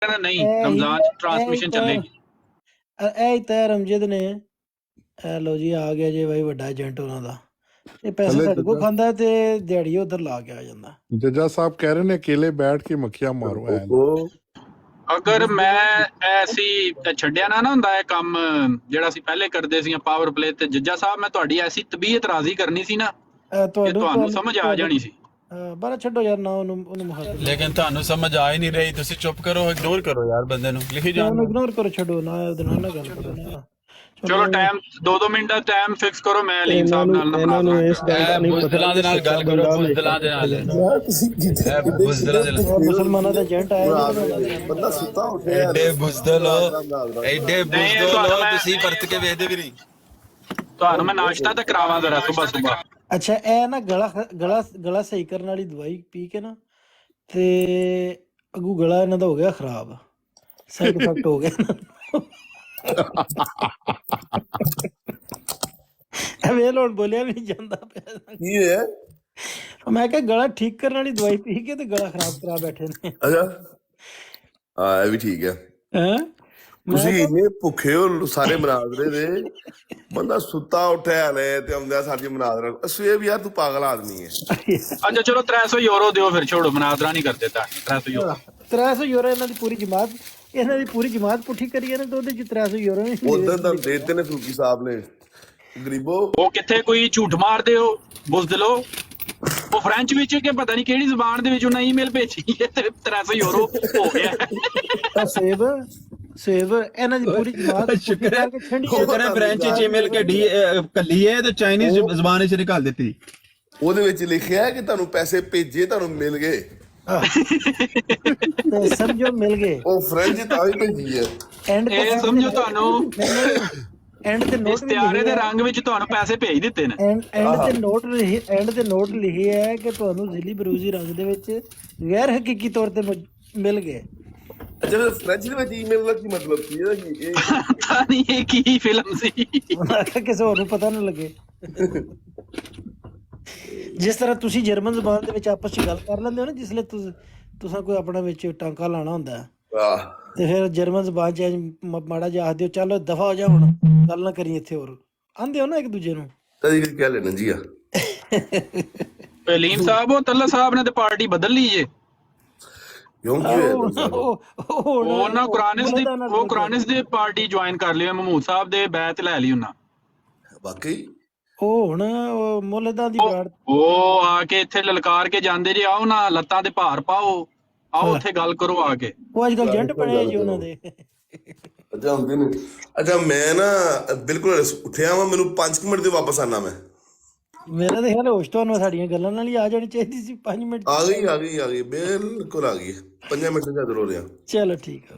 ਕਹਿੰਦਾ ਨਹੀਂ ਰਮਜ਼ਾਨ ਚ ਟ੍ਰਾਂਸਮਿਸ਼ਨ ਚੱਲੇਗੀ। ਇਹ ਤਾਂ ਰਮਜਦ ਨੇ ਲੋ ਜੀ ਆ ਗਿਆ ਜੀ ਬਾਈ ਵੱਡਾ ਏਜੰਟ ਉਹਨਾਂ ਦਾ, ਇਹ ਪੈਸੇ ਸਾਡੇ ਕੋਲ ਖਾਂਦਾ ਤੇ ਦਿਹਾੜੀ ਉਧਰ ਲਾ ਕੇ ਆ ਜਾਂਦਾ। ਜੱਜਾ ਸਾਹਿਬ ਕਹਿ ਰਹੇ ਨੇ ਅਕੇਲੇ ਬੈਠ ਕੇ ਮੱਖੀਆਂ ਮਾਰੋ ਐ। ਅਗਰ ਮੈਂ ਐਸੀ ਛੱਡਿਆ ਨਾ ਹੁੰਦਾ ਇਹ ਕੰਮ ਜਿਹੜਾ ਅਸੀਂ ਪਹਿਲੇ ਕਰਦੇ ਸੀ ਪਾਵਰ ਪਲੇ ਤੇ, ਜੱਜਾ ਸਾਹਿਬ ਮੈਂ ਤੁਹਾਡੀ ਐਸੀ ਤਬੀਅਤ ਰਾਜ਼ੀ ਕਰਨੀ ਸੀ ਨਾ ਕਿ ਤੁਹਾਨੂੰ ਸਮਝ ਆ ਜਾਣੀ ਸੀ। ਬਾਰਾ ਛੱਡੋ ਯਾਰ ਨਾ ਉਹਨੂੰ ਲੇਕਿਨ ਤੁਹਾਨੂੰ ਸਮਝ ਆ ਹੀ ਨਹੀਂ ਰਹੀ, ਤੁਸੀਂ ਚੁੱਪ ਕਰੋ, ਇਗਨੋਰ ਕਰੋ ਯਾਰ ਬੰਦੇ ਨੂੰ, ਲਿਖੀ ਜਾਓ। ਇਗਨੋਰ ਕਰੋ, ਛੱਡੋ ਨਾ ਉਹਦੇ ਨਾਲ ਨਾ ਗੱਲ ਕਰੋ ਨਾ। ਚਲੋ ਟਾਈਮ 2 ਮਿੰਟ ਦਾ ਟਾਈਮ ਫਿਕਸ ਕਰੋ, ਮੈਂ ਅਲੀਮ ਸਾਹਿਬ ਨਾਲ ਨਾ ਬਣਾ ਲਾਂ। ਬੁਜ਼ਦਲਾਂ ਦੇ ਨਾਲ ਗੱਲ ਕਰੋ, ਬੁਜ਼ਦਲਾਂ ਦੇ ਨਾਲ। ਬੁਜ਼ਦਲਾਂ ਦੇ ਨਾਲ ਮੁਸਲਮਾਨਾਂ ਦਾ ਏਜੰਟ ਆਇਆ ਬੰਦਾ ਸੁੱਤਾ ਉੱਠਿਆ। ਐਡੇ ਬੁਜ਼ਦਲ ਹੋ, ਐਡੇ ਬੁਜ਼ਦਲ ਹੋ, ਤੁਸੀਂ ਪਰਤ ਕੇ ਵੇਖਦੇ ਵੀ ਨਹੀਂ। ਤੁਹਾਨੂੰ ਮੈਂ ਨਾਸ਼ਤਾ ਤਾਂ ਕਰਾਵਾਂ ਜ਼ਰਾ ਸੁਬਾ। ਅੱਛਾ ਇਹ ਨਾ ਗਲਾ ਸਹੀ ਕਰਨ ਵਾਲੀ ਦਵਾਈ ਪੀ ਕੇ ਨਾ ਤੇ ਅੱਗੂ ਗਲਾ ਇਹਨਾਂ ਦਾ ਹੋ ਗਿਆ ਖਰਾਬ, ਸਾਈਡ ਇਫੈਕਟ ਹੋ ਗਿਆ। ਵੇਲ ਹੁਣ ਬੋਲਿਆ ਵੀ ਨਹੀਂ ਜਾਂਦਾ ਪਿਆ। ਕੀ ਹੈ? ਮੈਂ ਕਿਹਾ ਗਲਾ ਠੀਕ ਕਰਨ ਵਾਲੀ ਦਵਾਈ ਪੀ ਕੇ ਤੇ ਗਲਾ ਖਰਾਬ ਕਰਾ ਬੈਠੇ ਨੇ। ਅੱਛਾ ਇਹ ਵੀ ਠੀਕ ਹੈ। ਤੁਸੀਂ ਇੰਨੇ ਭੁੱਖੇ ਹੋ ਸਾਰੇ ਮਨਾਜ਼ਰੇ ਦੇ, ਬੰਦਾ ਸੁੱਤਾ ਉੱਠਿਆ ਨੇ ਤੇ ਆਉਂਦਾ ਸਾਡੀ ਮਨਾਜ਼ਰਾ। ਸਵੇਰ ਵੀ ਯਾਰ ਤੂੰ ਪਾਗਲ ਆਦਮੀ ਹੈ। ਅੱਛਾ ਚਲੋ 300 ਯੂਰੋ ਦਿਓ ਫਿਰ, ਛੋੜੋ ਮਨਾਜ਼ਰਾ ਨਹੀਂ ਕਰਦੇ ਤਾਂ। 300 ਯੂਰੋ 300 ਯੂਰੋ ਇਹਨਾਂ ਦੀ ਪੂਰੀ ਜਮਾਤ ਪੁੱਠੀ ਕਰੀਏ ਨਾ, ਤਾਂ ਉਹਦੇ ਚ 300 ਯੂਰੋ ਉਦੋਂ ਤਾਂ ਦੇਤੇ ਨੇ ਫਰੂਕੀ ਸਾਹਿਬ ਨੇ ਗਰੀਬੋ। ਉਹ ਕਿੱਥੇ ਕੋਈ ਝੂਠ ਮਾਰਦੇ ਹੋ ਬੁਜ਼ਦਲੋ, ਉਹ ਫ੍ਰੈਂਚ ਵਿੱਚ ਕਿ ਪਤਾ ਨਹੀਂ ਕਿਹੜੀ ਜ਼ਬਾਨ ਦੇ ਵਿੱਚ ਉਹਨਾਂ ਈਮੇਲ ਭੇਜੀ ਹੈ ਤੇ 300 ਯੂਰੋ ਹੋ ਗਿਆ। ਸੇਵ ਇਹਨਾਂ ਦੀ ਪੂਰੀ ਜਮਾਤ ਸ਼ੁਕਰ ਹੈ ਫ੍ਰੈਂਚ ਚ ਈਮੇਲ ਕੱਲੀ ਹੈ ਤੇ ਚਾਈਨੀਜ਼ ਜ਼ਬਾਨ ਵਿੱਚ ਨਿਕਾਲ ਦਿੱਤੀ। ਉਹਦੇ ਵਿੱਚ ਲਿਖਿਆ ਕਿ ਤੁਹਾਨੂੰ ਪੈਸੇ ਭੇਜੇ, ਤੁਹਾਨੂੰ ਮਿਲ ਗਏ। ਸਮਝੋ ਮਿਲ ਗਏ। ਉਹ ਫ੍ਰੈਂਚ ਤਾਂ ਹੀ ਭੇਜੀ ਹੈ। ਇਹ ਸਮਝੋ ਤੁਹਾਨੂੰ ਐਂਡ ਤੇ ਨੋਟ ਇਸ਼ਤਿਹਾਰੇ ਦੇ ਰੰਗ ਵਿੱਚ ਤੁਹਾਨੂੰ ਪੈਸੇ ਭੇਜ ਦਿੱਤੇ ਨੇ। ਐਂਡ ਤੇ ਨੋਟ ਲਿਖੇ ਹੈ ਕਿ ਤੁਹਾਨੂੰ ਜ਼ਿਲੀ ਬਰੂਜ਼ੀ ਰੰਗ ਦੇ ਵਿੱਚ ਗੈਰ ਹਕੀਕੀ ਤੌਰ ਤੇ ਮਿਲ ਗਏ। ਅੱਛਾ ਫ੍ਰੈਂਚ ਦੇ ਵਿੱਚ ਈਮੇਲ ਦਾ ਕੀ ਮਤਲਬ ਸੀ? ਪਤਾ ਨਹੀਂ ਇਹ ਕੀ ਫਿਲਮ ਸੀ, ਕਿਸੇ ਹੋਰ ਨੂੰ ਪਤਾ ਨਾ ਲੱਗੇ। ਜਿਸ ਤਰ੍ਹਾਂ ਤੁਸੀਂ ਜਰਮਨ ਜ਼ਬਾਨ ਦੇ ਵਿੱਚ ਆਪਸ ਚ ਗੱਲ ਕਰ ਲੈਂਦੇ ਹੋ ਨਾ, ਜਿਸਲੇ ਤੁਸੀਂ ਕੋਈ ਆਪਣਾ ਵਿੱਚ ਟਾਂਕਾ ਲਾਣਾ ਹੁੰਦਾ ਤੇ ਫਿਰ ਜਰਮਨ ਜ਼ਬਾਨ ਚ ਮਾੜਾ ਜਿਹਾ ਆਖਦੇ ਹੋ ਚਲੋ ਦਫਾ ਹੋ ਜਾ, ਹੁਣ ਗੱਲ ਨਾ ਕਰੀ ਇੱਥੇ, ਹੋਰ ਆਂਦੇ ਹੋ ਨਾ ਇੱਕ ਦੂਜੇ ਨੂੰ। ਕਦੀ ਕਹਿ ਲੈਣਾ ਜੀ ਆ ਅਲੀਮ ਸਾਹਿਬ ਉਹ ਤੱਲਾ ਸਾਹਿਬ ਨੇ ਤੇ ਪਾਰਟੀ ਬਦਲ ਲਈ ਜੇ। ਉਹਨਾਂ ਕੁਰਾਨਿਸ ਦੀ ਪਾਰਟੀ ਜੁਆਇਨ ਕਰ ਲਈ, ਮਹਿਮੂਦ ਸਾਹਿਬ ਦੇ ਬੈਤ ਲੈ ਲਈ ਉਹਨਾਂ। ਵਾਕਈ ਉਹ ਹੁਣ ਮੁੱਲਦਾਂ ਦੀ ਬਾੜ ਉਹ ਆ ਕੇ ਇੱਥੇ ਲਲਕਾਰ ਕੇ ਜਾਂਦੇ ਜੀ, ਆਓ ਨਾ ਲੱਤਾਂ ਤੇ ਭਾਰ ਪਾਓ, ਆਓ ਉੱਥੇ ਗੱਲ ਕਰੋ ਆ ਕੇ। ਉਹ ਅੱਜ ਕੱਲ ਏਜੰਟ ਬਣੇ ਜੀ ਉਹਨਾਂ ਦੇ। ਅੱਛਾ ਹੁੰਦੇ ਨੇ। ਅੱਛਾ ਮੈਂ ਨਾ ਬਿਲਕੁਲ ਉੱਠਿਆ ਵਾਂ, ਮੈਨੂੰ 5 ਮਿੰਟ ਦੇ ਵਾਪਸ ਆਣਾ। ਮੈਂ ਮੇਰਾ ਤਾਂ ਖਿਆਲ ਹੋਸ਼ ਤੁਹਾਨੂੰ ਸਾਡੀਆਂ ਗੱਲਾਂ ਨਾਲ ਹੀ ਆ ਜਾਣੀ ਚਾਹੀਦੀ ਸੀ। 5 ਮਿੰਟ ਆ ਗਈ ਬਿਲਕੁਲ ਆ ਗਈ। 5 ਮਿੰਟ ਚ ਹਾਜ਼ਰ ਹੋ ਰਿਹਾ। ਚਲੋ ਠੀਕ ਹੈ।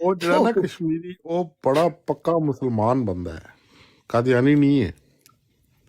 ਉਹ ਜਿਹੜਾ ਨਾ ਕਸ਼ਮੀਰੀ, ਉਹ ਬੜਾ ਪੱਕਾ ਮੁਸਲਮਾਨ ਬੰਦਾ ਹੈ, ਕਾਦੀਆਨੀ ਨਹੀਂ ਹੈ।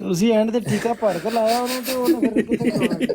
ਤੁਸੀਂ ਐਂਡ ਤੇ ਟੀਕਾ ਭਰ ਕੇ ਲਾਇਆ ਉਹਨੂੰ ਤੇ ਉਹਨੇ ਫਿਰ ਕਿੱਥੇ ਕਰਾਉਣਾ।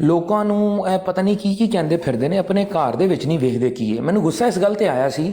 ਲੋਕਾਂ ਨੂੰ ਇਹ ਪਤਾ ਨਹੀਂ ਕੀ ਕਹਿੰਦੇ ਫਿਰਦੇ ਨੇ, ਆਪਣੇ ਘਰ ਦੇ ਵਿੱਚ ਨਹੀਂ ਵੇਖਦੇ ਕੀ ਹੈ। ਮੈਨੂੰ ਗੁੱਸਾ ਇਸ ਗੱਲ ਤੇ ਆਇਆ ਸੀ,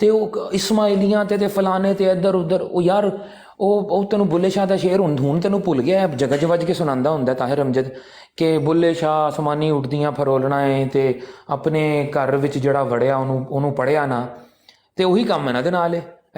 ਤੇ ਉਹ ਇਸਮਾਈਲੀਆਂ ਤੇ ਫਲਾਣੇ ਤੇ ਇੱਧਰ ਉੱਧਰ, ਉਹ ਯਾਰ ਉਹ ਤੈਨੂੰ ਬੁੱਲੇ ਸ਼ਾਹ ਦਾ ਸ਼ੇਰ ਹੁਣ ਤੈਨੂੰ ਭੁੱਲ ਗਿਆ। ਜਗਜ ਵੱਜ ਕੇ ਸੁਣਾਉਂਦਾ ਹੁੰਦਾ ਤਾਹਿਰ ਅਮਜਦ ਕਿ ਬੁੱਲੇ ਸ਼ਾਹ ਅਸਮਾਨੀ ਉੱਡਦੀਆਂ ਫਰੋਲਣਾ ਹੈ, ਤੇ ਆਪਣੇ ਘਰ ਵਿੱਚ ਜਿਹੜਾ ਵੜਿਆ ਉਹਨੂੰ ਪੜਿਆ ਨਾ, ਤੇ ਉਹੀ ਕੰਮ ਇਹਨਾਂ ਦੇ ਨਾਲ ਹੈ।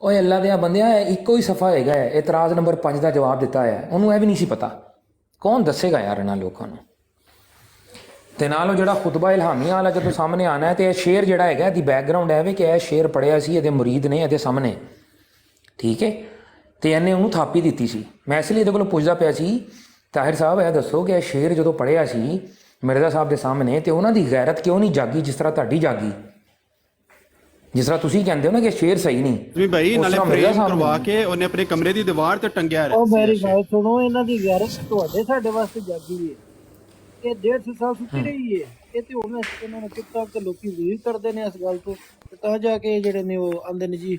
ਓਏ ਅੱਲਾ ਦੇ ਬੰਦਿਆ, ਇੱਕੋ ਹੀ ਸਫਾ ਹੈਗਾ ਹੈ, ਇਤਰਾਜ਼ ਨੰਬਰ 5 ਦਾ ਜਵਾਬ ਦਿੱਤਾ ਹੈ। ਉਹਨੂੰ ਇਹ ਵੀ ਨਹੀਂ ਸੀ ਪਤਾ, ਕੌਣ ਦੱਸੇਗਾ ਯਾਰ ਇਹਨਾਂ ਲੋਕਾਂ ਨੂੰ। ਤੇ ਨਾਲ ਉਹ ਜਿਹੜਾ ਖੁਤਬਾ ਇਲਹਾਮੀਆ ਵਾਲਾ ਜਦੋਂ ਸਾਹਮਣੇ ਆਣਾ ਹੈ, ਤੇ ਇਹ ਸ਼ੇਰ ਜਿਹੜਾ ਹੈਗਾ ਇਹਦੀ ਬੈਕਗਰਾਉਂਡ ਹੈ ਵੀ ਕਿ ਇਹ ਸ਼ੇਰ ਪੜਿਆ ਸੀ ਇਹਦੇ ਮੁਰੀਦ ਨੇ ਇਹਦੇ ਸਾਹਮਣੇ, ਠੀਕ ਹੈ, ਤੇ ਇਹਨੇ ਉਹਨੂੰ ਥਾਪੀ ਦਿੱਤੀ ਸੀ। ਮੈਂ ਇਸ ਲਈ ਇਹਦੇ ਕੋਲੋਂ ਪੁੱਛਦਾ ਪਿਆ ਸੀ, ਤਾਹਿਰ ਸਾਹਿਬ ਇਹ ਦੱਸੋ ਕਿ ਇਹ ਸ਼ੇਰ ਜਦੋਂ ਪੜਿਆ ਸੀ ਮਿਰਜ਼ਾ ਸਾਹਿਬ ਦੇ ਸਾਹਮਣੇ, ਤੇ ਉਹਨਾਂ ਦੀ ਗੈਰਤ ਕਿਉਂ ਨਹੀਂ ਜਾਗੀ ਜਿਸ ਤਰ੍ਹਾਂ ਤੁਹਾਡੀ ਜਾਗੀ? ਜਿਸ ਤਰ੍ਹਾਂ ਤੁਸੀਂ ਕਹਿੰਦੇ ਹੋ ਨਾ ਕਿ ਸ਼ੇਰ ਸਹੀ ਨਹੀਂ, ਵੀ ਭਾਈ ਨਾਲੇ ਫਰੇਮ ਕਰਵਾ ਕੇ ਉਹਨੇ ਆਪਣੇ ਕਮਰੇ ਦੀ ਦੀਵਾਰ ਤੇ ਟੰਗਿਆ ਰਿਹਾ। ਉਹ ਮੇਰੀ ਗੱਲ ਸੁਣੋ, ਇਹਨਾਂ ਦੀ ਗੈਰਤ ਤੁਹਾਡੇ ਸਾਡੇ ਵਾਸਤੇ ਜਾਗੀ ਹੈ। ਇਹ 150 ਸਾਲ ਸੁੱਤੀ ਰਹੀ ਹੈ, ਇਹ ਤੇ ਹੁਣ ਇਹਨਾਂ ਨੇ ਚੁੱਪ ਚਾਪ ਤੇ ਲੋਕੀ ਵੀਰ ਕਰਦੇ ਨੇ ਇਸ ਗੱਲ ਤੋਂ, ਤਾਂ ਜਾ ਕੇ ਜਿਹੜੇ ਨੇ ਉਹ ਆਂਦੇ ਨੇ ਜੀ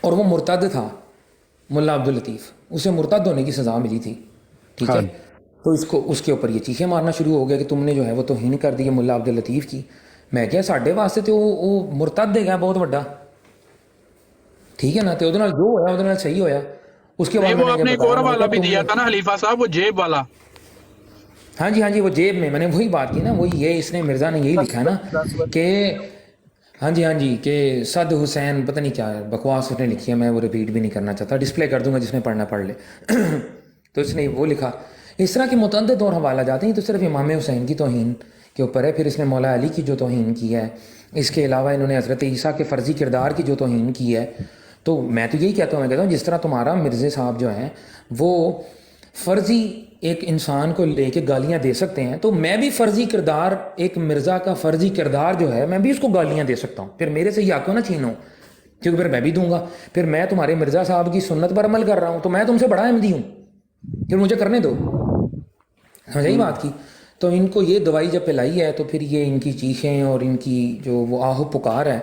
اور وہ مرتد تھا ملا عبد اللطیف, اسے مرتد ہونے کی سزا ملی تھی, ٹھیک ہے. تو اس کے اوپر یہ چیخیں مارنا شروع ہو گیا کہ تم نے جو ہے وہ توہین کر دی ملا عبد اللطیف کی. میں کیا ساڈے واسطے تو وہ مرتد ہے بہت بڑا, ٹھیک ہے نا, تو جو ہوا وہ صحیح ہویا. اس کے بعد وہ آپ نے ایک اور والا بھی دیا تھا نا خلیفہ صاحب, وہ جیب والا. ہاں جی وہ جیب میں نے وہی بات کی نا, وہی یہ اس نے مرزا نے یہی لکھا ہے نا کہ ہاں جی کہ صد حسین پتہ نہیں کیا بکواس اس نے لکھی ہے, میں وہ ریپیٹ بھی نہیں کرنا چاہتا, ڈسپلے کر دوں گا جس نے پڑھنا پڑھ لے. تو اس نے وہ لکھا. اس طرح کے متعدد اور حوالہ جاتے ہیں, تو صرف امام حسین کی توہین کے اوپر ہے. پھر اس نے مولا علی کی جو توہین کی ہے, اس کے علاوہ انہوں نے حضرت عیسیٰ کے فرضی کردار کی جو توہین کی ہے. تو میں تو یہی کہتا ہوں جس طرح تمہارا مرزا صاحب جو ہیں وہ فرضی ایک انسان کو لے کے گالیاں دے سکتے ہیں, تو میں بھی فرضی کردار, ایک مرزا کا فرضی کردار جو ہے میں بھی اس کو گالیاں دے سکتا ہوں. پھر میرے سے یہ آکو نہ چھینو, کیونکہ پھر میں بھی دوں گا. پھر میں تمہارے مرزا صاحب کی سنت پر عمل کر رہا ہوں, تو میں تم سے بڑا احمدی ہوں, پھر مجھے کرنے دو. سمجھ آئی بات کی. تو ان کو یہ دوائی جب پلائی ہے, تو پھر یہ ان کی چیخیں اور ان کی جو وہ آہو پکار ہے,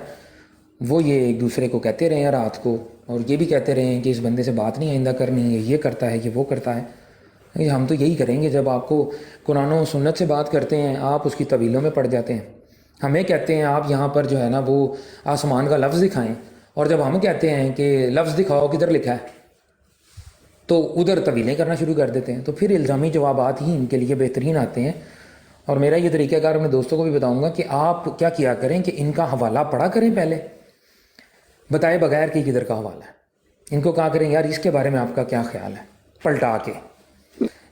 وہ یہ ایک دوسرے کو کہتے رہے ہیں رات کو, اور یہ بھی کہتے رہے ہیں کہ اس بندے سے بات نہیں آئندہ کرنی ہے, یہ کرتا ہے, یہ وہ کرتا ہے. ہم تو یہی کریں گے, جب آپ کو قرآن و سنت سے بات کرتے ہیں آپ اس کی طویلوں میں پڑ جاتے ہیں. ہمیں کہتے ہیں آپ یہاں پر جو ہے نا وہ آسمان کا لفظ دکھائیں, اور جب ہم کہتے ہیں کہ لفظ دکھاؤ کدھر لکھا ہے, تو ادھر طویلیں کرنا شروع کر دیتے ہیں. تو پھر الزامی جوابات ہی ان کے لیے بہترین آتے ہیں. اور میرا یہ طریقہ کار اپنے دوستوں کو بھی بتاؤں گا کہ آپ کیا کیا کریں کہ ان کا حوالہ پڑھا کریں, پہلے بتائے بغیر کہ کدھر کا حوالہ ہے. ان کو کہا کریں یار اس کے بارے میں آپ کا کیا خیال ہے, پلٹا کے.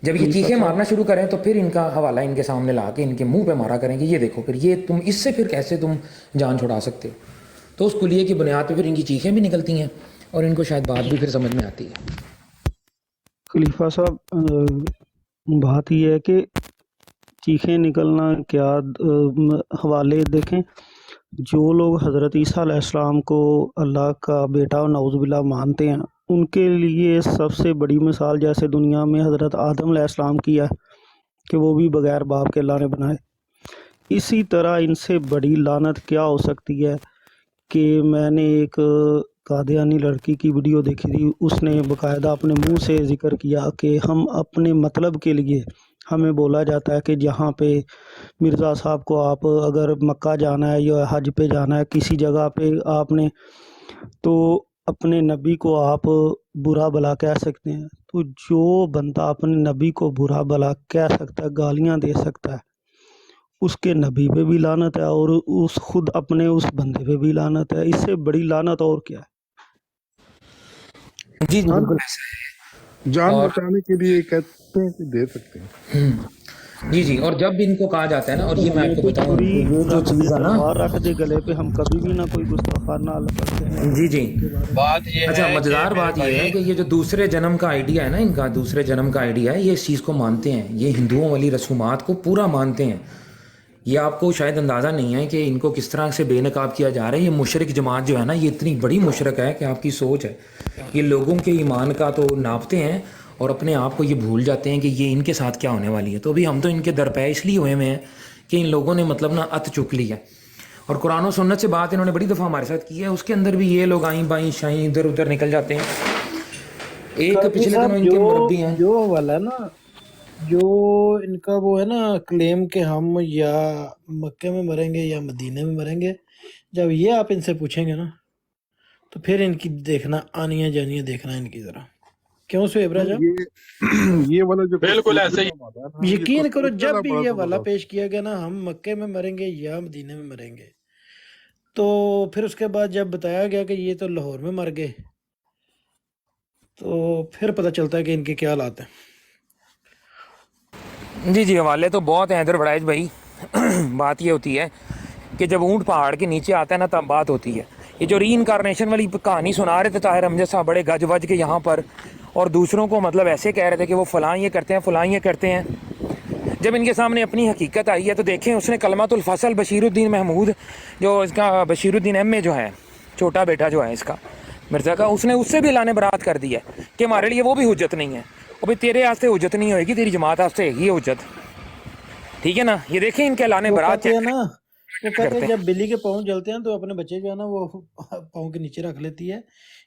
جب یہ چیخیں مارنا شروع کریں تو پھر ان کا حوالہ ان کے سامنے لا کے ان کے منہ پہ مارا کریں کہ یہ دیکھو پھر یہ تم اس سے پھر کیسے تم جان چھڑا سکتے ہو. تو اس کلیے کی بنیاد پہ پھر ان کی چیخیں بھی نکلتی ہیں, اور ان کو شاید بات بھی پھر سمجھ میں آتی ہے. خلیفہ صاحب بات یہ ہے کہ چیخیں نکلنا کیا, حوالے دیکھیں, جو لوگ حضرت عیسیٰ علیہ السلام کو اللہ کا بیٹا اور نعوذ باللہ مانتے ہیں, ان کے لیے سب سے بڑی مثال جیسے دنیا میں حضرت آدم علیہ السلام کی ہے کہ وہ بھی بغیر باپ کے اللہ نے بنائے, اسی طرح ان سے بڑی لعنت کیا ہو سکتی ہے. کہ میں نے ایک قادیانی لڑکی کی ویڈیو دیکھی تھی, اس نے باقاعدہ اپنے منہ سے ذکر کیا کہ ہم اپنے مطلب کے لیے, ہمیں بولا جاتا ہے کہ جہاں پہ مرزا صاحب کو آپ اگر مکہ جانا ہے یا حج پہ جانا ہے کسی جگہ پہ آپ نے, تو اپنے نبی کو آپ برا بھلا کہہ سکتے ہیں. تو جو بندہ اپنے نبی کو برا بھلا کہہ سکتا ہے, گالیاں دے سکتا ہے, اس کے نبی پہ بھی لعنت ہے اور اس خود اپنے اس بندے پہ بھی لعنت ہے. اس سے بڑی لعنت اور کیا ہے. جی بالکل. جان بچانے کے لیے کہتے ہیں کہ دے سکتے ہیں. جی اور جب بھی ان کو کہا جاتا ہے نا, اور یہ میں آپ کو بتاؤں یہ جو چیز ہے نا, رکھ دے گلے پہ, ہم کبھی بھی نہ کوئی گستاخانہ کرتے ہیں. جی بات یہ اچھا, ہے مزیدار بات یہ ہے کہ یہ جو دوسرے جنم کا آئیڈیا ہے نا, ان کا دوسرے جنم کا آئیڈیا ہے, یہ اس چیز کو مانتے ہیں, یہ ہندوؤں والی رسومات کو پورا مانتے ہیں. یہ آپ کو شاید اندازہ نہیں ہے کہ ان کو کس طرح سے بے نقاب کیا جا رہا ہے. یہ مشرک جماعت جو ہے نا, یہ اتنی بڑی مشرک ہے کہ آپ کی سوچ ہے. یہ لوگوں کے ایمان کا تو ناپتے ہیں اور اپنے آپ کو یہ بھول جاتے ہیں کہ یہ ان کے ساتھ کیا ہونے والی ہے. تو ابھی ہم تو ان کے درپے اس لیے ہوئے ہیں کہ ان لوگوں نے مطلب نا ات چک لی ہے. اور قرآن و سنت سے بات انہوں نے بڑی دفعہ ہمارے ساتھ کی ہے, اس کے اندر بھی یہ لوگ آئیں بائیں شائیں ادھر ادھر نکل جاتے ہیں. ایک پچھلے دنوں ان کے مربی ہیں جو والا نا, جو ان کا وہ ہے نا کلیم کہ ہم یا مکے میں مریں گے یا مدینے میں مریں گے, جب یہ آپ ان سے پوچھیں گے نا تو پھر ان کی دیکھنا آنیاں جانیاں دیکھنا ان کی ذرا. کیوں سہیب راجہ, یہ والا جو بالکل ایسے ہی. یقین کرو جب بھی یہ والا پیش کیا گیا نا ہم مکے میں مریں گے یا مدینے میں مریں گے, تو پھر اس کے بعد جب بتایا گیا کہ یہ تو لاہور میں مر گئے, تو پھر پتہ چلتا ہے کہ ان کے کیا حالات ہیں. جی حوالے تو بہت ہیں ادھر بڑائج بھائی. بات یہ ہوتی ہے کہ جب اونٹ پہاڑ کے نیچے آتا ہے نا تب بات ہوتی ہے. یہ جو ری انکارنیشن والی کہانی سنا رہے تھے طاہر حمزہ صاحب بڑے گج وج کے یہاں پر, اور دوسروں کو مطلب ایسے کہہ رہے تھے کہ وہ فلاں یہ کرتے ہیں فلاں یہ کرتے ہیں, جب ان کے سامنے اپنی حقیقت آئی ہے تو دیکھیں اس نے کلمۃ الفصل بشیر الدین محمود, جو اس کا بشیر الدین ایم اے جو ہے چھوٹا بیٹا جو ہے اس کا مرزا کا, اس نے اس سے بھی اعلان برات کر دی ہے کہ ہمارے لیے وہ بھی حجت نہیں ہے. اور بھائی تیرے واسطے حجت نہیں ہوئے گی, تیری جماعت واسطے ہے یہ حجت, ٹھیک ہے نا. یہ دیکھیں ان کے اعلان برات ہے نا, وہ کہتے ہیں جب بلی کے پاؤں جلتے ہیں تو اپنے بچے جو ہے نا وہ پاؤں کے نیچے رکھ لیتی ہے,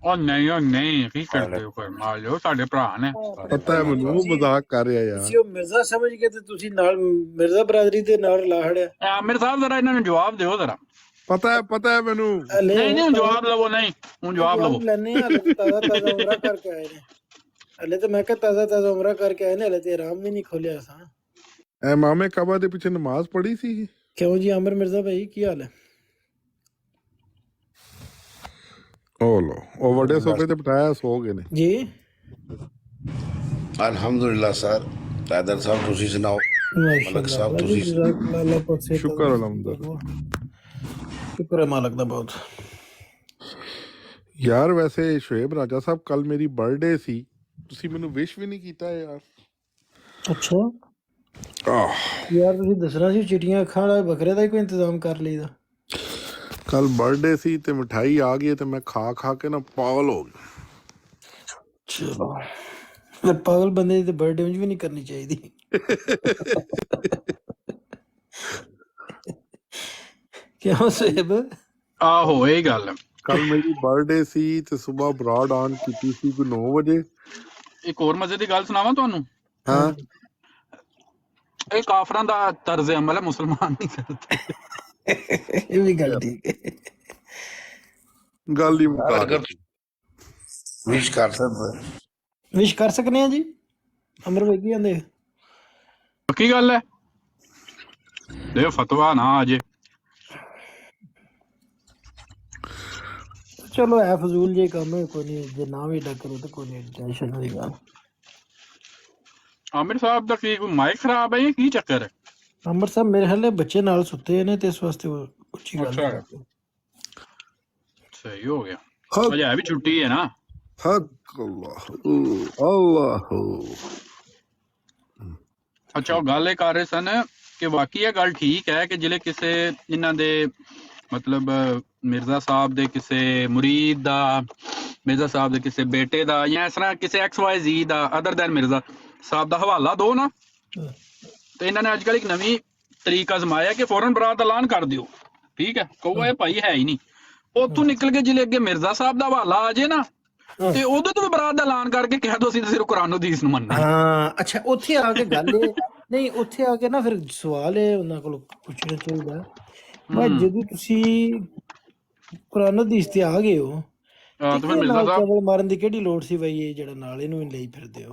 ਉਹ ਨਹੀਂ ਕੀ ਕਰਦੇ ਹੋ, ਫਰਮਾ ਲਿਓ, ਸਾਡੇ ਭਰਾ ਨੇ। ਪਤਾ ਹੈ ਮੈਨੂੰ, ਮਜ਼ਾਕ ਕਰ ਰਿਹਾ ਯਾਰ। ਤੁਸੀਂ ਉਹ ਮਿਰਜ਼ਾ ਸਮਝ ਕੇ ਤੇ ਤੁਸੀਂ ਨਾਲ ਮਿਰਜ਼ਾ ਬਰਾਦਰੀ ਦੇ ਨਾਲ ਲਾ ਖੜਿਆ। ਆਮਿਰ ਸਾਹਿਬ ਜ਼ਰਾ ਇਹਨਾਂ ਨੂੰ ਜਵਾਬ ਦਿਓ ਜ਼ਰਾ। ਪਤਾ ਹੈ ਮੈਨੂੰ। ਨਹੀਂ ਹੁਣ ਜਵਾਬ ਲਵੋ, ਨਹੀਂ ਹੁਣ ਜਵਾਬ ਲਵੋ। ਲੈਣੇ ਆ, ਤਾਜ਼ਾ ਉਮਰਾ ਕਰਕੇ ਆਏ ਨੇ ਹਲੇ, ਤਾਂ ਮੈਂ ਕਿਹਾ ਤਾਜ਼ਾ ਉਮਰਾ ਕਰਕੇ ਆਏ ਨੇ, ਹਲੇ ਤੇ ਆਰਾਮ ਵੀ ਨਹੀਂ ਖੋਲਿਆ ਸਾਂ। ਇਮਾਮ ਕਾਬਾ ਦੇ ਪਿੱਛੇ ਨਮਾਜ਼ ਪੜ੍ਹੀ ਸੀ? ਕਿਉਂ ਜੀ ਆਮਿਰ ਮਿਰਜ਼ਾ ਭਾਈ, ਕੀ ਹਾਲ ਹੈ? ਉਹ ਲੋ, ਉਹ ਵੱਡੇ ਸੋਫੇ ਤੇ ਬਿਠਾਇਆ, ਸੋ ਗਏ ਨੇ ਜੀ। ਅਲਹਮਦੁਲਿਲਾ ਸਰ। ਤਾਦਰ ਸਾਹਿਬ ਤੁਸੀਂ ਸੁਣਾਓ? ਮਲਕ ਸਾਹਿਬ ਤੁਸੀਂ? ਸ਼ੁਕਰ ਅਲਹਮਦੁਲਿਲਾ, ਸ਼ੁਕਰ ਹੈ ਮਾਲਕ ਦਾ ਬਹੁਤ। ਯਾਰ ਵੈਸੇ ਸ਼ੁਏਬ ਰਾਜਾ ਸਾਹਿਬ, ਕੱਲ ਮੇਰੀ ਬਰਥਡੇ ਸੀ, ਤੁਸੀਂ ਮੈਨੂੰ ਵਿਸ਼ ਵੀ ਨਹੀਂ ਕੀਤਾ ਯਾਰ। ਅੱਛਾ ਯਾਰ, ਤੁਸੀਂ ਦੱਸਣਾ ਸੀ, ਚਿੜੀਆਂ ਖਾਣ ਵਾਲੇ ਬੱਕਰੇ ਦਾ ਹੀ ਕੋਈ ਇੰਤਜ਼ਾਮ ਕਰ ਲਈਦਾ। ਕੱਲ ਬਰਥਡੇ ਸੀ ਤੇ ਮਿਠਾਈ ਆ ਗਈ ਤੇ ਮੈਂ ਖਾ ਕੇ ਨਾ ਪਾਗਲ ਹੋ ਗਿਆ। ਚਲੋ, ਫਿਰ ਪਾਗਲ ਬੰਦੇ ਦੀ ਤੇ ਬਰਥਡੇ ਵਿੱਚ ਵੀ ਨਹੀਂ ਕਰਨੀ ਚਾਹੀਦੀ। ਕਿਉਂ ਸੇਬ? ਆਹੋ ਇਹ ਗੱਲ। ਕੱਲ ਮੇਰੀ ਬਰਥਡੇ ਸੀ ਤੇ ਸਵੇਰ ਬਰਾਡ ਆਨ ਕੀਤੀ ਸੀ ਕੋਈ 9 ਵਜੇ। ਇੱਕ ਹੋਰ ਮਜ਼ੇ ਦੀ ਗੱਲ ਸੁਣਾਵਾਂ ਤੁਹਾਨੂੰ? ਹਾਂ। ਇਹ ਕਾਫਰਾਂ ਦਾ ਤਰਜ਼ ਅਮਲ ਹੈ, ਮੁਸਲਮਾਨ ਨਹੀਂ ਕਰਦੇ। ਇਹ ਵੀ ਗੱਲ ਠੀਕ ਹੈ। ਗੱਲ ਹੀ ਮੁਕਾ ਵਿਸ਼ ਕਰ ਸਕਦੇ, ਵਿਸ਼ ਕਰ ਸਕਨੇ ਆ ਜੀ। ਅਮਰ ਭਾਈ ਕੀ ਕਹਿੰਦੇ? ਪੱਕੀ ਗੱਲ ਹੈ, ਦੇ ਫਤਵਾ ਨਾ ਆ ਜੇ। ਚਲੋ ਐ ਫਜ਼ੂਲ ਜੇ ਕੰਮ ਹੈ, ਕੋਈ ਨਹੀਂ, ਜੇ ਨਾ ਵੀ ਡੱਕਰੋ ਤਾਂ ਕੋਈ ਨਹੀਂ, ਟੈਨਸ਼ਨ ਵਾਲੀ ਗੱਲ। ਆਮਿਰ ਸਾਹਿਬ ਦਾ ਕੀ ਕੋਈ ਮਾਈਕ ਖਰਾਬ ਹੈ ਜਾਂ ਕੀ ਚੱਕਰ ਹੈ? ਅਮਰ ਸਾਹਿਬ ਮੇਰੇ ਹਾਲੇ ਬੱਚੇ ਨਾਲ ਸੁੱਤੇ ਨੇ ਤੇ ਇਸ ਵਾਸਤੇ ਉੱਚੀ ਗੱਲ ਕਰਦੇ। ਸਹੀ ਹੋ ਗਿਆ, ਅਜੇ ਹੈ ਵੀ ਛੁੱਟੀ ਹੈ ਨਾ। ਅੱਛਾ, ਉਹ ਗੱਲ ਇਹ ਕਰ ਰਹੇ ਸਨ ਕਿ ਵਾਕਈ ਇਹ ਗੱਲ ਠੀਕ ਹੈ ਕਿ ਜਿਹੜੇ ਕਿਸੇ ਇਹਨਾਂ ਦੇ ਮਤਲਬ ਮਿਰਜ਼ਾ ਸਾਹਿਬ ਦੇ ਕਿਸੇ ਮੁਰੀਦ ਦਾ, ਮਿਰਜ਼ਾ ਸਾਹਿਬ ਦੇ ਕਿਸੇ ਬੇਟੇ ਦਾ, ਜਾਂ ਇਸ ਤਰ੍ਹਾਂ ਕਿਸੇ XYZ the other than Mirza ਸਾਹਿਬ ਦਾ ਹਵਾਲਾ ਦੋ ਨਾ, ਤੇ ਇਹਨਾਂ ਨੇ ਅੱਜ ਕੱਲ੍ਹ ਇੱਕ ਨਵੀਂ ਤਰੀਕਾ ਅਜ਼ਮਾਇਆ ਕਿ ਫੌਰਨ ਬਰਾਤ ਦਾ ਐਲਾਨ ਕਰ ਦਿਓ। ਠੀਕ ਹੈ, ਕਹੋ ਇਹ ਭਾਈ ਹੈ ਹੀ ਨਹੀਂ, ਉੱਥੋਂ ਨਿਕਲ ਕੇ ਜਿਹੜੇ ਅੱਗੇ ਮਿਰਜ਼ਾ ਸਾਹਿਬ ਦਾ ਹਵਾਲਾ ਆ ਜੇ ਨਾ, ਤੇ ਉਹਦੇ ਤੋਂ ਵੀ ਬਰਾਤ ਦਾ ਐਲਾਨ ਕਰਕੇ ਕਹਿ ਦੋ ਅਸੀਂ ਸਿਰਫ ਕੁਰਾਨ ਹਦੀਸ ਨੂੰ ਮੰਨਣਾ। ਹਾਂ ਅੱਛਾ, ਉੱਥੇ ਆ ਕੇ ਗੱਲ ਨਹੀਂ, ਉੱਥੇ ਆ ਕੇ ਨਾ ਫਿਰ ਸਵਾਲ ਇਹ ਉਹਨਾਂ ਕੋਲ ਪੁੱਛਣਾ ਚਾਹੀਦਾ ਮੈਂ ਜਦੋਂ ਤੁਸੀਂ ਕੁਰਾਨ ਹਦੀਸ ਤੇ ਆ ਗਏ ਹੋ ਹਾਂ ਤੇ ਤੇ ਫਿਰ ਇਹ ਮਿਰਜ਼ਾ ਨਾਲ ਸਾਹਿਬ ਚਵਲ ਮਾਰਨ ਦੀ ਕਿਹੜੀ ਲੋੜ ਸੀ ਬਈ, ਇਹ ਜਿਹੜਾ ਨਾਲ ਇਹਨੂੰ ਲਈ ਫਿਰਦੇ ਹੋ,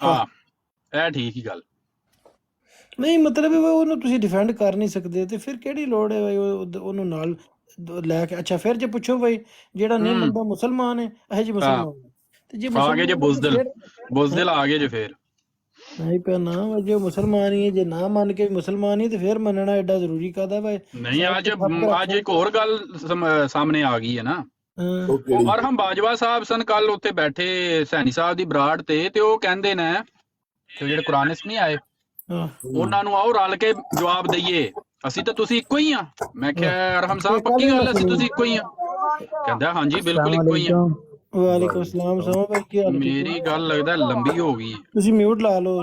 ਹਾਂ ਇਹ ਠੀਕ ਹੀ ਗੱਲ। ਨਹੀਂ ਮਤਲਬ ਹੈ ਉਹਨੂੰ ਤੁਸੀਂ ਡਿਫੈਂਡ ਕਰ ਨਹੀਂ ਸਕਦੇ ਤੇ ਫਿਰ ਕਿਹੜੀ ਲੋੜ ਹੈ ਬਈ ਉਹਨੂੰ ਨਾਲ ਲੈ ਕੇ? ਅੱਛਾ ਫਿਰ ਜੇ ਪੁੱਛੋ ਬਈ ਜਿਹੜਾ ਨਹੀਂ ਮੰਨਦਾ ਮੁਸਲਮਾਨ ਹੈ, ਇਹ ਜੀ ਮੁਸਲਮਾਨ ਹੈ, ਤੇ ਜੇ ਆ ਗਏ ਜੇ ਮੁਸਲਮਾਨ ਹੈ ਬੁਜ਼ਦਿਲ ਆ ਗਏ ਜੇ ਫਿਰ। ਨਹੀਂ ਪੈਣਾ ਜੇ ਮੁਸਲਮਾਨ ਹੀ ਹੈ, ਜੇ ਨਾ ਮੰਨ ਕੇ ਮੁਸਲਮਾਨ ਹੀ ਤੇ ਫਿਰ ਮੰਨਣਾ ਐਡਾ ਜ਼ਰੂਰੀ ਕਾਹਦਾ ਵਾ? ਨਹੀਂ ਅੱਜ ਇੱਕ ਹੋਰ ਗੱਲ ਸਾਹਮਣੇ ਆ ਗਈ ਹੈ ਨਾ। ਹਾਂ ਅਰਹਮ ਬਾਜਵਾ ਸਾਹਿਬ ਸਨ ਕੱਲ ਉੱਥੇ ਬੈਠੇ ਸੈਣੀ ਸਾਹਿਬ ਦੀ ਬਰਾੜ ਤੇ ਉਹ ਕਹਿੰਦੇ ਨੇ ਕਿ ਜਿਹੜੇ ਕੁਰਾਨਿਸਟ ਨਹੀਂ ਆਏ ਹਾਂ ਉਹਨਾਂ ਨੂੰ ਆਓ ਰਲ ਕੇ ਜਵਾਬ ਦਈਏ, ਅਸੀਂ ਤਾਂ ਤੁਸੀਂ ਇੱਕੋ ਹੀ ਆ। ਮੈਂ ਕਿਹਾ ਅਰਹਮ ਸਾਹਿਬ ਪੱਕੀ ਗੱਲ ਅਸੀਂ ਤੁਸੀਂ ਇੱਕੋ ਹੀ ਆ? ਕਹਿੰਦਾ ਹਾਂਜੀ ਬਿਲਕੁਲ ਇੱਕੋ ਹੀ ਆ। ਵਾਲੇਕੁਮ ਸਲਾਮ ਸਮਾਂ ਭਾਈ, ਕੀ ਹਾਲ ਹੈ? ਮੇਰੀ ਗੱਲ ਲੱਗਦਾ ਲੰਬੀ ਹੋ ਗਈ। ਤੁਸੀਂ ਮਿਊਟ ਲਾ ਲਓ।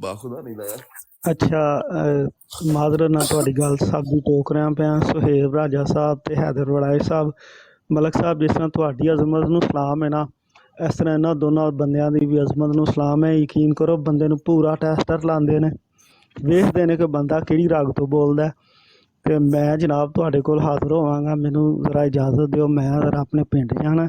ਬਾਖੁਦਾ ਨਹੀਂ ਲਾਇਆ। ਅੱਛਾ ਮਾਜ਼ਰਤ ਨਾਲ ਤੁਹਾਡੀ ਗੱਲ ਸਭ ਦੀ ਟੋਕ ਰਿਹਾ ਪਿਆ। ਸੁਹੇਬ ਰਾਜਾ ਸਾਹਿਬ ਤੇ ਹੈਦਰ ਵੜਾਏ ਸਾਹਿਬ, ਮਲਕ ਸਾਹਿਬ, ਜਿਸ ਤਰ੍ਹਾਂ ਤੁਹਾਡੀ ਅਜ਼ਮਤ ਨੂੰ ਸਲਾਮ ਹੈ ਨਾ, ਇਸ ਤਰ੍ਹਾਂ ਇਹਨਾਂ ਦੋਨਾਂ ਬੰਦਿਆਂ ਦੀ ਵੀ ਅਜ਼ਮਤ ਨੂੰ ਸਲਾਮ ਹੈ। ਯਕੀਨ ਕਰੋ ਬੰਦੇ ਨੂੰ ਪੂਰਾ ਟੈਸਟਰ ਲਾਉਂਦੇ ਨੇ, ਵੇਖਦੇ ਨੇ ਕਿ ਬੰਦਾ ਕਿਹੜੀ ਰਾਗ ਤੋਂ ਬੋਲਦਾ। ਤੇ ਮੈਂ ਜਨਾਬ ਤੁਹਾਡੇ ਕੋਲ ਹਾਜ਼ਰ ਹੋਵਾਂਗਾ, ਮੈਨੂੰ ਜ਼ਰਾ ਇਜਾਜ਼ਤ ਦਿਓ, ਮੈਂ ਜ਼ਰਾ ਆਪਣੇ ਪਿੰਡ ਜਾਣਾ,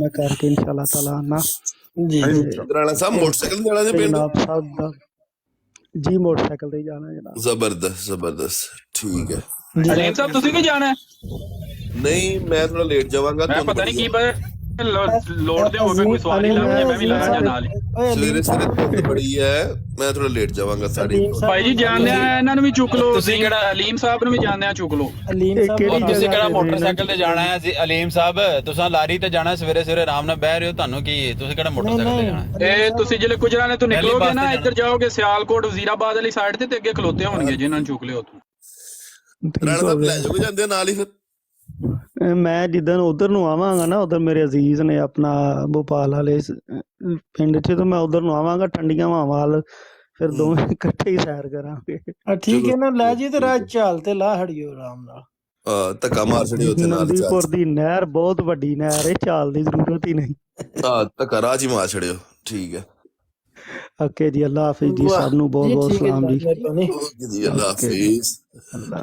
ਮੈਂ ਕਰਕੇ ਇਨਸ਼ਾਅੱਲਾ ਤਾਲਾ ਆਉਣਾ। ਜੀ ਰਾਣਾ ਸਾਹਿਬ ਮੋਟਰਸਾਈਕਲ ਤੇ ਜਾਣਾ ਜੀ ਪਿੰਡ? ਜਨਾਬ ਸਾਹਿਬ ਦਾ ਜੀ ਮੋਟਰਸਾਈਕਲ ਤੇ ਹੀ ਜਾਣਾ ਜਨਾਬ। ਜ਼ਬਰਦਸਤ ਜ਼ਬਰਦਸਤ, ਠੀਕ ਹੈ। ਅਲੀਮ ਸਾਹਿਬ ਤੁਸੀਂ ਵੀ ਜਾਣਾ ਹੈ? ਨਹੀਂ ਮੈਂ ਥੋੜਾ ਲੇਟ ਜਾਵਾਂਗਾ। ਮੈਂ ਪਤਾ ਨਹੀਂ ਕੀ ਪਤਾ ਲੋੜ ਦੇ ਹੋਵੇ ਕੋਈ ਸਵਾਲ ਹੀ ਲੱਗ ਜਾਏ ਮੈਂ ਵੀ ਲੱਗ ਜਾ ਨਾਲ ਹੀ। ਸਵੇਰੇ ਸਵੇਰੇ ਬੜੀ ਹੈ, ਮੈਂ ਥੋੜਾ ਲੇਟ ਜਾਵਾਂਗਾ ਸਾਡੀ। ਭਾਈ ਜੀ ਜਾਣਦੇ ਆ ਇਹਨਾਂ ਨੂੰ ਵੀ ਚੁੱਕ ਲਓ, ਤੁਸੀਂ ਕਿਹੜਾ ਅਲੀਮ ਸਾਹਿਬ ਨੂੰ ਵੀ ਜਾਣਦੇ ਆ ਚੁੱਕ ਲਓ। ਅਲੀਮ ਸਾਹਿਬ ਕਿਹੜੀ ਤੁਸੀਂ ਜਗ੍ਹਾ ਕਿਹੜਾ ਤੇ ਮੋਟਰਸਾਈਕਲ ਤੇ ਜਾਣਾ ਹੈ? ਅਲੀਮ ਸਾਹਿਬ ਤੁਸੀਂ ਲਾਰੀ ਤੇ ਜਾਣਾ, ਸਵੇਰੇ ਸਵੇਰੇ ਆਰਾਮ ਨਾਲ ਬਹਿ ਰਹੇ ਹੋ, ਤੁਹਾਨੂੰ ਕੀ ਤੁਸੀਂ ਕਿਹੜਾ ਮੋਟਰਸਾਈਕਲ ਤੇ ਜਾਣਾ? ਇਹ ਤੁਸੀਂ ਜਿਹੜੇ ਗੁਜਰਾਨੇ ਤੋਂ ਨਿਕਲੋਗੇ ਨਾ, ਇੱਧਰ ਜਾਓਗੇ ਸਿਆਲਕੋਟ ਵਜ਼ੀਰਾਬਾਦ ਵਾਲੀ ਸਾਈਡ ਤੇ ਅੱਗੇ ਖਲੋਤੇ ਹੋਣਗੇ ਜਿਨ੍ਹਾਂ ਨੂੰ ਚੁੱਕ ਲਿਓ ਉੱਥੋਂ। ਰਾਣਾ ਸਾਹਿਬ ਲੈ ਜਾਓਗੇ ਜਾਂਦੇ ਆ ਨਾਲ ਹੀ ਫਿਰ? ਮੈਂ ਜਿੱਦਣ ਉਧਰ ਨੂੰ ਆਵਾਂਗਾ ਨਾ, ਉਧਰ ਮੇਰੇ ਅਜ਼ੀਜ਼ ਨੇ ਆਪਣਾ ਭੋਪਾਲ ਵਾਲੇ ਪਿੰਡ 'ਚ, ਤਾਂ ਮੈਂ ਉਧਰ ਨੂੰ ਆਵਾਂਗਾ ਠੰਡੀਆਂ ਹਵਾਵਾਂ ਵੱਲ, ਫਿਰ ਦੋਵੇਂ ਇਕੱਠੇ ਹੀ ਸੈਰ ਕਰਾਂਗੇ। ਠੀਕ ਹੈ ਨਾ, ਲੈ ਜੀ ਤੇ ਰਾਜ ਚਾਲ ਤੇ ਲਾ ਹੜਿਓ ਆਰਾਮ ਨਾਲ। ਧੱਕਾ ਮਾਰ ਛੜੀ ਉੱਥੇ ਨਾਲ ਨੰਦੀਪੁਰ ਦੀ ਨਹਿਰ ਬਹੁਤ ਵੱਡੀ ਨਹਿਰ ਹੈ, ਚਾਲ ਦੀ ਜ਼ਰੂਰਤ ਹੀ ਨਹੀਂ। ਧੱਕਾ ਰਾਹ 'ਚ ਹੀ ਮਾਰ ਛੜਿਓ, ਠੀਕ ਹੈ। ਓਕੇ ਜੀ, ਅੱਲਾ ਹਾਫਿਜ਼ ਜੀ, ਸਭ ਨੂੰ ਬਹੁਤ ਬਹੁਤ ਸਲਾਮ ਜੀ। ਓਕੇ ਜੀ, ਅੱਲਾ ਹਾਫਿਜ਼। ਅੱਲਾ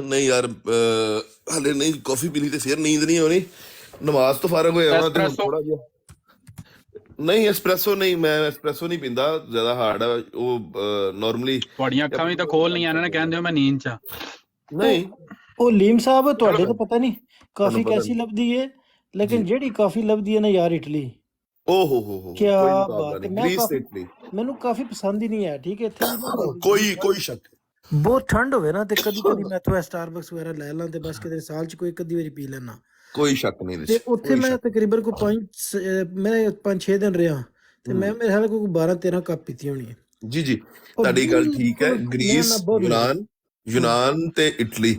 ਨਹੀਂ ਯਾਰ ਹਲੇ ਨਹੀਂ, ਕਾਫੀ ਪੀ ਲਈ ਤੇ ਫਿਰ ਨੀਂਦ ਨਹੀਂ ਆਉਣੀ, ਨਮਾਜ਼ ਤੋਂ ਫਾਰਗ ਹੋਇਆ ਹੋਣਾ ਤੇ ਥੋੜਾ ਜਿਹਾ। ਨਹੀਂ ਐਸਪ੍ਰੈਸੋ ਨਹੀਂ, ਮੈਂ ਐਸਪ੍ਰੈਸੋ ਨਹੀਂ ਪੀਂਦਾ, ਜ਼ਿਆਦਾ ਹਾਰਡ ਆ ਉਹ। ਨਾਰਮਲੀ ਤੁਹਾਡੀਆਂ ਅੱਖਾਂ ਵੀ ਤਾਂ ਖੋਲ ਨਹੀਂ ਇਹਨਾਂ ਨੇ ਕਹਿੰਦੇ ਹੋ ਮੈਂ ਨੀਂਦ 'ਚ ਆ। ਨਹੀਂ ਉਹ ਲੀਮ ਸਾਹਿਬ ਤੁਹਾਡੇ ਤਾਂ ਪਤਾ ਨਹੀਂ ਕਾਫੀ ਕੈਸੀ ਲੱਭਦੀ ਹੈ, ਲੇਕਿਨ ਜਿਹੜੀ ਕਾਫੀ ਲੱਭਦੀ ਹੈ ਨਾ ਯਾਰ ਇਟਲੀ, ਓ ਹੋ ਕੀ ਬਾਤ ਹੈ। ਗ੍ਰੀਸ ਇਟਲੀ ਮੈਨੂੰ ਕਾਫੀ ਪਸੰਦ ਹੀ ਨਹੀਂ ਹੈ। ਠੀਕ ਹੈ, ਇੱਥੇ ਕੋਈ ਸ਼ੱਕ ਬਹੁਤ ਠੰਡ ਹੋਵੇ ਨਾ ਤੇ ਕਦੀ ਕਦੀ ਮੈਂ ਤੋਂ ਸਟਾਰਬਕਸ ਵਗੈਰਾ ਲੈ ਲਾਂ ਤੇ ਬਸ ਕਿਤੇ ਸਾਲ 'ਚ ਕੋਈ ਅੱਧੀ ਵਾਰੀ ਪੀ ਲੈਣਾ। ਕੋਈ ਸ਼ੱਕ ਨਹੀਂ ਤੇ ਉੱਥੇ ਮੈਂ ਤਕਰੀਬਨ ਕੋਈ 5-6 ਦਿਨ ਰਿਹਾ ਤੇ ਮੈਂ ਮੇਰੇ ਹਾਲੇ ਕੋਈ 12-13 ਕੱਪ ਪੀਤੀ ਹੋਣੀ ਹੈ। ਜੀ ਤੁਹਾਡੀ ਗੱਲ ਠੀਕ ਹੈ। ਗ੍ਰੀਸ, ਯੂਨਾਨ ਤੇ ਇਟਲੀ,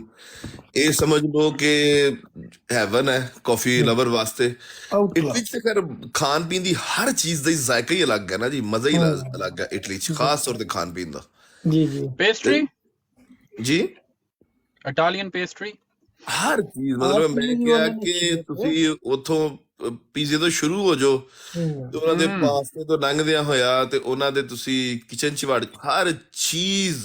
ਇਹ ਸਮਝ ਲਓ ਕਿ ਹੈਵਨ ਹੈ ਕਾਫੀ ਲਵਰ ਵਾਸਤੇ। ਇਟਲੀ ਚ ਖੈਰ ਖਾਣ ਪੀਣ ਦੀ ਹਰ ਚੀਜ਼ ਦਾ ਜ਼ਾਇਕਾ ਹੀ ਅਲੱਗ ਹੈ ਨਾ ਜੀ, ਮਜ਼ਾ ਹੀ ਅਲੱਗ ਹੈ ਇਟਲੀ ਚ, ਖਾਸ ਤੌਰ ਤੇ ਖਾਣ ਪੀਣ ਦਾ। ਜੀ ਪੇਸਟਰੀ ਜੀ, ਇਟਾਲੀਅਨ ਪੇਸਟਰੀ ਹਰ ਚੀਜ਼, ਮਤਲਬ ਮੈਂ ਕਿਹਾ ਕਿ ਤੁਸੀਂ ਉੱਥੋਂ ਪੀਜ਼ੇ ਤੋਂ ਸ਼ੁਰੂ ਹੋ ਜਾਓ ਤੇ ਉਹਨਾਂ ਦੇ ਪਾਸਤੇ ਤੋਂ ਲੰਘਦਿਆਂ ਹੋਇਆ ਤੇ ਉਹਨਾਂ ਦੇ ਤੁਸੀਂ ਕਿਚਨ ਚ ਵੜ, ਹਰ ਚੀਜ਼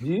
ਜੀ।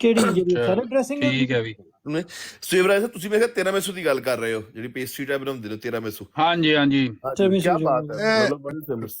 ਕਿਹੜੀ ਜਿਹੜੀ ਸਾਰੇ ਡਰੈਸਿੰਗ ਠੀਕ ਹੈ ਵੀ। ਸਵੇਵਰਾਜ ਸਾਹਿਬ ਤੁਸੀਂ ਮੈਂ ਕਿਹਾ ਤੇਰਾਮਿਸੂ ਦੀ ਗੱਲ ਕਰ ਰਹੇ ਹੋ, ਜਿਹੜੀ ਪੇਸਟਰੀ ਟਾਈਪ ਬਣਾਉਂਦੇ ਨੇ ਤੇਰਾਮਿਸੂ। ਹਾਂਜੀ ਹਾਂਜੀ ਕੀ ਬਾਤ ਹੈ, ਮਤਲਬ ਬੜੀ ਫੇਮਸ।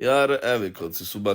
ਯਾਰ ਇਹ ਵੇਖੋ ਤੁਸੀਂ ਸੁਬਾ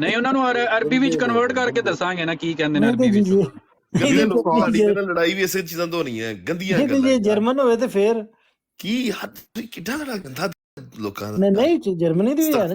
ਨਹੀਂ ਉਹਨਾਂ ਨੂੰ ਅਰਬੀ ਵਿੱਚ ਕਨਵਰਟ ਕਰਕੇ ਦੱਸਾਂਗੇ ਨਾ ਕੀ ਕਹਿੰਦੇ ਨੇ ਅਰਬੀ ਵਿੱਚ। ਗੰਦੀਆਂ ਲੋਕਾਂ ਸਾਡੀ ਨਾਲ ਲੜਾਈ ਵੀ ਇਸੇ ਚੀਜ਼ਾਂ ਤੋਂ ਹੋਣੀ ਹੈ, ਗੰਦੀਆਂ ਜੇ ਗੱਲਾਂ। ਜਰਮਨ ਹੋਵੇ ਤੇ ਫੇਰ ਕੀ ਹੱਦ, ਕਿੱਡਾ ਬੜਾ ਗੰਦਾ ਲੋਕਾਂ ਦਾ। ਨਹੀਂ ਜਰਮਨੀ ਦੀ ਵੀ ਹੈ ਨਾ।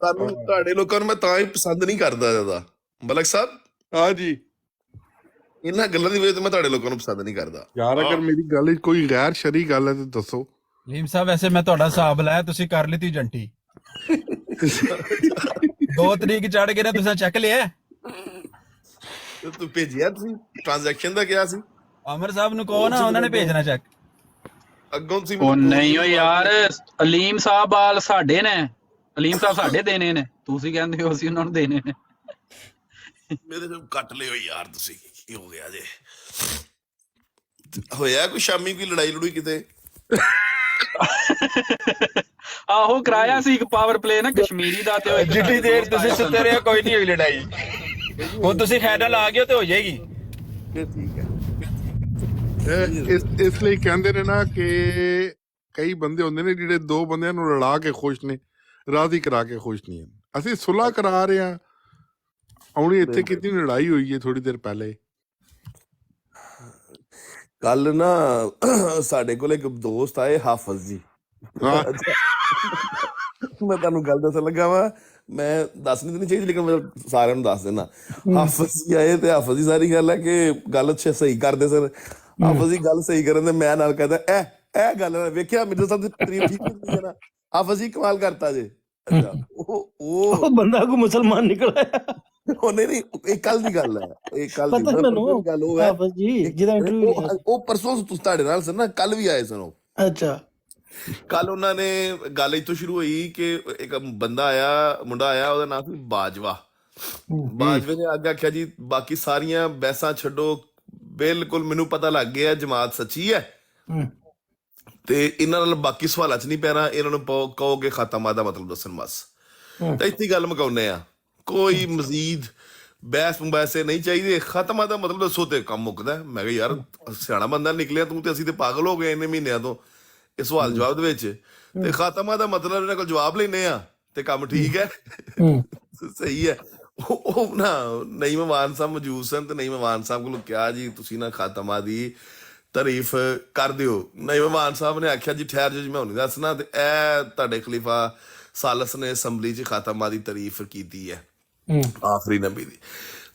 ਤੁਹਾਨੂੰ ਤੁਹਾਡੇ ਲੋਕਾਂ ਨੂੰ ਮੈਂ ਤਾਂ ਹੀ ਪਸੰਦ ਨਹੀਂ ਕਰਦਾ ਜ਼ਿਆਦਾ, ਮਲਕ ਸਾਹਿਬ। ਹਾਂ ਜੀ ਇਹਨਾਂ ਗੱਲਾਂ ਦੀ ਵਜ੍ਹਾ ਤੋਂ ਮੈਂ ਤੁਹਾਡੇ ਲੋਕਾਂ ਨੂੰ ਪਸੰਦ ਨਹੀਂ ਕਰਦਾ ਯਾਰ। ਅਗਰ ਮੇਰੀ ਗੱਲ ਵਿੱਚ ਕੋਈ ਗੈਰ ਸ਼ਰਈ ਗੱਲ ਹੈ ਤੇ ਦੱਸੋ। ਅਲੀਮ ਸਾਹਿਬ ਵੈਸੇ ਮੈਂ ਤੁਹਾਡਾ ਹਿਸਾਬ ਲਾਇਆ, ਤੁਸੀਂ ਕਰ ਲਈ ਤੀ ਜੰਟੀ। 2 ਤਰੀਕ ਚੜ ਗਏ ਨੇ, ਤੁਸੀਂ ਚੈੱਕ ਲਿਆ? ਤੂੰ ਭੇਜਿਆ, ਤੁਸੀਂ ਟ੍ਰਾਂਜੈਕਸ਼ਨ ਦਾ ਕਿਹਾ ਸੀ? ਅਮਰ ਸਾਹਿਬ ਨੂੰ ਕਹੋ ਨਾ, ਉਹਨਾਂ ਨੇ ਭੇਜਣਾ ਚੈੱਕ। ਅੱਗੋਂ ਤੁਸੀਂ ਉਹ ਨਹੀਂ ਓ ਯਾਰ, ਅਲੀਮ ਸਾਹਿਬ ਵਾਲ ਸਾਡੇ ਨੇ, ਅਲੀਮ ਸਾਹਿਬ ਸਾਡੇ ਦੇਣੇ ਨੇ, ਤੁਸੀਂ ਕਹਿੰਦੇ ਹੋ ਅਸੀਂ ਉਹਨਾਂ ਨੂੰ ਦੇਣੇ ਨੇ। ਮੇਰੇ ਤੋਂ ਕੱਟ ਲਿਓ ਯਾਰ ਤੁਸੀਂ, ਕੀ ਹੋ ਗਿਆ ਜੇ? ਹੋਇਆ ਕੋਈ ਸ਼ਾਮੀ ਕੋਈ ਲੜਾਈ ਲੜੂਈ ਕਿਤੇ? ਆਹੋ ਕਰਾਇਆ ਸੀ ਇੱਕ ਪਾਵਰ ਪਲੇ ਨਾ ਕਸ਼ਮੀਰੀ ਦਾ, ਤੇ ਜਿੱਡੀ ਦੇਰ ਤੁਸੀਂ ਸੁੱਤੇ ਰਹੇ ਕੋਈ ਨਹੀਂ ਹੋਈ ਲੜਾਈ। ਹੁਣ ਤੁਸੀਂ ਖੈਡਲ ਆ ਗਏ ਤੇ ਹੋ ਜਾਏਗੀ। ਠੀਕ ਹੈ। ਇਸ ਲਈ ਕਹਿੰਦੇ ਨੇ ਨਾ ਕਿ ਕਈ ਬੰਦੇ ਹੁੰਦੇ ਨੇ ਜਿਹੜੇ 2 ਬੰਦਿਆਂ ਨੂੰ ਲੜਾ ਕੇ ਖੁਸ਼ ਨੇ, ਰਾਜ਼ੀ ਕਰਾ ਕੇ ਖੁਸ਼ ਨਹੀਂ ਹਨ। ਅਸੀਂ ਸੁਲ੍ਹਾ ਕਰਾ ਰਹੇ ਹਾਂ। ਆਉਣੀ ਇੱਥੇ ਕਿੰਨੀ ਲੜਾਈ ਹੋਈ ਹੈ ਥੋੜੀ ਦੇਰ ਪਹਿਲੇ। ਕੱਲ ਨਾ ਸਾਡੇ ਕੋਲ ਇੱਕ ਦੋਸਤ ਆਏ, ਹਾਫਿਜ਼ ਜੀ। ਮੈਂ ਤੁਹਾਨੂੰ ਗੱਲ ਦੱਸਣ ਲੱਗਾ ਵਾ, ਮੈਂ ਦੱਸਣੀ ਤਾਂ ਨਹੀਂ ਚਾਹੀਦੀ ਲੇਕਿਨ ਮੈਂ ਸਾਰਿਆਂ ਨੂੰ ਦੱਸ ਦਿੰਦਾ। ਹਾਫਿਜ਼ ਜੀ ਆਏ ਤੇ ਹਾਫਿਜ਼ ਜੀ ਸਾਰੀ ਗੱਲ ਹੈ ਕਿ ਗੱਲ ਸਹੀ ਕਰਦੇ ਸਨ। ਹਾਫਿਜ਼ ਜੀ ਗੱਲ ਸਹੀ ਕਰਨ ਦੇ ਮੈਂ ਨਾਲ ਕਹਿੰਦਾ ਇਹ ਗੱਲ ਵੇਖਿਆ ਮਿਰਜ਼ਾ ਸਾਹਿਬ ਦੀ ਤਾਰੀਫ ਠੀਕ ਹੁੰਦੀ ਹੈ ਨਾ, ਹਾਫਿਜ਼ ਜੀ ਕਮਾਲ ਕਰਤਾ ਜੇ। ਅੱਛਾ ਉਹ ਬੰਦਾ ਕੋ ਮੁਸਲਮਾਨ ਨਿਕਲਿਆ। ਉਹ ਨਹੀਂ, ਇਹ ਕੱਲ ਦੀ ਗੱਲ ਹੈ, ਇਹ ਕੱਲ ਦੀ ਗੱਲ ਉਹ ਹੈ। ਉਹ ਪਰਸੋਂ ਤੁਹਾਡੇ ਨਾਲ ਸਨ ਨਾ, ਕੱਲ ਵੀ ਆਏ ਸਨ ਉਹ। ਅੱਛਾ। ਕੱਲ ਉਹਨਾਂ ਨੇ ਗੱਲ ਇੱਥੋਂ ਸ਼ੁਰੂ ਹੋਈ ਕਿ ਇੱਕ ਬੰਦਾ ਆਇਆ, ਮੁੰਡਾ ਆਇਆ, ਉਹਦਾ ਨਾਮ ਸੀ ਬਾਜਵਾ। ਬਾਜਵੇ ਨੇ ਅੱਗੇ ਆਖਿਆ ਜੀ ਬਾਕੀ ਸਾਰੀਆਂ ਬਹਿਸਾਂ ਛੱਡੋ, ਬਿਲਕੁਲ ਮੈਨੂੰ ਪਤਾ ਲੱਗ ਗਿਆ ਜਮਾਤ ਸੱਚੀ ਹੈ ਤੇ ਇਹਨਾਂ ਨਾਲ ਬਾਕੀ ਸਵਾਲਾਂ 'ਚ ਨਹੀਂ ਪੈਣਾ, ਇਹਨਾਂ ਨੂੰ ਕਹੋ ਕਿ ਖਾਤਮਾ ਦਾ ਮਤਲਬ ਦੱਸਣ ਬਸ। ਤਾਂ ਇੱਥੇ ਗੱਲ ਮੁਕਾਉਂਦੇ ਆ, ਕੋਈ ਮਜ਼ੀਦ ਬਹਿਸ ਮੁਬੈਸੇ ਨਹੀਂ ਚਾਹੀਦੇ, ਖਾਤਮਾ ਦਾ ਮਤਲਬ ਦੱਸੋ ਤੇ ਕੰਮ ਮੁੱਕਦਾ। ਮੈਂ ਕਿਹਾ ਯਾਰ ਸਿਆਣਾ ਬੰਦਾ ਨਿਕਲਿਆ ਤੂੰ, ਤੇ ਅਸੀਂ ਤੇ ਪਾਗਲ ਹੋ ਗਏ ਇੰਨੇ ਮਹੀਨਿਆਂ ਤੋਂ ਇਹ ਸਵਾਲ ਜਵਾਬ ਦੇ ਵਿੱਚ। ਤੇ ਖਾਤਮਾ ਦਾ ਮਤਲਬ ਇਹਨਾਂ ਕੋਲ ਜਵਾਬ ਲੈਨੇ ਆ ਤੇ ਕੰਮ ਠੀਕ ਹੈ, ਸਹੀ ਹੈ। ਉਹ ਨਾ ਨਈਮ ਵਾਨ ਸਾਹਿਬ ਮੌਜੂਦ ਸਨ ਤੇ ਨਈਮ ਵਾਨ ਸਾਹਿਬ ਕੋਲ ਕਿਹਾ ਜੀ ਤੁਸੀਂ ਨਾ ਖਾਤਮਾ ਦੀ ਤਾਰੀਫ ਕਰ ਦਿਓ। ਨਈਮ ਵਾਨ ਸਾਹਿਬ ਨੇ ਆਖਿਆ ਜੀ ਠਹਿਰ ਜੋ, ਮੈਂ ਹੁਣ ਦੱਸਣਾ। ਤੇ ਇਹ ਤੁਹਾਡੇ ਖਲੀਫਾ ਸਾਲਸ ਨੇ ਅਸੈਂਬਲੀ 'ਚ ਖਾਤਮਾ ਦੀ ਤਾਰੀਫ ਕੀਤੀ ਹੈ, ਆਖਰੀ ਨਬੀ ਦੀ।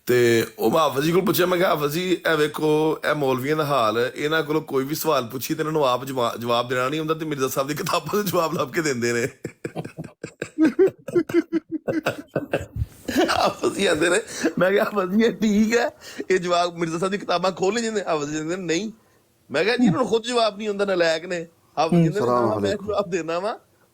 ਤੇ ਉਹ ਹਾਫਿਜ਼ ਜੀ ਕੋਲ ਪੁੱਛਿਆ, ਮੈਂ ਕਿਹਾ ਹਾਫਿਜ਼ ਜੀ ਇਹ ਵੇਖੋ ਇਹ ਮੌਲਵੀਆਂ ਦਾ ਹਾਲ, ਇਹਨਾਂ ਕੋਲੋਂ ਕੋਈ ਵੀ ਸਵਾਲ ਪੁੱਛੀ ਤੇ ਇਹਨਾਂ ਨੂੰ ਆਪ ਜਵਾਬ ਦੇਣਾ ਨਹੀਂ ਹੁੰਦਾ ਤੇ ਮਿਰਜ਼ਾ ਸਾਹਿਬ ਦੀ ਕਿਤਾਬਾਂ ਦੇ ਜਵਾਬ ਲੱਭ ਕੇ ਦਿੰਦੇ ਨੇ। ਹਾਫਿਜ਼ ਜੀ ਆਂਦੇ ਨੇ, ਮੈਂ ਕਿਹਾ ਹਾਫਿਜ਼ ਜੀ ਠੀਕ ਹੈ, ਇਹ ਜਵਾਬ ਮਿਰਜ਼ਾ ਸਾਹਿਬ ਦੀ ਕਿਤਾਬਾਂ ਖੋਲ ਨਹੀਂ ਜਾਂਦੇ। ਹਾਫਿਜ਼ ਜੀ ਨਹੀਂ। ਮੈਂ ਕਿਹਾ ਜੀ ਇਹਨਾਂ ਨੂੰ ਖੁਦ ਜਵਾਬ ਨਹੀਂ ਹੁੰਦਾ, ਨਲਾਇਕ ਨੇ। ਹਾਫਿਜ਼ ਜੀ ਮੈਂ ਜਵਾਬ ਦੇਣਾ ਵਾ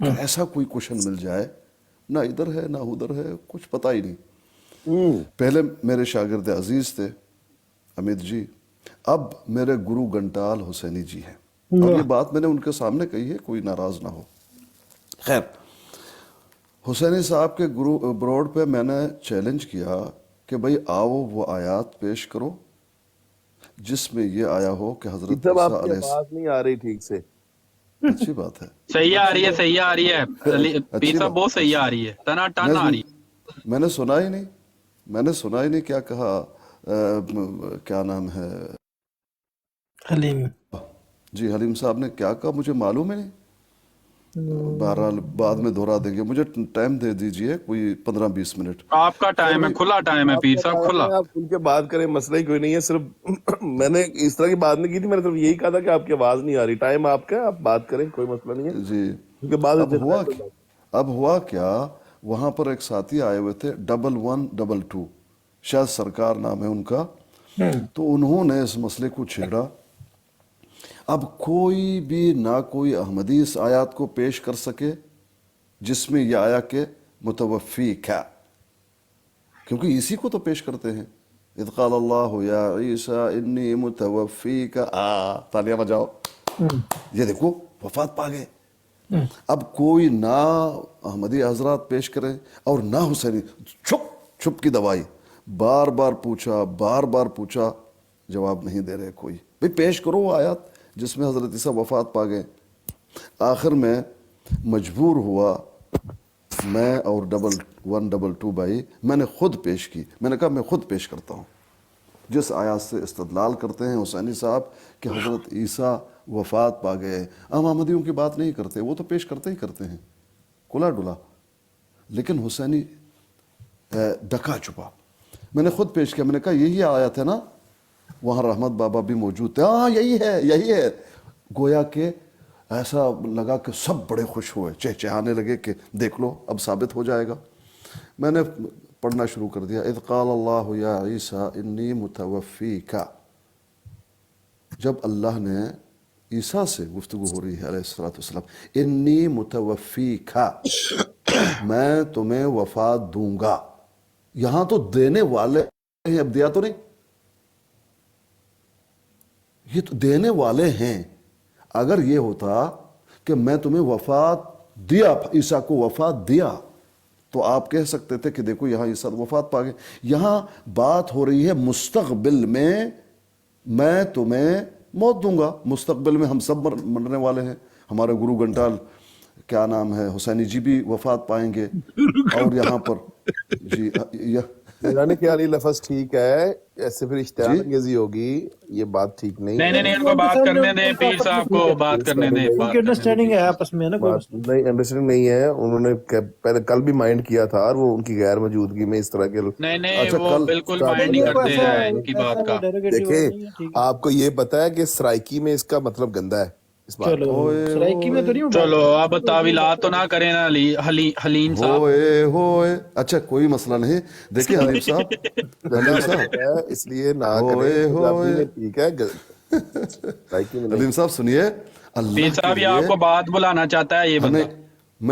کہ ایسا کوئی کوشچن مل جائے نہ ادھر ہے نہ ادھر ہے، کچھ پتہ ہی نہیں۔ پہلے میرے شاگرد عزیز تھے امیت جی، اب میرے گرو گھنٹال حسینی جی ہیں، اور یہ بات میں نے ان کے سامنے کہی ہے، کوئی ناراض نہ ہو۔ خیر، حسینی صاحب کے گرو بروڈ پہ میں نے چیلنج کیا کہ بھئی آؤ وہ آیات پیش کرو جس میں یہ آیا ہو کہ حضرت جب آپ عیسیٰ کی علیہ آواز نہیں آ رہی ٹھیک سے، اچھی بات ہے، صحیح آ رہی ہے، صحیح آ رہی ہے پیر اچھی صاحب، بات، بہت صحیح آ رہی ہے، ٹنا ٹن آ رہی ہے۔ میں نے سنا ہی نہیں کیا کہا، کیا نام ہے حلیم، جی حلیم صاحب نے کیا کہا مجھے معلوم ہی نہیں۔ بہرحال بعد میں دہرا دیں گے، مجھے ٹائم دے دیجئے کوئی 15-20 منٹ۔ آپ کا خیر ٹائم ہے، بھائی، کھلا ٹائم ہے آپ پیر کا صاحب، ٹائم کھلا۔ ہے، آپ کھل کے بات کریں، مسئلہ ہی کوئی نہیں ہے۔ صرف میں نے اس طرح کی بات نہیں کی تھی، میں نے صرف یہی کہا تھا کہ آپ کی آواز نہیں آ رہی، ٹائم آپ کا ہے، آپ بات کریں، کوئی مسئلہ نہیں ہے، جی کیونکہ بعد میں اب جھگڑا ہوا ہے، کوئی بات اب ہوا کیا، وہاں پر ایک ساتھی آئے ہوئے تھے 1122، شاید سرکار نام ہے ان کا، تو انہوں نے اس مسئلے کو چھیڑا۔ اب کوئی بھی نہ کوئی احمدی اس آیات کو پیش کر سکے جس میں یہ آیا کہ متوفی کا، کیونکہ اسی کو تو پیش کرتے ہیں، اذ قال اللہ یا عیسیٰ انی متوفی کا، تالیاں بجاؤ، یہ دیکھو وفات پا گئے۔ اب کوئی نہ احمدی حضرات پیش کریں اور نہ حسینی، چھپ کی دوائی، بار بار پوچھا، جواب نہیں دے رہے کوئی، بھئی پیش کرو وہ آیات جس میں حضرت عیسیٰ وفات پا گئے۔ آخر میں مجبور ہوا میں اور 1122 بھائی، میں نے خود پیش کی، میں نے کہا میں خود پیش کرتا ہوں جس آیات سے استدلال کرتے ہیں حسینی صاحب کہ حضرت عیسیٰ وفات پا گئے۔ ہم احمدیوں کی بات نہیں کرتے، وہ تو پیش کرتے ہی کرتے ہیں کھلا ڈلا، لیکن حسینی ڈکا چھپا۔ میں نے خود پیش کیا، میں نے کہا یہی آیت ہے نا، وہاں رحمت بابا بھی موجود تھے، ہاں یہی ہے، گویا کہ ایسا لگا کہ سب بڑے خوش ہوئے، چہچہانے لگے کہ دیکھ لو اب ثابت ہو جائے گا۔ میں نے پڑھنا شروع کر دیا، اذ قال اللہ یا عیسیٰ انی متوفیکا، جب اللہ نے عیسیٰ سے گفتگو ہو رہی ہے علیہ السلام، انی متوفیکا، میں تمہیں وفات دوں گا، یہاں تو دینے والے ہیں، اب دیا تو نہیں، یہ تو دینے والے ہیں۔ اگر یہ ہوتا کہ میں تمہیں وفات دیا، عیسیٰ کو وفات دیا، تو آپ کہہ سکتے تھے کہ دیکھو یہاں عیسیٰ وفات پا گئے۔ یہاں بات ہو رہی ہے مستقبل میں تمہیں موت دوں گا، مستقبل میں ہم سب مرنے والے ہیں، ہمارے گرو گھنٹال کیا نام ہے حسینی جی بھی وفات پائیں گے، اور یہاں پر جی میرا نہیں خیال یہ لفظ ٹھیک ہے، ایسے پھر اشتعال جی انگیزی ہوگی، یہ بات ٹھیک نہیں ہے۔ نہیں، ان کو بات کرنے دیں، پیر صاحب کو بات کرنے دیں، ان کی انڈرسٹینڈنگ ہے آپس میں نا، کوئی بات نہیں، انڈرسٹینڈنگ نہیں ہے، انہوں نے پہلے کل بھی مائنڈ کیا تھا، اور وہ ان کی غیر موجودگی میں اس طرح کے نہیں، اچھا وہ کل بالکل مائنڈ نہیں کرتے ہیں ان کی بات کا۔ دیکھیں، آپ کو یہ پتا ہے کہ سرائکی میں اس کا مطلب گندا ہے، اس بات چلو سرائکی میں تو نہیں چلو اب تعویلات تو نہ کریں نا حلیم صاحب۔ ہوئے اچھا کوئی مسئلہ نہیں، دیکھیے حلیم صاحب اس لیے نہ کریں، پنجابی میں ٹھیک ہے، سرائکی میں نہیں۔ حلیم صاحب سنیے، پیر اللہ کے صاحب یہ آپ لیے کو بات بلانا چاہتا ہے یہ ہمیں، بندہ۔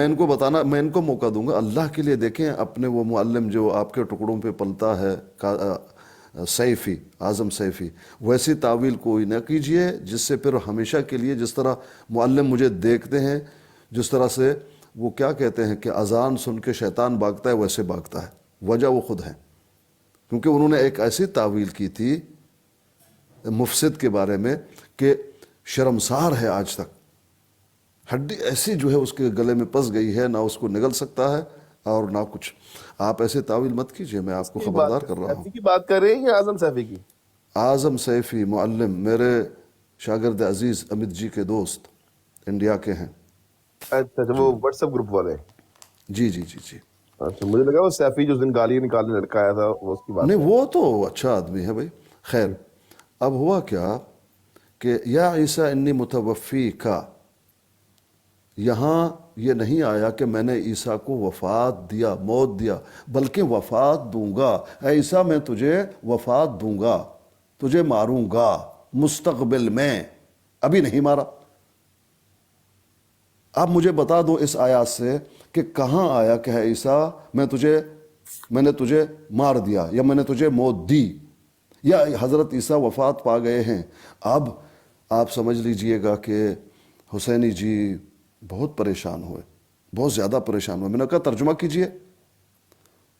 میں ان کو موقع دوں گا، اللہ کے لیے دیکھیں اپنے وہ معلم جو آپ کے ٹکڑوں پہ پلتا ہے، سیفی اعظم سیفی، ویسی تعویل کوئی نہ کیجئے جس سے پھر ہمیشہ کے لیے، جس طرح معلم مجھے دیکھتے ہیں، جس طرح سے وہ کیا کہتے ہیں کہ اذان سن کے شیطان بھاگتا ہے، ویسے بھاگتا ہے، وجہ وہ خود ہے، کیونکہ انہوں نے ایک ایسی تعویل کی تھی مفسد کے بارے میں کہ شرمسار ہے آج تک، ہڈی ایسی جو ہے اس کے گلے میں پس گئی ہے، نہ اس کو نگل سکتا ہے اور نہ کچھ۔ آپ ایسے تعویل مت کیجئے، میں آپ کو خبردار کر رہا ہوں۔ سیفی کی بات کر رہے ہیں یا اعظم سیفی کی؟ اعظم سیفی معلم میرے شاگرد عزیز امیت جی کے دوست انڈیا کے ہیں۔ اچھا وہ واٹس ایپ گروپ والے؟ جی۔ اچھا مجھے لگا وہ سیفی جو اس دن گالی نکالنے لڑکا آیا تھا وہ اس کی بات۔ نہیں، وہ تو اچھا آدمی ہے بھائی۔ خیر، اب ہوا کیا کہ یا عیسیٰ انی متوفی کا، یہاں یہ نہیں آیا کہ میں نے عیسیٰ کو وفات دیا، موت دیا، بلکہ وفات دوں گا، اے عیسیٰ میں تجھے وفات دوں گا، تجھے ماروں گا مستقبل میں، ابھی نہیں مارا، آپ مجھے بتا دو اس آیات سے کہ کہاں آیا کہ ہے عیسیٰ میں نے تجھے مار دیا یا میں نے تجھے موت دی یا حضرت عیسیٰ وفات پا گئے ہیں. اب آپ سمجھ لیجئے گا کہ حسینی جی بہت پریشان ہوئے, بہت زیادہ پریشان ہوئے. میں نے کہا ترجمہ کیجئے.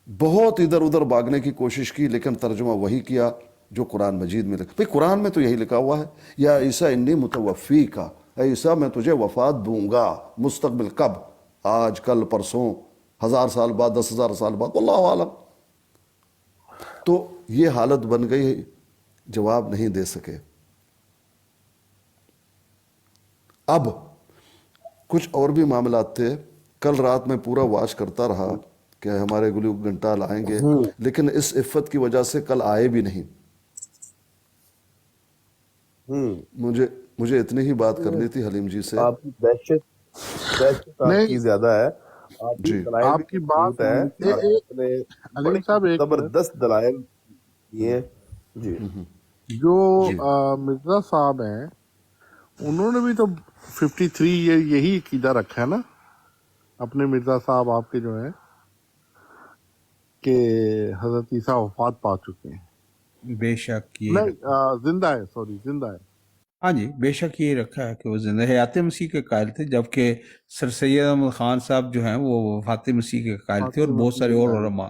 بہت ادھر ادھر بھاگنے کی کوشش کی لیکن ترجمہ وہی کیا جو قرآن مجید میں لکھا. بھئی قرآن میں تو یہی لکھا ہوا ہے, یا عیسیٰ انی متوفی کا, اے عیسیٰ میں تجھے وفات دوں گا. مستقبل کب؟ آج, کل, پرسوں, 1000 سال بعد, 10,000 سال بعد, واللہ عالم. تو یہ حالت بن گئی, جواب نہیں دے سکے. اب کچھ اور بھی معاملات تھے. کل رات میں پورا واچ کرتا رہا کہ ہمارے گلو گھنٹال آئیں گے, لیکن اس عفت کی وجہ سے کل آئے بھی نہیں. مجھے اتنی ہی بات کرنی تھی حلیم جی سے. آپ کی دہشت آپ کی زیادہ ہے. جی آپ کی بات ہے, علیم صاحب ایک زبردست دلائل یہ جی جو مرزا صاحب ہیں انہوں نے بھی تو 53 یہی عقیدہ رکھا ہے نا اپنے مرزا صاحب آپ کے جو ہیں کہ حضرت عیسیٰ وفات پا چکے ہیں. بے شک یہ نہیں زندہ ہے, سوری زندہ ہے. ہاں جی بے شک یہ رکھا ہے کہ وہ زندہ حیات مسیح کے قائل تھے, جبکہ سر سید احمد خان صاحب جو ہیں وہ وفات مسیح کے قائل تھے, اور بہت سارے اور علماء.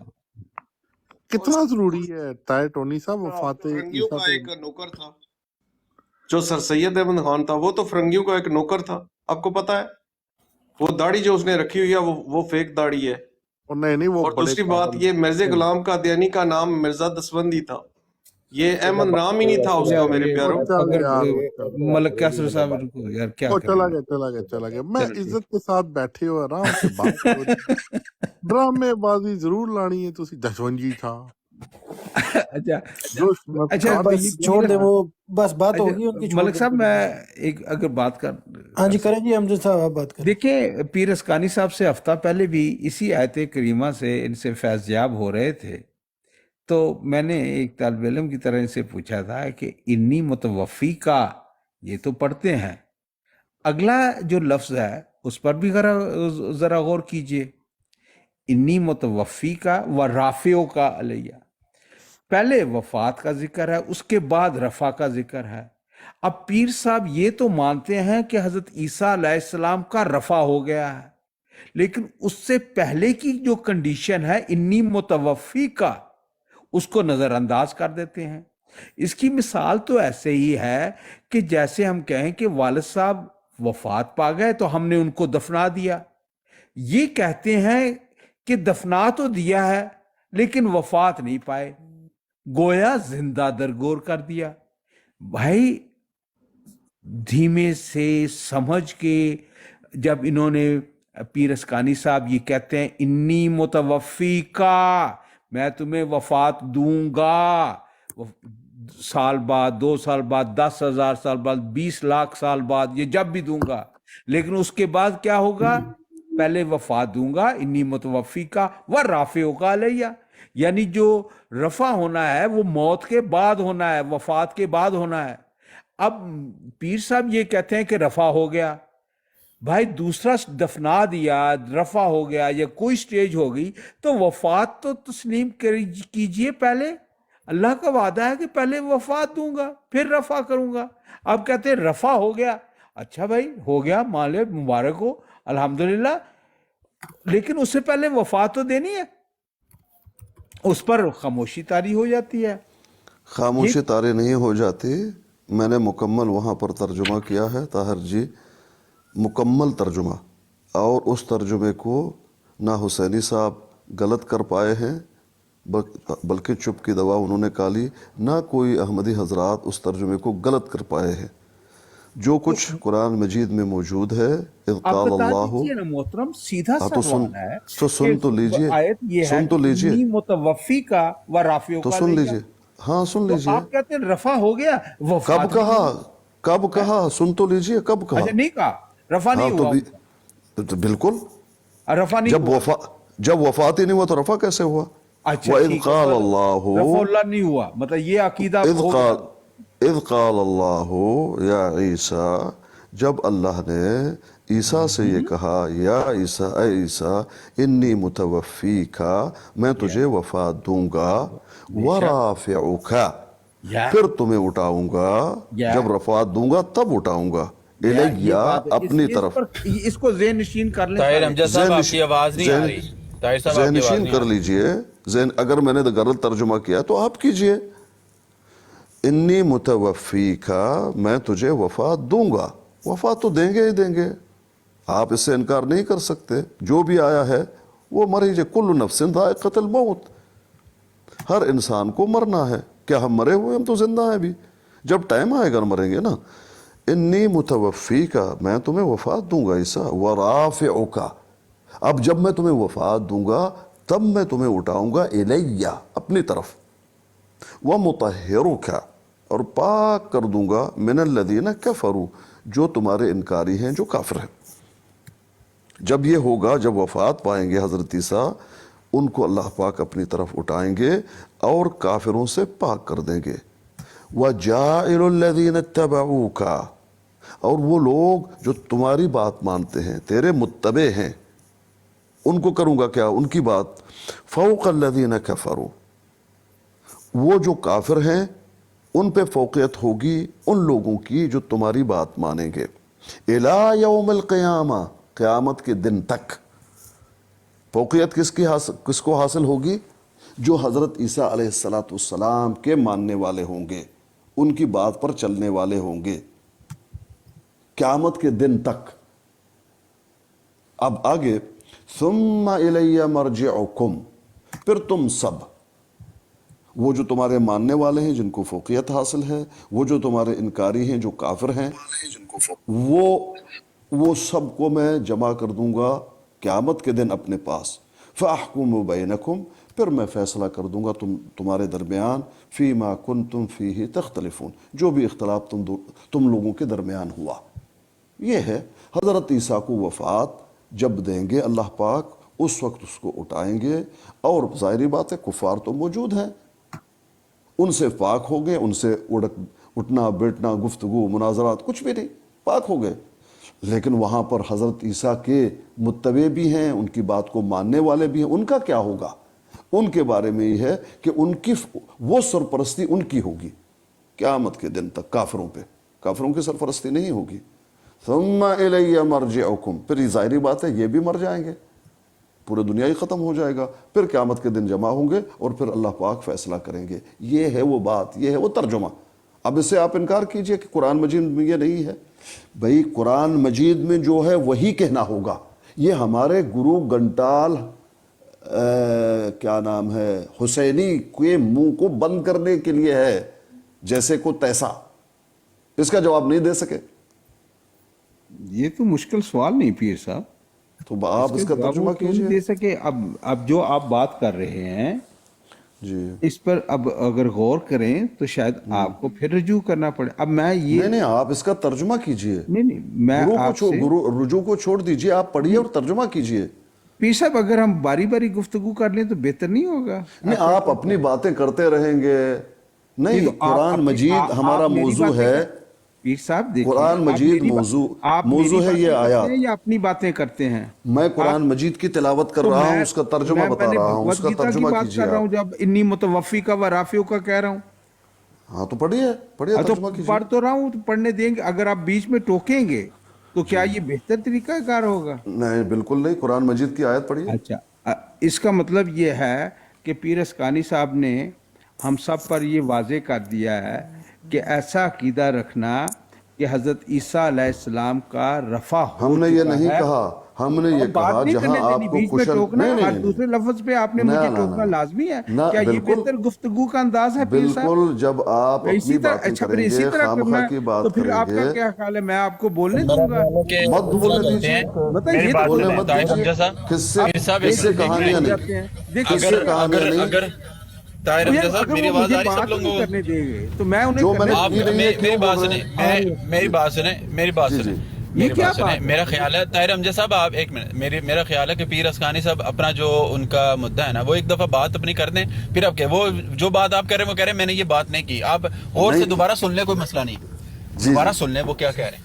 کتنا ضروری ہے طاہر ٹونی صاحب وفات فرنگیوں کا ایک نوکر تھا جو سر سید احمد خان تھا, وہ تو فرنگیوں کا ایک نوکر تھا, آپ کو پتا ہے. وہ داڑھی جو اس نے رکھی ہوئی ہے وہ فیک داڑھی ہے. اور دوسری بات یہ مرزا غلام قادیانی کا نام مرزا دسوندی تھا, یہ احمد نام ہی نہیں تھا اس کا میرے پیاروں. ملک کیسر صاحب یار کیا چلا گیا. میں عزت کے ساتھ بیٹھے ہو آرام سے بات کرو. ڈرامے بازی ضرور لانی ہے, تسی دسونجی تھا. اچھا چھوڑ دے, وہ بس بات ہوگی ان کی. ملک صاحب میں ایک اگر بات کر, ہاں جی کریں جی امجد صاحب آپ بات کریں. دیکھیں پیر اسکانی صاحب سے ہفتہ پہلے بھی اسی آیت کریمہ سے ان سے فیض یاب ہو رہے تھے, تو میں نے ایک طالب علم کی طرح ان سے پوچھا تھا کہ انی متوفی کا یہ تو پڑھتے ہیں, اگلا جو لفظ ہے اس پر بھی ذرا غور کیجئے. انی متوفی کا و رافعو کا علیہ, پہلے وفات کا ذکر ہے, اس کے بعد رفع کا ذکر ہے. اب پیر صاحب یہ تو مانتے ہیں کہ حضرت عیسیٰ علیہ السلام کا رفع ہو گیا ہے, لیکن اس سے پہلے کی جو کنڈیشن ہے انی متوفی کا, اس کو نظر انداز کر دیتے ہیں. اس کی مثال تو ایسے ہی ہے کہ جیسے ہم کہیں کہ والد صاحب وفات پا گئے تو ہم نے ان کو دفنا دیا. یہ کہتے ہیں کہ دفنا تو دیا ہے لیکن وفات نہیں پائے, گویا زندہ درگور کر دیا. بھائی دھیمے سے سمجھ کے جب انہوں نے پیر اسکانی صاحب یہ کہتے ہیں انی متوفی کا, میں تمہیں وفات دوں گا, سال بعد, 2 سال بعد, 10,000 سال بعد, 20 لاکھ سال بعد, یہ جب بھی دوں گا, لیکن اس کے بعد کیا ہوگا؟ پہلے وفات دوں گا انی متوفی کا و رافعو کا علیہ, یعنی جو رفع ہونا ہے وہ موت کے بعد ہونا ہے, وفات کے بعد ہونا ہے. اب پیر صاحب یہ کہتے ہیں کہ رفع ہو گیا, بھائی دوسرا دفنا دیا, رفع ہو گیا یا کوئی سٹیج ہو گئی, تو وفات تو تسلیم کیجئے پہلے. اللہ کا وعدہ ہے کہ پہلے وفات دوں گا پھر رفع کروں گا. اب کہتے ہیں رفع ہو گیا, اچھا بھائی ہو گیا, مان لے, مبارک ہو, الحمدللہ, لیکن اس سے پہلے وفات تو دینی ہے. اس پر خاموشی طاری ہو جاتی ہے. خاموشی طاری نہیں ہو جاتی, میں نے مکمل وہاں پر ترجمہ کیا ہے طاہر جی, مکمل ترجمہ, اور اس ترجمے کو نہ حسینی صاحب غلط کر پائے ہیں بلکہ چپ کی دوا انہوں نے کھا لی, نہ کوئی احمدی حضرات اس ترجمے کو غلط کر پائے ہیں. جو کچھ قرآن مجید میں موجود ہے اذ قال اللہ, محترم سیدھا سوال ہے تو سن تو لیجئے, سن تو لیجئے, متوفی کا و رافعو کا, تو سن لیجئے, ہاں سن لیجئے. آپ کہتے ہیں رفع ہو گیا, کب کہا, کب کہا, سن تو لیجئے, کب کہا؟ نہیں کہا, رفع نہیں ہوا. بالکل رفع نہیں, جب وفات ہی نہیں ہوا تو رفع کیسے ہوا؟ وَإِذْ قَالَ اللَّهُ, رفع اللہ نہیں ہوا, مطلب یہ عقیدہ اذ قال اللہ یا عیسیٰ, جب اللہ نے عیسیٰ سے یہ کہا یا عیسیٰ اے عیسیٰ انی متوفی کا میں تجھے وفات دوں گا ورافعک پھر تمہیں اٹھاؤں گا جب وفات دوں گا تب اٹھاؤں گا الیہ اپنی طرف اس کو ذہن نشین کر لیں طاہر امجد صاحب آپ کی آواز نہیں آ رہی طاہر صاحب ذہن نشین کر لیجئے اگر میں نے غلط ترجمہ کیا تو آپ کیجئے انی متوفی کا میں تجھے وفات دوں گا وفات تو دیں گے ہی دیں گے آپ اس سے انکار نہیں کر سکتے جو بھی آیا ہے وہ مر ہی جائے کل نفس ذائقۃ الموت ہر انسان کو مرنا ہے کیا ہم مرے ہوئے ہم تو زندہ ہیں بھی جب ٹائم آئے گا مریں گے نا انی متوفی کا میں تمہیں وفات دوں گا عیسیٰ ورافعک اب جب میں تمہیں وفات دوں گا تب میں تمہیں اٹھاؤں گا الیہ اپنی طرف ومطہرک اور پاک کر دوں گا من الذین کفروا جو تمہارے انکاری ہیں جو کافر ہیں جب یہ ہوگا جب وفات پائیں گے حضرت عیسیٰ ان کو اللہ پاک اپنی طرف اٹھائیں گے اور کافروں سے پاک کر دیں گے وَجَاعِلُ الَّذِينَ اتَّبَعُوكَ اور وہ لوگ جو تمہاری بات مانتے ہیں تیرے متبع ہیں ان کو کروں گا کیا ان کی بات فوق الذین کفروا وہ جو کافر ہیں ان پہ فوقیت ہوگی ان لوگوں کی جو تمہاری بات مانیں گے الی یوم القیامہ قیامت کے دن تک فوقیت کس کو حاصل ہوگی جو حضرت عیسیٰ علیہ السلام کے ماننے والے ہوں گے ان کی بات پر چلنے والے ہوں گے قیامت کے دن تک اب آگے ثم الی مرجعکم پھر تم سب وہ جو تمہارے ماننے والے ہیں جن کو فوقیت حاصل ہے وہ جو تمہارے انکاری ہیں جو کافر ہیں وہ سب کو میں جمع کر دوں گا قیامت کے دن اپنے پاس فاحکم بینکم پھر میں فیصلہ کر دوں گا تمہارے درمیان فیما کنتم فیہ تختلفون جو بھی اختلاف تم لوگوں کے درمیان ہوا یہ ہے حضرت عیسیٰ کو وفات جب دیں گے اللہ پاک اس وقت اس کو اٹھائیں گے اور ظاہری بات ہے کفار تو موجود ہیں ان سے پاک ہو گئے ان سے اٹھنا بیٹھنا گفتگو مناظرات کچھ بھی نہیں پاک ہو گئے لیکن وہاں پر حضرت عیسیٰ کے متبع بھی ہیں ان کی بات کو ماننے والے بھی ہیں ان کا کیا ہوگا ان کے بارے میں یہ ہے کہ ان کی وہ سرپرستی ان کی ہوگی قیامت کے دن تک کافروں کی سرپرستی نہیں ہوگی ثم الی مرجعکم پھر یہ ظاہری بات ہے یہ بھی مر جائیں گے پورے دنیا ہی ختم ہو جائے گا پھر قیامت کے دن جمع ہوں گے اور پھر اللہ پاک فیصلہ کریں گے یہ ہے وہ بات یہ ہے وہ ترجمہ اب اس سے آپ انکار کیجئے کہ قرآن مجید میں یہ نہیں ہے بھئی قرآن مجید میں جو ہے وہی کہنا ہوگا یہ ہمارے گرو گھنٹال کیا نام ہے حسینی کے منہ کو بند کرنے کے لیے ہے جیسے کو تیسا اس کا جواب نہیں دے سکے یہ تو مشکل سوال نہیں پیر صاحب تو آپ اس کا ترجمہ کیجئے دے سکے اب جو آپ بات کر رہے ہیں جی اس پر اب اگر غور کریں تو شاید آپ کو پھر رجوع کرنا پڑے اب میں یہ نہیں آپ اس کا ترجمہ کیجئے نہیں میں آپ سے رجوع کو چھوڑ دیجئے آپ پڑھیے اور ترجمہ کیجئے پیر صاحب اگر ہم باری باری گفتگو کر لیں تو بہتر نہیں ہوگا نہیں آپ اپنی باتیں کرتے رہیں گے نہیں قرآن مجید ہمارا موضوع ہے پیر صاحب دیکھیں قرآن مجید موضوع ہے یہ آیات یا اپنی باتیں کرتے ہیں میں قرآن مجید کی تلاوت کر رہا ہوں اس کا ترجمہ بتا رہا ہوں اس کا ترجمہ کیجئے آپ جب انی متوفی کا ورافعو کا کہہ رہا ہوں ہاں تو پڑھیے ترجمہ کیجئے پڑھ تو رہا ہوں تو پڑھنے دیں گے اگر آپ بیچ میں ٹوکیں گے تو کیا یہ بہتر طریقہ کار ہوگا نہیں بالکل نہیں قرآن مجید کی آیت پڑھیے اچھا اس کا مطلب یہ ہے کہ پیر اسکانی صاحب نے ہم سب پر یہ واضح کر دیا ہے کہ ایسا عقیدہ رکھنا کہ حضرت عیسیٰ علیہ السلام کا رفع ہو ہم نے یہ نہیں کہا ہم نے یہ کہا جہاں آپ کو کشن نہیں دوسرے لفظ پہ آپ نے مجھے ٹوکنا لازمی ہے کیا یہ بہتر گفتگو کا انداز ہے پیر صاحب بالکل جب آپ اپنی باتیں کریں گے خامخواہ کی بات تو پھر آپ کا کیا خیال ہے میں آپ کو بولنے دوں گا مت بولنے دیجیے بتائیے بولنے مت دیجیے قصے کہانیاں نہیں قصے کہانیاں نہیں طاہر امجد صاحب میری آواز آ رہی سب لوگوں تو میں میری بات سنیں میرا خیال ہے طاہر امجد صاحب آپ ایک منٹ میرا خیال ہے کہ پیر اسکانی صاحب اپنا جو ان کا مدعا ہے نا وہ ایک دفعہ بات اپنی کر دیں پھر اب کہ وہ جو بات آپ کہہ رہے ہیں وہ کہہ رہے ہیں میں نے یہ بات نہیں کی آپ اور سے دوبارہ سن لیں کوئی مسئلہ نہیں دوبارہ سن لیں وہ کیا کہہ رہے ہیں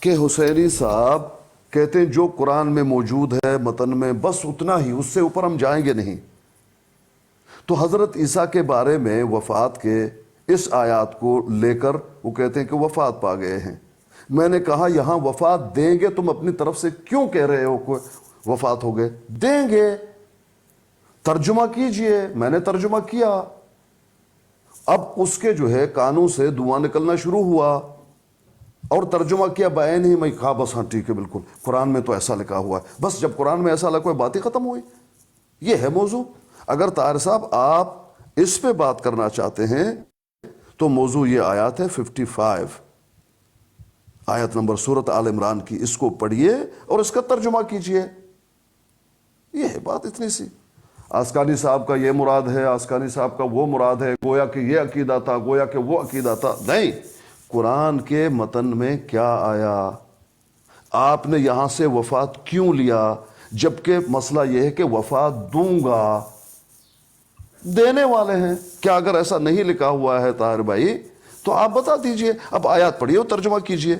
کہ حسینی صاحب کہتے ہیں جو قرآن میں موجود ہے متن میں بس اتنا ہی، اس سے اوپر ہم جائیں گے نہیں. تو حضرت عیسیٰ کے بارے میں وفات کے اس آیات کو لے کر وہ کہتے ہیں کہ وفات پا گئے ہیں. میں نے کہا یہاں وفات دیں گے، تم اپنی طرف سے کیوں کہہ رہے ہو کہ وفات ہو گئے؟ دیں گے، ترجمہ کیجئے. میں نے ترجمہ کیا. اب اس کے جو ہے کانوں سے دھواں نکلنا شروع ہوا اور ترجمہ کیا بیان ہی میں کہا بس ہاں ٹھیک ہے بالکل قرآن میں تو ایسا لکھا ہوا ہے. بس جب قرآن میں ایسا لکھا ہوا ہے بات ہی ختم ہوئی. یہ ہے موضوع. اگر طاہر صاحب آپ اس پہ بات کرنا چاہتے ہیں تو موضوع یہ آیات ہے 55 آیت نمبر سورت آل عمران کی، اس کو پڑھیے اور اس کا ترجمہ کیجئے. یہ ہے بات اتنی سی. آسکانی صاحب کا یہ مراد ہے، آسکانی صاحب کا وہ مراد ہے، گویا کہ یہ عقیدہ تھا، گویا کہ وہ عقیدہ تھا. نہیں، قرآن کے متن میں کیا آیا؟ آپ نے یہاں سے وفات کیوں لیا؟ جبکہ مسئلہ یہ ہے کہ وفات دوں گا. دینے والے ہیں. کیا اگر ایسا نہیں لکھا ہوا ہے طاہر بھائی تو آپ بتا دیجئے. اب آیات پڑھیے اور ترجمہ کیجئے.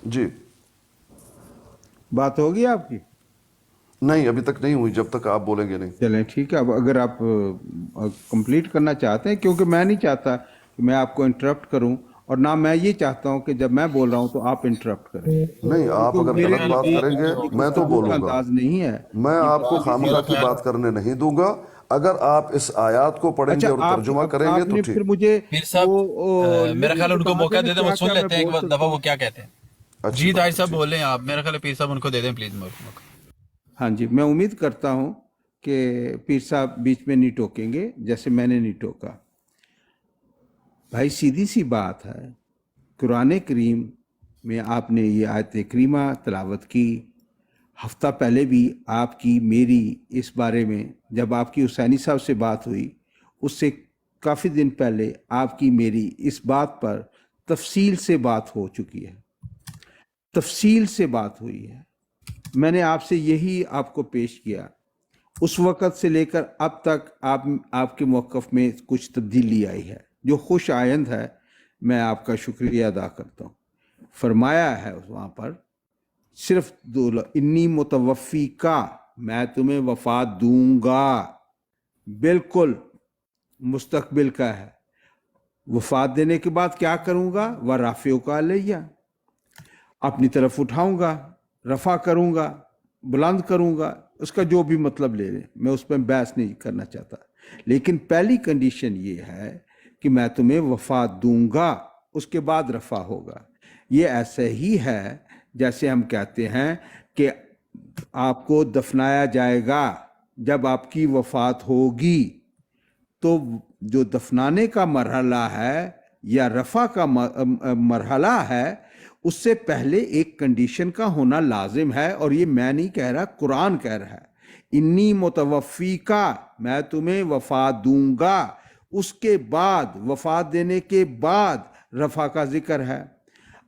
جی بات ہوگی آپ کی؟ نہیں ابھی تک نہیں ہوئی، جب تک آپ بولیں گے نہیں. چلیں ٹھیک ہے. اب اگر آپ کمپلیٹ کرنا چاہتے ہیں، کیونکہ میں نہیں چاہتا کہ میں آپ کو انٹرپٹ کروں، اور نہ میں یہ چاہتا ہوں کہ جب میں بول رہا ہوں تو آپ انٹرپٹ کریں. نہیں، آپ اگر غلط بات کریں گے میں تو بولوں گا. انداز نہیں ہے. میں آپ کو خامخواہ کی بات کرنے نہیں دوں گا. اگر آپ اس آیات کو پڑھیں گے اور ترجمہ کریں گے تو ٹھیک. پھر مجھے پیر صاحب میرا خیال ان کو موقع دے دیں، وہ سن لیتے ہیں ایک دفعہ وہ کیا کہتے ہیں. جی طاہر صاحب بول رہے ہیں آپ، میرا خیال ہے پیر صاحب ان کو دے دیں پلیز موقع. ہاں جی، میں امید کرتا ہوں کہ پیر صاحب بیچ میں نہیں ٹوکیں گے جیسے میں نے نہیں ٹوکا. بھائی سیدھی سی بات ہے، قرآن کریم میں آپ نے یہ آیت کریمہ تلاوت کی. ہفتہ پہلے بھی آپ کی میری اس بارے میں جب آپ کی حسینی صاحب سے بات ہوئی، اس سے کافی دن پہلے آپ کی میری اس بات پر تفصیل سے بات ہو چکی ہے. تفصیل سے بات ہوئی ہے. میں نے آپ سے یہی آپ کو پیش کیا. اس وقت سے لے کر اب تک آپ کے موقف میں کچھ تبدیلی آئی ہے جو خوش آئند ہے. میں آپ کا شکریہ ادا کرتا ہوں. فرمایا ہے وہاں پر صرف انی متوفی کا، میں تمہیں وفات دوں گا. بالکل مستقبل کا ہے. وفات دینے کے بعد کیا کروں گا؟ وَرَافِعُکَ عَلَیَّ، اپنی طرف اٹھاؤں گا، رفع کروں گا، بلند کروں گا. اس کا جو بھی مطلب لے لیں، میں اس پہ بحث نہیں کرنا چاہتا. لیکن پہلی کنڈیشن یہ ہے کہ میں تمہیں وفات دوں گا، اس کے بعد رفع ہوگا. یہ ایسے ہی ہے جیسے ہم کہتے ہیں کہ آپ کو دفنایا جائے گا جب آپ کی وفات ہوگی. تو جو دفنانے کا مرحلہ ہے یا رفع کا مرحلہ ہے، اس سے پہلے ایک کنڈیشن کا ہونا لازم ہے. اور یہ میں نہیں کہہ رہا، قرآن کہہ رہا ہے. انی متوفی کا، میں تمہیں وفات دوں گا. اس کے بعد وفات دینے کے بعد رفع کا ذکر ہے.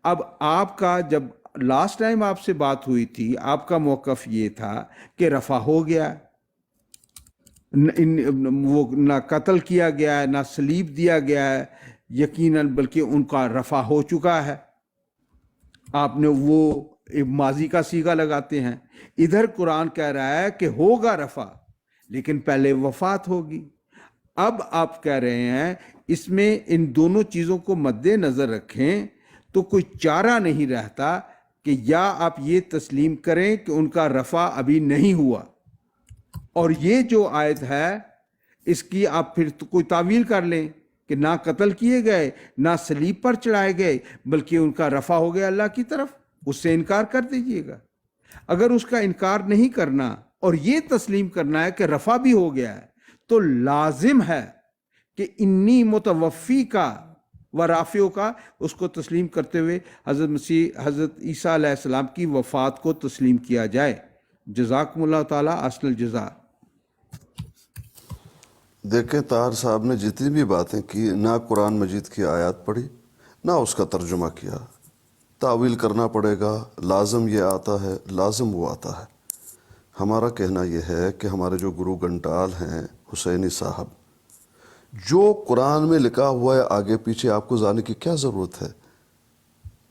اب آپ کا جب لاسٹ ٹائم آپ سے بات ہوئی تھی، آپ کا موقف یہ تھا کہ رفع ہو گیا، وہ نہ قتل کیا گیا ہے، نہ صلیب دیا گیا ہے یقیناً، بلکہ ان کا رفع ہو چکا ہے. آپ نے وہ ماضی کا صیغہ لگاتے ہیں. ادھر قرآن کہہ رہا ہے کہ ہوگا رفع لیکن پہلے وفات ہوگی. اب آپ کہہ رہے ہیں اس میں ان دونوں چیزوں کو مد نظر رکھیں تو کوئی چارہ نہیں رہتا کہ یا آپ یہ تسلیم کریں کہ ان کا رفع ابھی نہیں ہوا، اور یہ جو آیت ہے اس کی آپ پھر کوئی تعویل کر لیں کہ نہ قتل کیے گئے، نہ صلیب پر چڑھائے گئے، بلکہ ان کا رفع ہو گیا اللہ کی طرف. اس سے انکار کر دیجئے گا. اگر اس کا انکار نہیں کرنا اور یہ تسلیم کرنا ہے کہ رفع بھی ہو گیا ہے، تو لازم ہے کہ انی متوفی کا و رافعو کا، اس کو تسلیم کرتے ہوئے حضرت عیسیٰ علیہ السلام کی وفات کو تسلیم کیا جائے. جزاکم اللہ تعالیٰ احسن الجزا. دیکھیں طاہر صاحب نے جتنی بھی باتیں کی، نہ قرآن مجید کی آیات پڑھی نہ اس کا ترجمہ کیا. تعویل کرنا پڑے گا، لازم یہ آتا ہے، لازم وہ آتا ہے. ہمارا کہنا یہ ہے کہ ہمارے جو گرو گھنٹال ہیں حسینی صاحب، جو قرآن میں لکھا ہوا ہے آگے پیچھے آپ کو جاننے کی کیا ضرورت ہے؟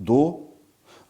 2,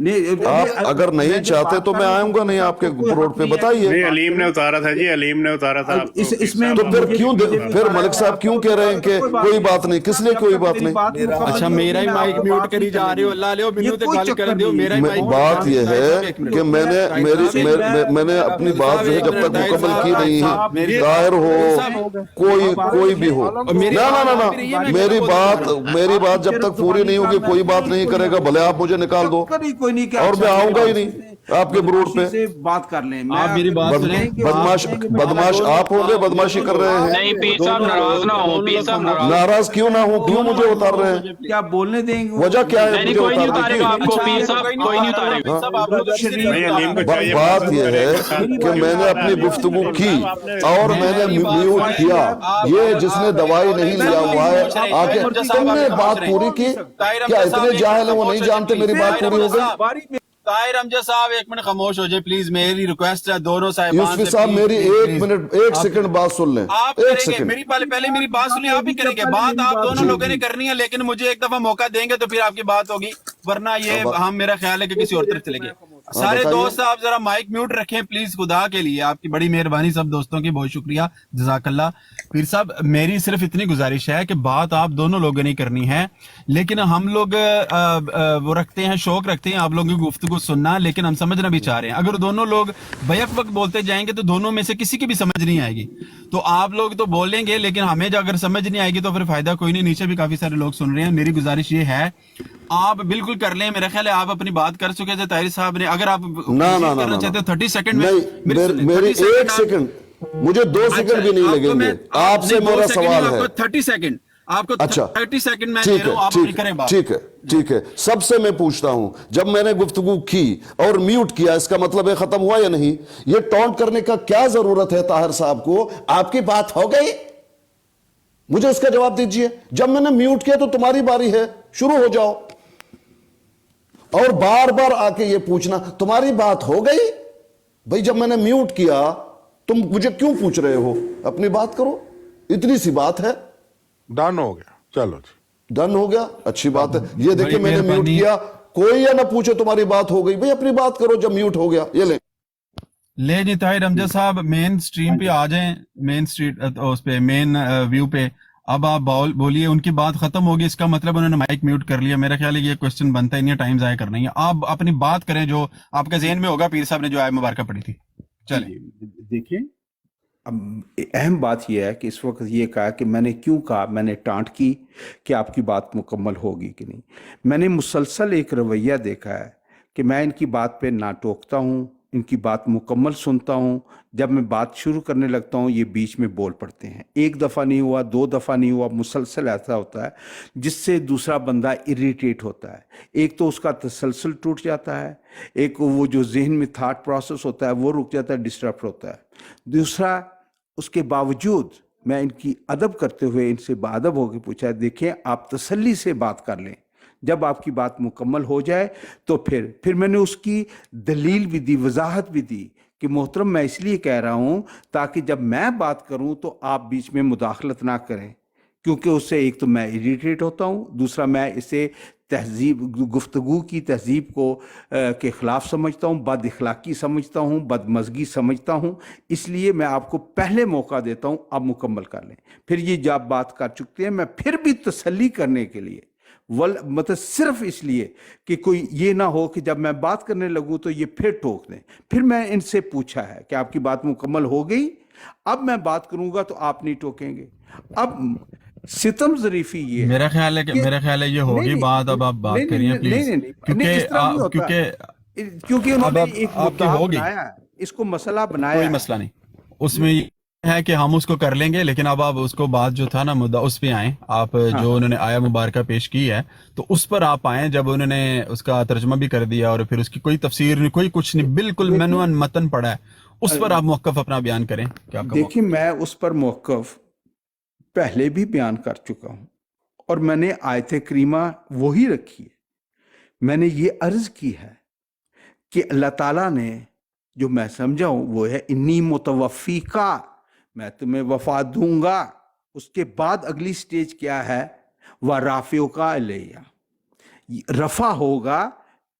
آپ اگر نہیں چاہتے تو میں آؤں گا نہیں آپ کے روڈ پہ, بتائیے. علیم نے اتارا تھا جی, علیم نے اتارا تھا. اس میں تو پھر ملک صاحب کیوں کہہ رہے ہیں کہ کوئی بات نہیں؟ کس لیے کوئی بات نہیں؟ اچھا میرا ہی مائک میوٹ کری جا رہی ہو, اللہ لے مینو تے گل کر دیو. میرا ہی مائک, بات یہ ہے کہ میں نے اپنی بات جو ہے جب تک مکمل کی نہیں ہے, ظاہر ہو کوئی بھی ہو, نہ میری بات جب تک پوری نہیں ہوگی کوئی بات نہیں کرے گا, بھلے آپ مجھے نکال دو اور میں آؤں گا ہی نہیں آپ کے بروڈ پہ. بات کر لیں, آپ میری بات سنیں. بدماش آپ ہوں گے, بدماشی کر رہے ہیں. نہیں پیر صاحب ناراض نہ ہو, پیر صاحب ناراض کیوں نہ ہوں, کیوں مجھے اتار رہے ہیں؟ کیا بولنے دیں گے؟ وجہ کیا ہے مجھے کوئی نہیں اتارنے اتارے گا آپ کی؟ کو پیر صاحب, کوئی نہیں اتارے گا. بات یہ ہے کہ میں نے اپنی گفتگو کی اور میں نے میوٹ کیا. یہ جس نے دوائی نہیں لیا ہوا ہے آگے, تم نے بات پوری کی. کیا اتنے جاہل ہیں وہ نہیں جانتے میری بات پوری ہو گئی؟ طاہر امجد صاحب ایک منٹ خاموش ہو جائے پلیز, میری ریکویسٹ ہے دونوں صاحبان یوسفی سے. صاحب میری ایک سیکنڈ بات سن لیں, آپ کریں گے میری پہلے میری بات سنیں, آپ ہی کریں گے بات, آپ دونوں لوگوں نے کرنی ہے, لیکن مجھے ایک دفعہ موقع دیں گے تو پھر آپ کی بات ہوگی, ورنہ یہ ہم میرا خیال ہے کہ کسی اور طرف چلے گئے. سارے دوست آپ ذرا مائک میوٹ رکھیں پلیز, خدا کے لیے, آپ کی بڑی مہربانی, سب دوستوں کی بہت شکریہ, جزاک اللہ. پیر صاحب میری صرف اتنی گزارش ہے کہ بات آپ دونوں لوگوں نے کرنی ہے, لیکن ہم لوگ وہ رکھتے ہیں, شوق رکھتے ہیں آپ لوگوں کی گفتگو سننا, لیکن ہم سمجھنا بھی چاہ رہے ہیں. اگر دونوں لوگ بیک وقت بولتے جائیں گے تو دونوں میں سے کسی کی بھی سمجھ نہیں آئے گی. تو آپ لوگ تو بولیں گے لیکن ہمیں جو اگر سمجھ نہیں آئے گی تو پھر فائدہ کوئی نہیں. نیچے بھی کافی سارے لوگ سن رہے ہیں. میری گزارش یہ ہے آپ بالکل کر لیں, میرا خیال ہے آپ اپنی بات کر چکے تھے طاہر صاحب نے. اگر آپ کرنا چاہتے ہیں 30 سیکنڈ میں, میری ایک سیکنڈ, مجھے 2 سیکنڈ بھی نہیں لگیں گے. آپ سے میرا سوال ہے, 30 سیکنڈ آپ کو, اچھا 30 سیکنڈ میں دے رہا ہوں, آپ اپنی کریں بات. ٹھیک ہے. سب سے میں پوچھتا ہوں, جب میں نے گفتگو کی اور میوٹ کیا, اس کا مطلب ہے ختم ہوا یا نہیں؟ یہ ٹونٹ کرنے کا کیا ضرورت ہے طاہر صاحب کو؟ آپ کی بات ہو گئی, مجھے اس کا جواب دیجئے. جب میں نے میوٹ کیا تو تمہاری باری ہے, شروع ہو جاؤ. اور بار بار آ کے یہ پوچھنا تمہاری بات ہو گئی, بھئی جب میں نے میوٹ کیا تم مجھے کیوں پوچھ رہے ہو؟ اپنی بات کرو, اتنی سی بات ہے. ڈن ہو گیا, چلو جی ڈن ہو گیا, اچھی بات ہے. یہ دیکھیں میں نے میوٹ کیا, کوئی یا نہ پوچھے تمہاری بات ہو گئی, بھئی اپنی بات کرو جب میوٹ ہو گیا. یہ لے جی طاہر امجد صاحب مین سٹریم پہ آ جائیں, مین سٹریٹ اس پہ, مین ویو پہ. اب آپ بولیے, ان کی بات ختم ہوگی, اس کا مطلب انہوں نے مائک میوٹ کر لیا. میرا خیال ہے یہ کوسچن بنتا ہی نہیں ہے, ٹائم ضائع کرنا ہی ہے. آپ اپنی بات کریں جو آپ کے ذہن میں ہوگا. پیر صاحب نے جو آیت مبارکہ پڑھی تھی, چلیں. دیکھیں اب اہم بات یہ ہے کہ اس وقت یہ کہا کہ میں نے کیوں کہا, میں نے ٹانٹ کی کہ آپ کی بات مکمل ہوگی کہ نہیں. میں نے مسلسل ایک رویہ دیکھا ہے کہ میں ان کی بات پہ نہ ٹوکتا ہوں, ان کی بات مکمل سنتا ہوں. جب میں بات شروع کرنے لگتا ہوں یہ بیچ میں بول پڑتے ہیں. ایک دفعہ نہیں ہوا, 2 دفعہ نہیں ہوا, مسلسل ایسا ہوتا ہے جس سے دوسرا بندہ اریٹیٹ ہوتا ہے. ایک تو اس کا تسلسل ٹوٹ جاتا ہے, ایک وہ جو ذہن میں تھاٹ پروسیس ہوتا ہے وہ رک جاتا ہے, ڈسٹرپٹ ہوتا ہے. دوسرا, اس کے باوجود میں ان کی ادب کرتے ہوئے ان سے باادب ہو کے پوچھا, دیکھیں آپ تسلی سے بات کر لیں, جب آپ کی بات مکمل ہو جائے تو پھر میں نے اس کی دلیل بھی دی, وضاحت بھی دی کہ محترم میں اس لیے کہہ رہا ہوں تاکہ جب میں بات کروں تو آپ بیچ میں مداخلت نہ کریں, کیونکہ اس سے ایک تو میں اریٹیٹ ہوتا ہوں, دوسرا میں اسے تہذیب, گفتگو کی تہذیب کو کے خلاف سمجھتا ہوں, بد اخلاقی سمجھتا ہوں, بد مزگی سمجھتا ہوں. اس لیے میں آپ کو پہلے موقع دیتا ہوں, آپ مکمل کر لیں. پھر یہ جب بات کر چکتے ہیں, میں پھر بھی تسلی کرنے کے لیے, مطلب صرف اس لیے کہ کوئی یہ نہ ہو کہ جب میں بات کرنے لگوں تو یہ پھر ٹوک دیں. پھر میں ان سے پوچھا ہے کہ آپ کی بات مکمل ہو گئی, اب میں بات کروں گا تو آپ نہیں ٹوکیں گے. اب ستم ظریفی یہ میرا خیال ہے یہ ہوگی بات. اب آپ بات کریے پلیز, کیونکہ انہوں نے ایک مدعا بنایا ہے, اس کو مسئلہ بنایا. کوئی مسئلہ نہیں, اس میں ہے کہ ہم اس کو کر لیں گے, لیکن اب آپ اس کو بات جو تھا نا مدعا, اس پہ آئیں آپ. جو انہوں نے آیا مبارکہ پیش کی ہے تو اس پر آپ آئیں, جب انہوں نے اس کا ترجمہ بھی کر دیا اور پھر اس کی کوئی تفسیر نہیں, کوئی کچھ نہیں, بالکل مینوان متن پڑا ہے, اس پر آپ موقف اپنا بیان کریں. دیکھیں میں اس پر موقف پہلے بھی بیان کر چکا ہوں, اور میں نے آیت کریمہ وہی رکھی ہے. میں نے یہ عرض کی ہے کہ اللہ تعالیٰ نے جو میں سمجھا ہوں وہ ہے انی متوفیکا, میں تمہیں وفات دوں گا. اس کے بعد اگلی سٹیج کیا ہے, وَرَافِعُکَ عَلَیَّ, رفع ہوگا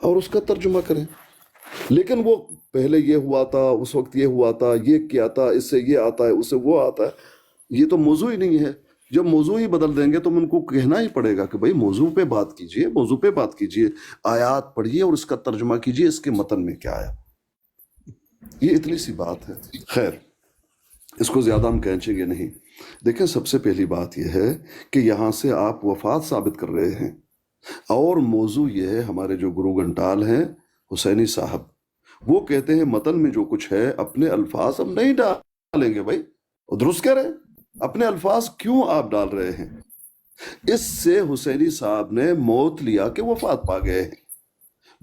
اور اس کا ترجمہ کریں. لیکن وہ پہلے یہ ہوا تھا، اس وقت یہ ہوا تھا، یہ کیا تھا، اس سے یہ آتا ہے، اس سے وہ آتا ہے، یہ تو موضوع ہی نہیں ہے. جب موضوع ہی بدل دیں گے تو ان کو کہنا ہی پڑے گا کہ بھائی موضوع پہ بات کیجئے، موضوع پہ بات کیجئے، آیات پڑھیے اور اس کا ترجمہ کیجئے، اس کے متن میں کیا آیا. یہ اتنی سی بات ہے. خیر، اس کو زیادہ ہم کھینچیں گے نہیں. دیکھیں، سب سے پہلی بات یہ ہے کہ یہاں سے آپ وفات ثابت کر رہے ہیں، اور موضوع یہ ہے ہمارے جو گرو گھنٹال ہیں حسینی صاحب، وہ کہتے ہیں متن میں جو کچھ ہے اپنے الفاظ ہم نہیں ڈالیں گے. بھائی درست کہہ رہے ہیں، اپنے الفاظ کیوں آپ ڈال رہے ہیں؟ اس سے حسینی صاحب نے موت لیا کہ وفات پا گئے ہیں.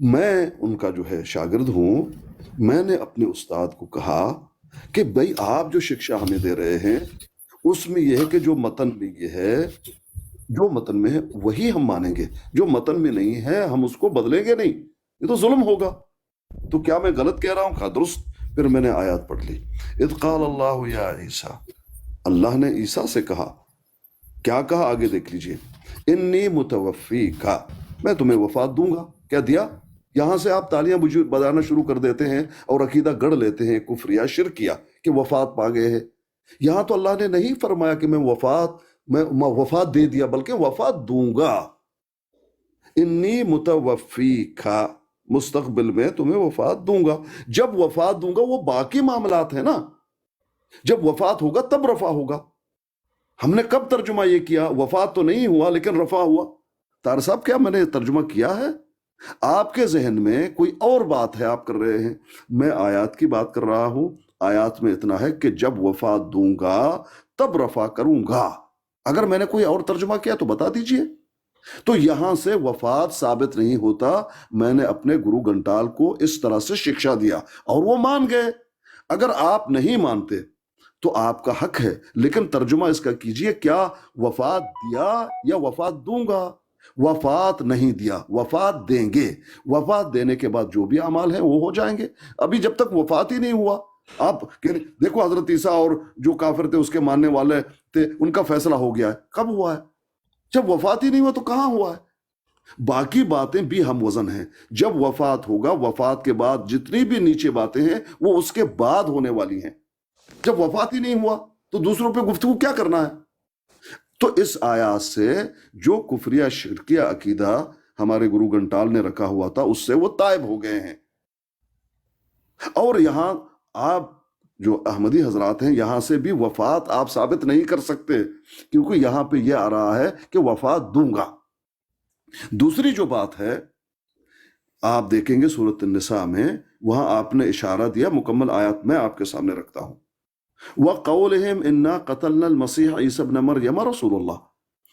میں ان کا جو ہے شاگرد ہوں. میں نے اپنے استاد کو کہا کہ بھائی آپ جو شکشا ہمیں دے رہے ہیں اس میں یہ ہے کہ جو متن میں یہ ہے، جو متن میں ہے وہی ہم مانیں گے، جو متن میں نہیں ہے ہم اس کو بدلیں گے نہیں، یہ تو ظلم ہوگا. تو کیا میں غلط کہہ رہا ہوں؟ کہا درست. پھر میں نے آیات پڑھ لی. اذ قال اللہ یا عیسیٰ، اللہ نے عیسیٰ سے کہا. کیا کہا آگے دیکھ لیجئے. انی متوفیک، میں تمہیں وفات دوں گا. کیا دیا؟ یہاں سے آپ تالیاں بجانا شروع کر دیتے ہیں اور عقیدہ گڑھ لیتے ہیں کفریہ شرکیہ کہ وفات پا گئے ہیں. یہاں تو اللہ نے نہیں فرمایا کہ میں وفات دے دیا، بلکہ وفات دوں گا. انی متوفیک، مستقبل میں تمہیں وفات دوں گا. جب وفات دوں گا وہ باقی معاملات ہیں نا، جب وفات ہوگا تب رفع ہوگا. ہم نے کب ترجمہ یہ کیا؟ وفات تو نہیں ہوا لیکن رفع ہوا. طاہر صاحب کیا میں نے ترجمہ کیا ہے؟ آپ کے ذہن میں کوئی اور بات ہے، آپ کر رہے ہیں. میں آیات کی بات کر رہا ہوں. آیات میں اتنا ہے کہ جب وفات دوں گا تب رفع کروں گا. اگر میں نے کوئی اور ترجمہ کیا تو بتا دیجئے. تو یہاں سے وفات ثابت نہیں ہوتا. میں نے اپنے گرو گھنٹال کو اس طرح سے شکشا دیا اور وہ مان گئے. اگر آپ نہیں مانتے تو آپ کا حق ہے، لیکن ترجمہ اس کا کیجئے، کیا وفات دیا یا وفات دوں گا؟ وفات نہیں دیا، وفات دیں گے. وفات دینے کے بعد جو بھی اعمال ہیں وہ ہو جائیں گے. ابھی جب تک وفات ہی نہیں ہوا، آپ دیکھو حضرت عیسیٰ اور جو کافر تھے اس کے ماننے والے تھے، ان کا فیصلہ ہو گیا ہے. کب ہوا ہے؟ جب وفات ہی نہیں ہوا تو کہاں ہوا ہے؟ باقی باتیں بھی ہم وزن ہیں. جب وفات ہوگا، وفات کے بعد جتنی بھی نیچے باتیں ہیں وہ اس کے بعد ہونے والی ہیں. جب وفات ہی نہیں ہوا تو دوسروں پہ گفتگو کیا کرنا ہے؟ تو اس آیات سے جو کفریہ شرکیہ عقیدہ ہمارے گرو گھنٹال نے رکھا ہوا تھا اس سے وہ تائب ہو گئے ہیں. اور یہاں آپ جو احمدی حضرات ہیں، یہاں سے بھی وفات آپ ثابت نہیں کر سکتے، کیونکہ یہاں پہ یہ آ رہا ہے کہ وفات دوں گا. دوسری جو بات ہے، آپ دیکھیں گے سورۃ النساء میں، وہاں آپ نے اشارہ دیا. مکمل آیات میں آپ کے سامنے رکھتا ہوں. وَقَوْلِهِمْ إِنَّا قَتَلْنَا الْمَسِيحَ عِيسَى ابْنَ مَرْيَمَ رَسُولُ اللَّهِ.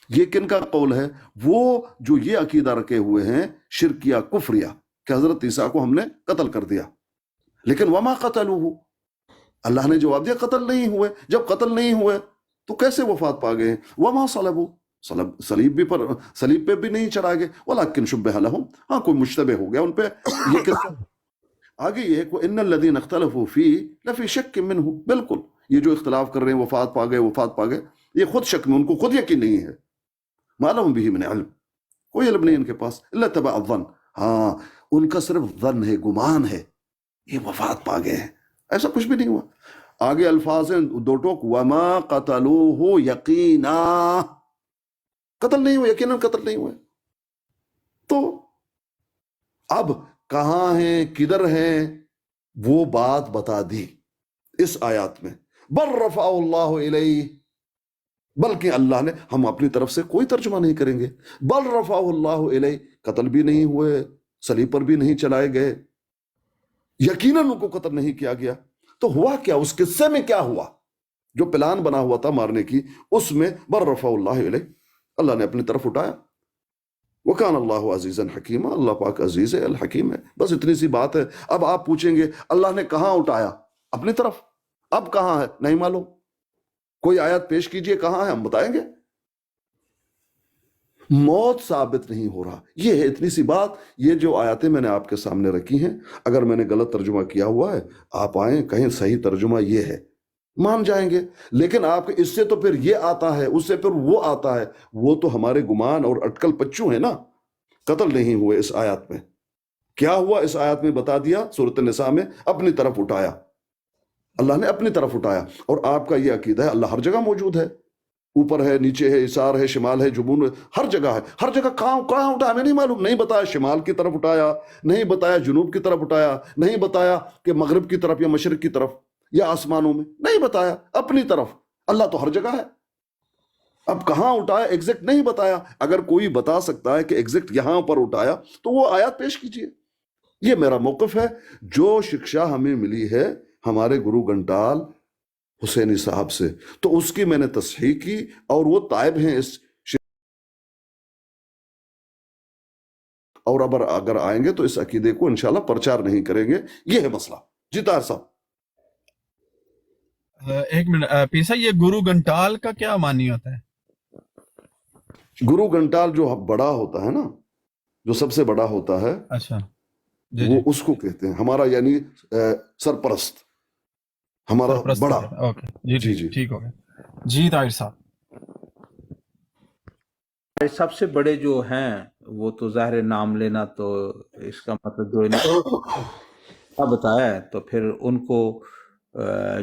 یہ کن کا قول ہے؟ وہ جو یہ عقیدہ رکھے ہوئے ہیں شرکیہ کفریہ کہ حضرت عیسیٰ کو ہم نے قتل کر دیا. لیکن وَمَا قَتَلُوهُ، اللہ نے جواب دیا قتل نہیں ہوئے. جب قتل نہیں ہوئے تو کیسے وفات پا گئے؟ وَمَا صَلَبُوهُ، صلیب پہ بھی نہیں چڑھا گئے. وَلَكِنْ شُبِّهَ لَهُمْ، ہاں کوئی مشتبہ ہو گیا ان پہ. یہ قصہ آگے یہ ہے کہ إِنَّ الَّذِينَ اخْتَلَفُوا فِيهِ لَفِي شَكٍّ مِّنْهُ. بالکل یہ جو اختلاف کر رہے ہیں وفات پا گئے وفات پا گئے، یہ خود شک میں، ان کو خود یقین نہیں ہے. مَا لَهُم بِهِ مِنْ عِلْم، کوئی علم نہیں ان کے پاس. إِلَّا اتَّبَعَ الظَّنَّ، ہاں ان کا صرف ظن ہے، گمان ہے، یہ وفات پا گئے ہیں. ایسا کچھ بھی نہیں ہوا. آگے الفاظ ہیں دو ٹوک، وَمَا قَتَلُوهُ يَقِينًا، قتل نہیں ہوئے، یقیناً قتل نہیں ہوئے. تو اب کہاں ہیں، کدھر ہیں، وہ بات بتا دی اس آیات میں. بل رفع اللہ الیہ، بلکہ اللہ نے، ہم اپنی طرف سے کوئی ترجمہ نہیں کریں گے. بل رفع اللہ الیہ، قتل بھی نہیں ہوئے، صلیب پر بھی نہیں چلائے گئے، یقیناً ان کو قتل نہیں کیا گیا. تو ہوا کیا؟ اس قصے میں کیا ہوا جو پلان بنا ہوا تھا مارنے کی، اس میں بل رفع اللہ الیہ، اللہ نے اپنی طرف اٹھایا. وَكَانَ اللَّهُ عَزِيزًا حَكِيمًا، اللہ پاک عزیز ہے، الحکیم ہے. بس اتنی سی بات ہے. اب آپ پوچھیں گے اللہ نے کہاں اٹھایا؟ اپنی طرف. اب کہاں ہے؟ نہیں معلوم. کوئی آیت پیش کیجئے کہاں ہے، ہم بتائیں گے. موت ثابت نہیں ہو رہا، یہ ہے اتنی سی بات. یہ جو آیاتیں میں نے آپ کے سامنے رکھی ہیں، اگر میں نے غلط ترجمہ کیا ہوا ہے، آپ آئیں کہیں صحیح ترجمہ یہ ہے، مان جائیں گے. لیکن آپ اس سے تو پھر یہ آتا ہے، اس سے پھر وہ آتا ہے، وہ تو ہمارے گمان اور اٹکل پچو ہیں نا. قتل نہیں ہوئے اس آیات میں، کیا ہوا اس آیت میں بتا دیا، سورۃ النساء میں اپنی طرف اٹھایا، اللہ نے اپنی طرف اٹھایا. اور آپ کا یہ عقیدہ ہے اللہ ہر جگہ موجود ہے، اوپر ہے، نیچے ہے، ایسار ہے، شمال ہے، جنوب ہے، ہر جگہ ہے. ہر جگہ کہاں اٹھایا ہمیں نہیں معلوم. نہیں بتایا شمال کی طرف اٹھایا، نہیں بتایا جنوب کی طرف اٹھایا، نہیں بتایا کہ مغرب کی طرف یا مشرق کی طرف یا آسمانوں میں، نہیں بتایا. اپنی طرف. اللہ تو ہر جگہ ہے. اب کہاں اٹھایا ایگزیکٹ نہیں بتایا. اگر کوئی بتا سکتا ہے کہ ایگزیکٹ یہاں پر اٹھایا تو وہ آیات پیش کیجئے. یہ میرا موقف ہے. جو شکشا ہمیں ملی ہے ہمارے گرو گھنٹال حسینی صاحب سے، تو اس کی میں نے تصحیح کی، اور وہ تائب ہیں اس اور اگر آئیں گے تو اس عقیدے کو انشاءاللہ پرچار نہیں کریں گے. یہ ہے مسئلہ. جی طاہر صاحب. ایک منٹ پیر صاحب، یہ گرو گھنٹال کا کیا معنی ہوتا ہے؟ گرو گھنٹال جو بڑا ہوتا ہے نا، جو سب سے بڑا ہوتا ہے، اچھا وہ اس کو کہتے ہیں ہمارا یعنی سرپرست، ہمارا بڑا. اوکے جی جی ٹھیک ہو گیا. جی طاہر صاحب. سب سے بڑے جو ہیں وہ تو ظاہر نام لینا تو اس کا مطلب جو بتایا ہے، تو پھر ان کو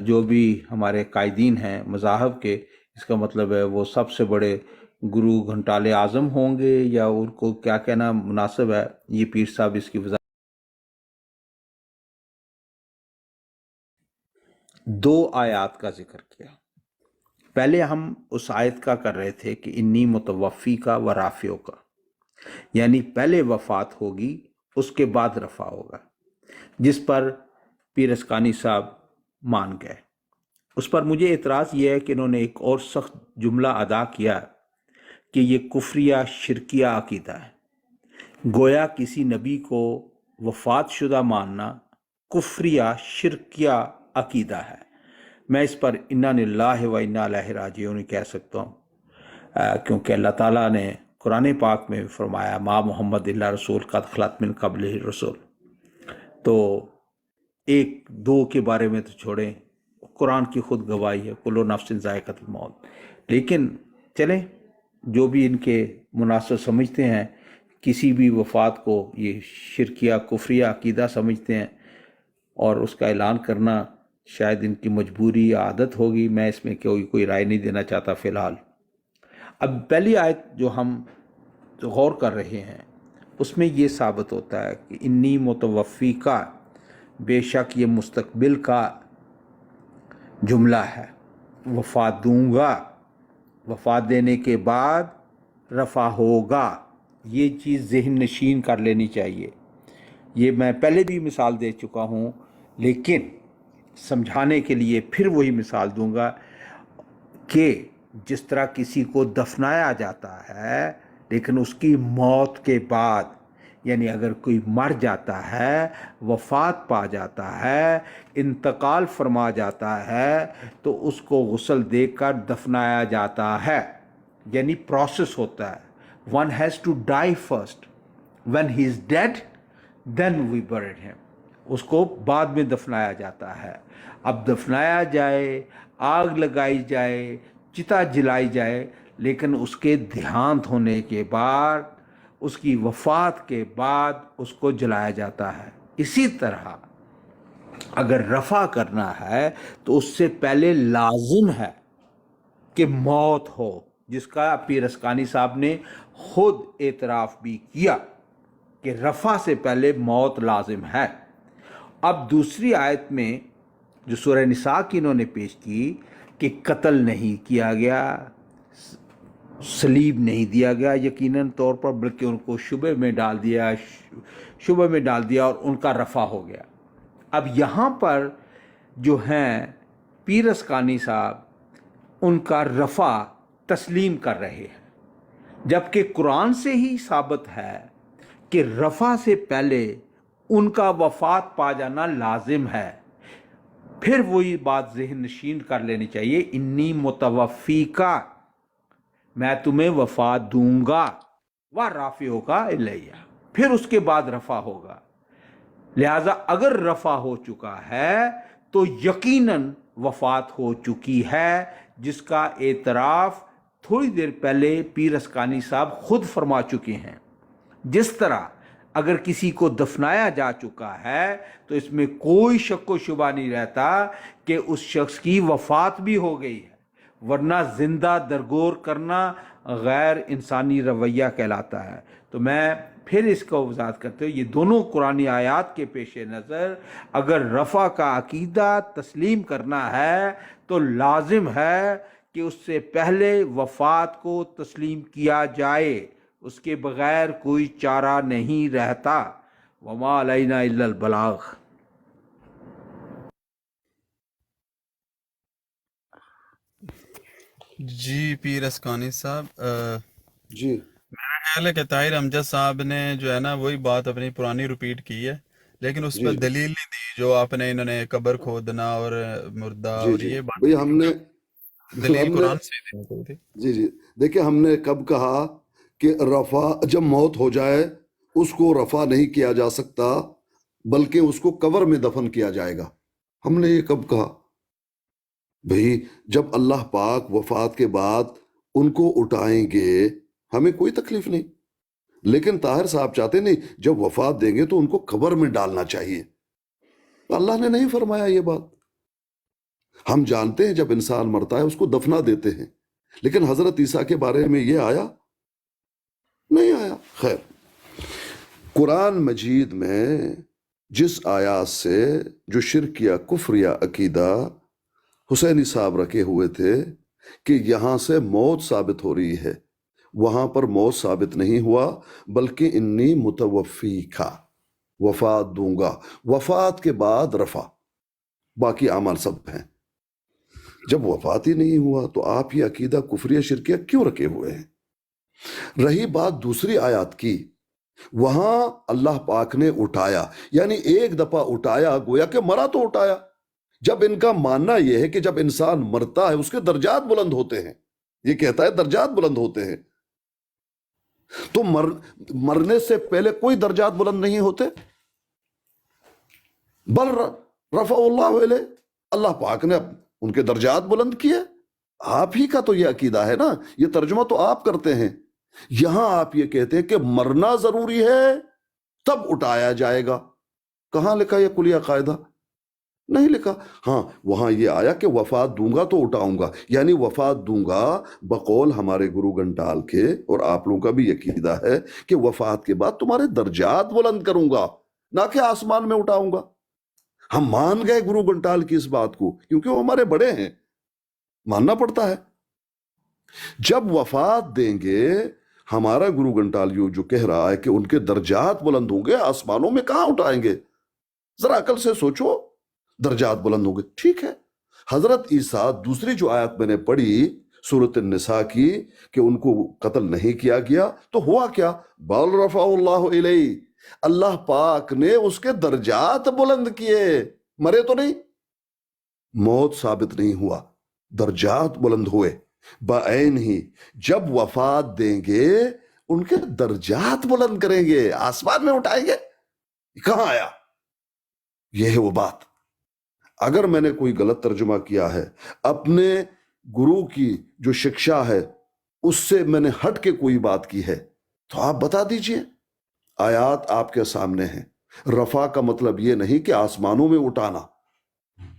جو بھی ہمارے قائدین ہیں مذاہب کے، اس کا مطلب ہے وہ سب سے بڑے گرو گھنٹال اعظم ہوں گے، یا ان کو کیا کہنا مناسب ہے، یہ پیر صاحب اس کی وضاحت. دو آیات کا ذکر کیا. پہلے ہم اس آیت کا کر رہے تھے کہ انی متوفی کا و رافعو کا، یعنی پہلے وفات ہوگی اس کے بعد رفع ہوگا، جس پر پیر اسکانی صاحب مان گئے. اس پر مجھے اعتراض یہ ہے کہ انہوں نے ایک اور سخت جملہ ادا کیا کہ یہ کفریہ شرکیہ عقیدہ ہے. گویا کسی نبی کو وفات شدہ ماننا کفریہ شرکیہ عقیدہ ہے. میں اس پر انا للہ و انا الیہ راجعون کہہ سکتا ہوں، کیونکہ اللہ تعالیٰ نے قرآن پاک میں فرمایا ما محمد الا رسول قد خلت من قبلہ الرسل. تو ایک دو کے بارے میں تو چھوڑیں، قرآن کی خود گواہی ہے کل نفس ذائقۃ الموت. لیکن چلیں، جو بھی ان کے مناسب سمجھتے ہیں، کسی بھی وفات کو یہ شرکیہ کفریہ عقیدہ سمجھتے ہیں، اور اس کا اعلان کرنا شاید ان کی مجبوری یا عادت ہوگی. میں اس میں کوئی رائے نہیں دینا چاہتا فی الحال. اب پہلی آیت جو ہم غور کر رہے ہیں اس میں یہ ثابت ہوتا ہے کہ انی متوفی کا، بے شک یہ مستقبل کا جملہ ہے. وفات دوں گا، وفات دینے کے بعد رفع ہوگا، یہ چیز ذہن نشین کر لینی چاہیے. یہ میں پہلے بھی مثال دے چکا ہوں، لیکن سمجھانے کے لیے پھر وہی مثال دوں گا کہ جس طرح کسی کو دفنایا جاتا ہے لیکن اس کی موت کے بعد، یعنی اگر کوئی مر جاتا ہے، وفات پا جاتا ہے، انتقال فرما جاتا ہے، تو اس کو غسل دے کر دفنایا جاتا ہے. یعنی پروسیس ہوتا ہے. One has to die first. When he is dead, then we buried him. اس کو بعد میں دفنایا جاتا ہے. اب دفنایا جائے، آگ لگائی جائے، چتا جلائی جائے، لیکن اس کے دیہانت ہونے کے بعد، اس کی وفات کے بعد اس کو جلایا جاتا ہے. اسی طرح اگر رفع کرنا ہے تو اس سے پہلے لازم ہے کہ موت ہو، جس کا پیر اسکانی صاحب نے خود اعتراف بھی کیا کہ رفع سے پہلے موت لازم ہے. اب دوسری آیت میں جو سورہ نساء کی انہوں نے پیش کی کہ قتل نہیں کیا گیا، صلیب نہیں دیا گیا یقیناً طور پر، بلکہ ان کو شبہ میں ڈال دیا اور ان کا رفع ہو گیا. اب یہاں پر جو ہیں پیر اسکانی صاحب، ان کا رفع تسلیم کر رہے ہیں، جبکہ قرآن سے ہی ثابت ہے کہ رفع سے پہلے ان کا وفات پا جانا لازم ہے. پھر وہی بات ذہن نشین کر لینی چاہیے، انی متوفی کا، میں تمہیں وفات دوں گا، و رافعو کا الیہ، پھر اس کے بعد رفع ہوگا. لہذا اگر رفع ہو چکا ہے تو یقیناً وفات ہو چکی ہے، جس کا اعتراف تھوڑی دیر پہلے پیر اسکانی صاحب خود فرما چکے ہیں. جس طرح اگر کسی کو دفنایا جا چکا ہے تو اس میں کوئی شک و شبہ نہیں رہتا کہ اس شخص کی وفات بھی ہو گئی ہے، ورنہ زندہ درگور کرنا غیر انسانی رویہ کہلاتا ہے۔ تو میں پھر اس کا وضاحت کرتے ہوئے، یہ دونوں قرآنی آیات کے پیش نظر اگر رفع کا عقیدہ تسلیم کرنا ہے تو لازم ہے کہ اس سے پہلے وفات کو تسلیم کیا جائے، اس کے بغیر کوئی چارہ نہیں رہتا۔ وما علینا الا البلاغ۔ جی پیر اسکانی صاحب، جی میرا خیال ہے کہ طاہر امجد صاحب نے جو ہے نا وہی بات اپنی پرانی ریپیٹ کی ہے، لیکن اس پہ جی دلیل نہیں دی جو آپ نے، انہوں نے قبر کھودنا اور مردہ جی اور جی یہ بھئی بات ہم نے دلیل ہم نے قرآن سے دی تھی۔ جی دیکھیں، ہم نے کب کہا کہ رفع جب موت ہو جائے اس کو رفع نہیں کیا جا سکتا بلکہ اس کو قبر میں دفن کیا جائے گا؟ ہم نے یہ کب کہا؟ بھئی جب اللہ پاک وفات کے بعد ان کو اٹھائیں گے ہمیں کوئی تکلیف نہیں، لیکن طاہر صاحب چاہتے نہیں جب وفات دیں گے تو ان کو قبر میں ڈالنا چاہیے۔ اللہ نے نہیں فرمایا یہ بات۔ ہم جانتے ہیں جب انسان مرتا ہے اس کو دفنا دیتے ہیں، لیکن حضرت عیسیٰ کے بارے میں یہ آیا نہیں آیا۔ خیر، قرآن مجید میں جس آیات سے جو شرک یا کفر یا عقیدہ حسینی صاحب رکھے ہوئے تھے کہ یہاں سے موت ثابت ہو رہی ہے، وہاں پر موت ثابت نہیں ہوا، بلکہ انی متوفی کا، وفات دوں گا، وفات کے بعد رفع، باقی اعمال سب ہیں۔ جب وفات ہی نہیں ہوا تو آپ یہ عقیدہ کفریہ شرکیہ کیوں رکھے ہوئے ہیں؟ رہی بات دوسری آیات کی، وہاں اللہ پاک نے اٹھایا، یعنی ایک دفعہ اٹھایا، گویا کہ مرا تو اٹھایا۔ جب ان کا ماننا یہ ہے کہ جب انسان مرتا ہے اس کے درجات بلند ہوتے ہیں، یہ کہتا ہے درجات بلند ہوتے ہیں، تو مرنے سے پہلے کوئی درجات بلند نہیں ہوتے؟ بل رفع اللہ علیہ، اللہ پاک نے ان کے درجات بلند کیے۔ آپ ہی کا تو یہ عقیدہ ہے نا، یہ ترجمہ تو آپ کرتے ہیں۔ یہاں آپ یہ کہتے ہیں کہ مرنا ضروری ہے تب اٹھایا جائے گا۔ کہاں لکھا یہ کلیہ قاعدہ؟ نہیں لکھا۔ ہاں وہاں یہ آیا کہ وفات دوں گا تو اٹھاؤں گا، یعنی وفات دوں گا بقول ہمارے گرو گھنٹال کے، اور آپ لوگوں کا بھی عقیدہ ہے کہ وفات کے بعد تمہارے درجات بلند کروں گا، نہ کہ آسمان میں اٹھاؤں گا۔ ہم مان گئے گرو گھنٹال کی اس بات کو کیونکہ وہ ہمارے بڑے ہیں، ماننا پڑتا ہے۔ جب وفات دیں گے، ہمارا گرو گھنٹال جو کہہ رہا ہے کہ ان کے درجات بلند ہوں گے، آسمانوں میں کہاں اٹھائیں گے؟ ذرا عقل سے سوچو، درجات بلند ہوں گے، ٹھیک ہے۔ حضرت عیسیٰ دوسری جو آیت میں نے پڑھی سورۃ النساء کی کہ ان کو قتل نہیں کیا گیا، تو ہوا کیا؟ بل رفع اللہ الیہ، اللہ پاک نے اس کے درجات بلند کیے، مرے تو نہیں، موت ثابت نہیں ہوا، درجات بلند ہوئے۔ بعین ہی جب وفات دیں گے ان کے درجات بلند کریں گے، آسمان میں اٹھائیں گے۔ کہاں آیا؟ یہ ہے وہ بات۔ اگر میں نے کوئی غلط ترجمہ کیا ہے، اپنے گرو کی جو شکشا ہے اس سے میں نے ہٹ کے کوئی بات کی ہے تو آپ بتا دیجئے۔ آیات آپ کے سامنے ہیں۔ رفع کا مطلب یہ نہیں کہ آسمانوں میں اٹھانا،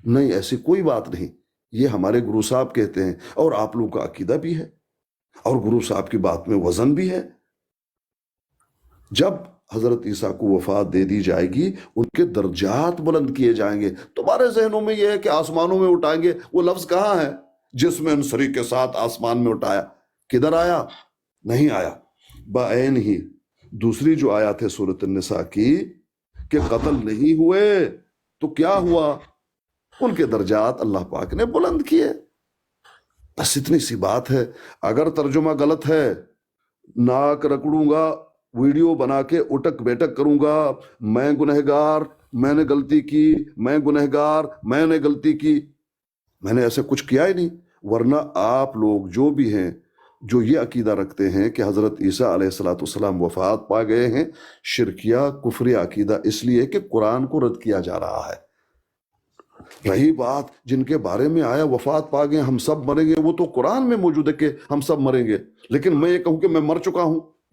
نہیں، ایسی کوئی بات نہیں۔ یہ ہمارے گرو صاحب کہتے ہیں اور آپ لوگوں کا عقیدہ بھی ہے، اور گرو صاحب کی بات میں وزن بھی ہے۔ جب حضرت عیسیٰ کو وفات دے دی جائے گی ان کے درجات بلند کیے جائیں گے۔ تمہارے ذہنوں میں یہ ہے کہ آسمانوں میں اٹھائیں گے، وہ لفظ کہاں ہے جس میں انصری کے ساتھ آسمان میں اٹھایا؟ کدھر آیا؟ نہیں آیا۔ بعین ہی دوسری جو آیات ہے سورۃ النساء کی کہ قتل نہیں ہوئے تو کیا ہوا؟ ان کے درجات اللہ پاک نے بلند کیے۔ بس اتنی سی بات ہے۔ اگر ترجمہ غلط ہے، ناک رگڑوں گا، ویڈیو بنا کے اٹک بیٹک کروں گا، میں گنہگار، میں نے غلطی کی، میں گنہگار، میں نے غلطی کی، میں نے ایسے کچھ کیا ہی نہیں۔ ورنہ آپ لوگ جو بھی ہیں جو یہ عقیدہ رکھتے ہیں کہ حضرت عیسیٰ علیہ السلام وفات پا گئے ہیں، شرکیہ کفری عقیدہ اس لیے کہ قرآن کو رد کیا جا رہا ہے۔ رہی بات جن کے بارے میں آیا وفات پا گئے ہم سب مریں گے، وہ تو قرآن میں موجود ہے کہ ہم سب مریں گے، لیکن میں یہ کہوں کہ میں مر چکا ہوں،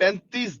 35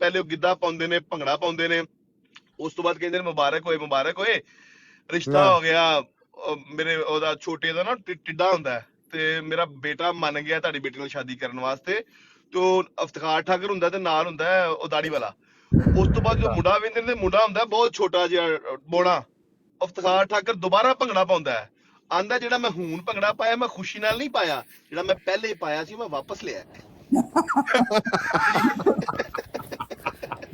ਪਹਿਲੇ ਉਹ ਗਿੱਧਾ ਪਾਉਂਦੇ ਨੇ, ਭੰਗੜਾ ਪਾਉਂਦੇ ਨੇ, ਉਸ ਤੋਂ ਬਾਅਦ ਕਹਿੰਦੇ ਨੇ ਮੁਬਾਰਕ ਹੋਏ ਰਿਸ਼ਤਾ ਹੋ ਗਿਆ। ਮੇਰੇ ਉਹਦਾ ਛੋਟੇ ਦਾ ਨਾ ਟਿੱਡਾ ਹੁੰਦਾ ਹੈ, ਤੇ ਮੇਰਾ ਬੇਟਾ ਮੰਨ ਗਿਆ ਤੁਹਾਡੀ ਬੇਟੀ ਨਾਲ ਸ਼ਾਦੀ ਕਰਨ ਵਾਸਤੇ, ਤੇ ਉਹ ਇਫਤਖਾਰ ਠਾਕਰ ਹੁੰਦਾ ਤੇ ਨਾਲ ਹੁੰਦਾ ਉਹ ਦਾੜੀ ਵਾਲਾ। ਉਸ ਤੋਂ ਬਾਅਦ ਜੋ ਮੁੰਡਾ ਵੇਂਦੇ ਨੇ, ਮੁੰਡਾ ਹੁੰਦਾ ਬਹੁਤ ਛੋਟਾ ਜਿਹਾ ਬੋਣਾ, ਇਫਤਖਾਰ ਠਾਕਰ ਦੁਬਾਰਾ ਭੰਗੜਾ ਪਾਉਂਦਾ ਹੈ, ਆਂਦਾ ਜਿਹੜਾ ਮੈਂ ਹੁਣ ਭੰਗੜਾ ਪਾਇਆ ਮੈਂ ਖੁਸ਼ੀ ਨਾਲ ਨਹੀਂ ਪਾਇਆ, ਜਿਹੜਾ ਮੈਂ ਪਹਿਲੇ ਪਾਇਆ ਸੀ ਮੈਂ ਵਾਪਸ ਲਿਆ।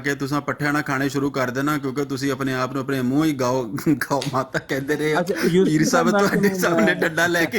ਕੇ ਤੁਸੀਂ ਪੱਠਿਆਂ ਨਾ ਖਾਣੇ ਸ਼ੁਰੂ ਕਰ ਦੇਣਾ, ਕਿਉਂਕਿ ਤੁਸੀਂ ਆਪਣੇ ਆਪ ਨੂੰ ਆਪਣੇ ਮੂੰਹ ਹੀ ਗਾਓ ਮਾਤਾ ਕਹਿੰਦੇ ਰਹੇ। ਪੀਰ ਸਾਹਿਬ ਤੁਹਾਡੇ ਸਾਹਮਣੇ ਡੰਡਾ ਲੈ ਕੇ।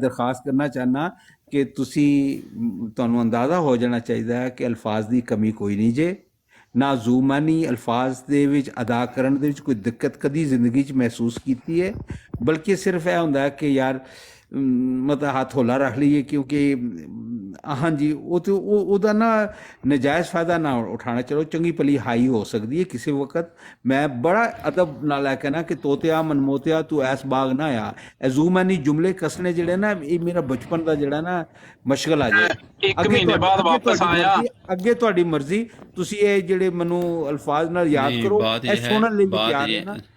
ਦਰਖਾਸਤ ਕਰਨਾ ਚਾਹਨਾ ਕਿ ਤੁਹਾਨੂੰ ਅੰਦਾਜ਼ਾ ਹੋ ਜਾਣਾ ਚਾਹੀਦਾ ਹੈ ਕਿ ਅਲਫਾਜ਼ ਦੀ ਕਮੀ ਕੋਈ ਨਹੀਂ ਜੇ, ਨਾ ਜ਼ੂਮਾਨੀ ਅਲਫਾਜ਼ ਦੇ ਵਿੱਚ ਅਦਾ ਕਰਨ ਦੇ ਵਿੱਚ ਕੋਈ ਦਿੱਕਤ ਕਦੀ ਜ਼ਿੰਦਗੀ 'ਚ ਮਹਿਸੂਸ ਕੀਤੀ ਹੈ, ਬਲਕਿ ਸਿਰਫ ਇਹ ਹੁੰਦਾ ਹੈ ਕਿ ਯਾਰ ਮਤਲਬ ਹੱਥ ਹੌਲਾ ਰੱਖ ਲਈਏ, ਕਿਉਂਕਿ ਹਾਂਜੀ ਉਹਦਾ ਨਾ ਨਜਾਇਜ਼ ਫਾਇਦਾ ਨਾ ਉਠਾਣਾ। ਚਲੋ ਚੰਗੀ ਭਲੀ ਹਾਈ ਹੋ ਸਕਦੀ ਹੈ ਕਿਸੇ ਵਕਤ। ਮੈਂ ਬੜਾ ਅਦਬ ਨਾਲ ਲੈ ਕੇ ਨਾ ਕਿ ਤੋਤਿਆ ਮਨਮੋਤਿਆ ਤੂੰ ਐਸ ਬਾਗ ਨਾ ਆ, ਐਜ਼ੂਮਾਨੀ ਜੁਮਲੇ ਕਸਣੇ ਜਿਹੜੇ ਨਾ, ਇਹ ਮੇਰਾ ਬਚਪਨ ਦਾ ਜਿਹੜਾ ਨਾ ਮਸ਼ਗਲ ਆ ਜਾਏ। ਇੱਕ ਮਹੀਨੇ ਬਾਅਦ ਵਾਪਸ ਆਇਆ। ਅੱਗੇ ਤੁਹਾਡੀ ਮਰਜ਼ੀ, ਤੁਸੀਂ ਇਹ ਜਿਹੜੇ ਮੈਨੂੰ ਅਲਫਾਜ਼ ਨਾਲ ਯਾਦ ਕਰੋ, ਇਹ ਸੁਣਨ ਲਈ ਤਿਆਰ ਹੈ ਨਾ।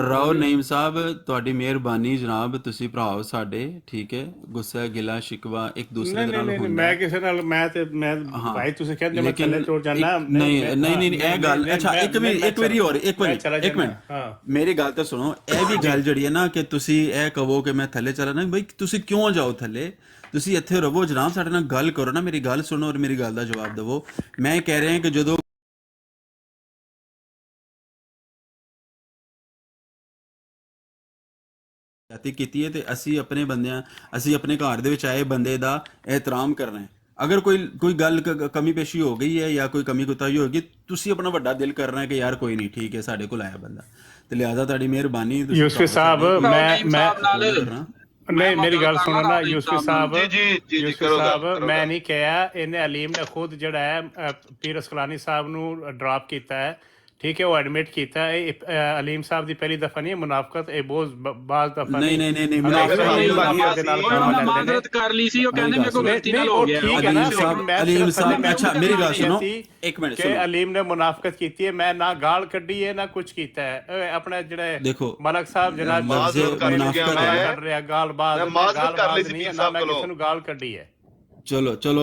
ਰਾਓ ਨਈਮ ਸਾਹਿਬ, ਤੁਹਾਡੀ ਮਿਹਰਬਾਨੀ ਜਨਾਬ, ਤੁਸੀਂ ਭਰਾਓ ਸਾਡੇ, ਠੀਕ ਹੈ। ਗੁੱਸਾ ਗਿਲਾ ਸ਼ਿਕਵਾ ਇੱਕ ਦੂਸਰੇ ਦੇ ਨਾਲ ਹੁੰਦਾ। ਮੈਂ ਕਿਸੇ ਨਾਲ ਮੈਂ ਭਾਈ ਤੁਸੀਂ ਕਹਿੰਦੇ ਮੈਂ ਥੱਲੇ ਚੋਰ ਜਾਣਾ ਨਹੀਂ ਇਹ ਗੱਲ, ਅੱਛਾ ਇੱਕ ਵਾਰੀ ਹੋਰ, ਇੱਕ ਮਿੰਟ ਮੇਰੀ ਗੱਲ ਤਾਂ ਸੁਣੋ। ਇਹ ਵੀ ਗੱਲ ਜਿਹੜੀ ਹੈ ਨਾ ਕਿ ਤੁਸੀਂ ਇਹ ਕਹੋ ਕਿ ਮੈਂ ਥੱਲੇ ਚਲਾ ਨਾ, ਬਈ ਤੁਸੀਂ ਕਿਉਂ ਜਾਓ ਥੱਲੇ, ਤੁਸੀਂ ਇੱਥੇ ਰਹੋ ਜਨਾਬ, ਸਾਡੇ ਨਾਲ ਗੱਲ ਕਰੋ ਨਾ, ਮੇਰੀ ਗੱਲ ਸੁਣੋ ਔਰ ਮੇਰੀ ਗੱਲ ਦਾ ਜਵਾਬ ਦੇਵੋ। ਮੈਂ ਕਹਿ ਰਿਹਾ ਕਿ ਜਦੋਂ ਕੀਤੀ ਹੈ ਤੇ ਅਸੀਂ ਆਪਣੇ ਬੰਦਿਆਂ, ਅਸੀਂ ਆਪਣੇ ਘਰ ਦੇ ਵਿੱਚ ਆਏ ਬੰਦੇ ਦਾ ਇਹਤਰਾਮ ਕਰਨਾ ਹੈ। ਅਗਰ ਕੋਈ ਗੱਲ ਕਮੀ ਪੇਸ਼ੀ ਹੋ ਗਈ ਹੈ ਜਾਂ ਕੋਈ ਕਮੀ ਕੁਤਾਹੀ ਹੋ ਗਈ, ਤੁਸੀਂ ਆਪਣਾ ਵੱਡਾ ਦਿਲ ਕਰਨਾ ਹੈ ਕਿ ਯਾਰ ਕੋਈ ਨਹੀਂ, ਠੀਕ ਹੈ, ਸਾਡੇ ਕੋਲ ਆਇਆ ਬੰਦਾ, ਤੇ ਲਿਹਾਜ਼ਾ ਤੁਹਾਡੀ ਮਿਹਰਬਾਨੀ। ਯੂਸਫੀ ਸਾਹਿਬ ਮੈਂ ਨਹੀਂ, ਮੇਰੀ ਗੱਲ ਸੁਣੋ ਨਾ ਯੂਸਫੀ ਸਾਹਿਬ, ਮੈਂ ਨਹੀਂ ਕਿਹਾ, ਇਹਨੇ ਅਲੀਮ ਨੇ ਖੁਦ ਜਿਹੜਾ ਹੈ ਪੀਰ ਅਸਕਲਾਨੀ ਸਾਹਿਬ ਨੂੰ ਡਰਾਪ ਕੀਤਾ ਹੈ, ਠੀਕ ਹੈ, ਉਹ ਐਡਮਿਟ ਕੀਤਾ ਹੈ। ਅਲੀਮ ਸਾਹਿਬ ਦੀ ਪਹਿਲੀ ਦਫਾ ਨਹੀਂ ਮੁਨਾਫਕਤ, ਇਹ ਬਹੁਤ ਬਾਜ਼ ਦਫਾ ਨਹੀਂ ਮਾਜ਼ਰਤ ਕਰ ਲਈ ਸੀ, ਉਹ ਕਹਿੰਦੇ ਮੇਰੇ ਕੋਲ ਗਲਤੀ ਨਾਲ ਹੋ ਗਿਆ। ਅਲੀਮ ਸਾਹਿਬ, ਅੱਛਾ ਮੇਰੀ ਗੱਲ ਸੁਣੋ ਇੱਕ ਮਿੰਟ, ਕਿ ਅਲੀਮ ਨੇ ਮੁਨਾਫਕਤ ਕੀਤੀ ਹੈ, ਮੈਂ ਨਾ ਗਾਲ ਕੱਢੀ ਹੈ ਨਾ ਕੁਝ ਕੀਤਾ ਹੈ। ਆਪਣਾ ਜਿਹੜੇ ਦੇਖੋ ਮਲਕ ਸਾਹਿਬ ਜਨਾਬ ਕਰ ਰਿਹਾ ਗਾਲਬਾਜ਼ ਨਹੀਂ ਹੈ, ਨਾ ਮੈਂ ਕਿਸੇ ਨੂੰ ਗਾਲ ਕੱਢੀ ਹੈ। ਚਲੋ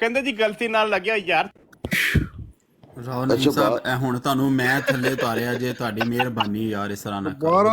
ਕਹਿੰਦੇ ਜੀ ਗਲਤੀ ਨਾਲ ਲੱਗਿਆ ਯਾਰ। ਰਾਓ ਨਈਮ ਸਾਹਿਬ ਹੁਣ ਤੁਹਾਨੂੰ ਮੈਂ ਥੱਲੇ ਉਤਾਰਿਆ ਜੇ, ਤੁਹਾਡੀ ਮਿਹਰਬਾਨੀ ਯਾਰ, ਇਸ ਤਰ੍ਹਾਂ ਨਾ ਕਰੋ।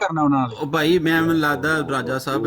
ਕਰਨਾ ਉਹਨਾਂ ਨਾਲ। ਉਹ ਭਾਈ ਮੈਂ ਮੈਨੂੰ ਲੱਗਦਾ ਰਾਜਾ ਸਾਹਿਬ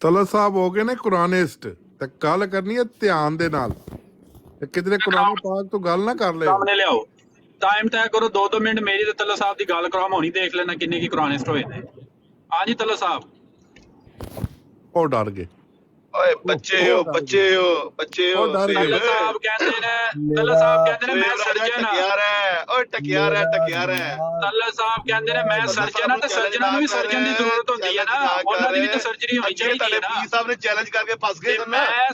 ਤਲਤ ਸਾਹਿਬ ਹੋ ਗਏ ਨੇ ਕੁਰਾਨਿਸਟ, ਤੇ ਗੱਲ ਕਰਨੀ ਹੈ ਧਿਆਨ ਦੇ ਨਾਲ, ਤੇ ਕਿਧਰੇ ਕੁਰਾਨ ਪਾਕ ਤੋਂ ਗੱਲ ਨਾ ਕਰ ਲਿਓ। ਸਾਹਮਣੇ ਲਿਆਓ, ਟਾਈਮ ਤੈਅ ਕਰੋ 2 ਮਿੰਟ ਮੇਰੀ ਤੇ ਤੱਲਾ ਸਾਹਿਬ ਦੀ ਗੱਲ ਕਰਾਓ, ਹੁਣੀ ਦੇਖ ਲੈਣਾ ਕਿੰਨੇ ਕੀ ਕੁਰਾਨਿਸਟ ਹੋਏ ਨੇ। ਹਾਂਜੀ ਤੱਲਾ ਸਾਹਿਬ। ਉਹ ਡਰ ਗਏ। ਓਏ ਬੱਚੇ ਹੋ ਤੱਲਾ ਸਾਹਿਬ ਕਹਿੰਦੇ ਨੇ ਮੈਂ ਸਰਜਨ ਆ। ਓਏ ਟਕਿਆ ਰਹਿ ਤੱਲਾ ਸਾਹਿਬ ਕਹਿੰਦੇ ਨੇ ਮੈਂ ਸਰਜਨ ਆ, ਤੇ ਸਰਜਨਾਂ ਨੂੰ ਵੀ ਸਰਜਨ ਦੀ ਜ਼ਰੂਰਤ ਹੁੰਦੀ ਹੈ ਨਾ, ਉਹਨਾਂ ਦੀ ਵੀ ਤਾਂ ਸਰਜਰੀ ਹੋਣੀ ਚਾਹੀਦੀ ਹੈ ਨਾ। ਪੀਰ ਸਾਹਿਬ ਨੇ ਚੈਲੰਜ ਕਰਕੇ ਫਸ ਗਏ ਨਾ। ਮੈਂ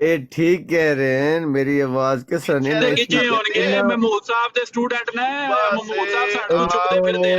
ਇਹ ਠੀਕ ਕਹਿ ਰਹੇ ਹਨ, ਮੇਰੀ ਆਵਾਜ਼ ਕਿਸ ਤਰ੍ਹਾਂ ਨਹੀਂ ਕਿੱਥੇ ਹੋਣਗੇ? ਮਹਿਮੂਦ ਸਾਹਿਬ ਦੇ ਸਟੂਡੈਂਟ ਨੇ, ਮਹਿਮੂਦ ਸਾਹਿਬ ਸਾਡੇ ਨੂੰ ਚੁੱਕਦੇ ਫਿਰਦੇ ਆ।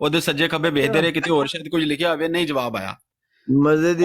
ਉਹਦੇ ਸੱਜੇ ਖੱਬੇ ਵੇਖਦੇ ਰਹੇ, ਕਿਤੇ ਹੋਰ ਸ਼ਾਇਦ ਕੁਝ ਲਿਖਿਆ ਹੋਵੇ, ਨਹੀਂ ਜਵਾਬ ਆਇਆ। ਮਜ਼ੇ ਦੀ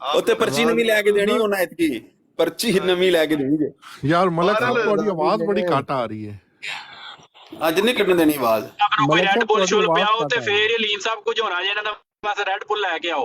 ਉੱਤੇ ਪਰਚੀ ਨਵੀਂ ਲੈ ਕੇ ਦੇਣੀ ਉਹਨਾਂ ਇਤਕੀ ਪਰਚੀ ਨਵੀਂ ਲੈ ਕੇ ਦੇਣਗੇ। ਯਾਰ ਮਲਕ ਸਾਹਿਬ ਤੁਹਾਡੀ ਆਵਾਜ਼ ਬੜੀ ਘੱਟ ਆ ਰਹੀ ਹੈ। ਅੱਜ ਨਹੀਂ ਕੱਢਣ ਦੇਣੀ ਆਵਾਜ਼। ਆਪਣਾ ਕੋਈ ਰੈਡ ਬੁੱਲ ਸ਼ੁਲ ਪਿਆਓ ਤੇ ਫੇਰ ਲੀਮ ਸਾਹਿਬ ਕੁਝ ਹੋਣਾ ਜੇ ਇਹਨਾਂ ਦਾ, ਬਸ ਰੈਡ ਬੁੱਲ ਲੈ ਕੇ ਆਓ।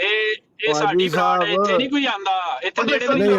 ਇਹ ਸਾਡੀ ਬਰਾੜ ਇੱਥੇ ਨਹੀਂ ਕੋਈ ਆਂਦਾ, ਇੱਥੇ ਨੇੜੇ ਨਹੀਂ ਕੋਈ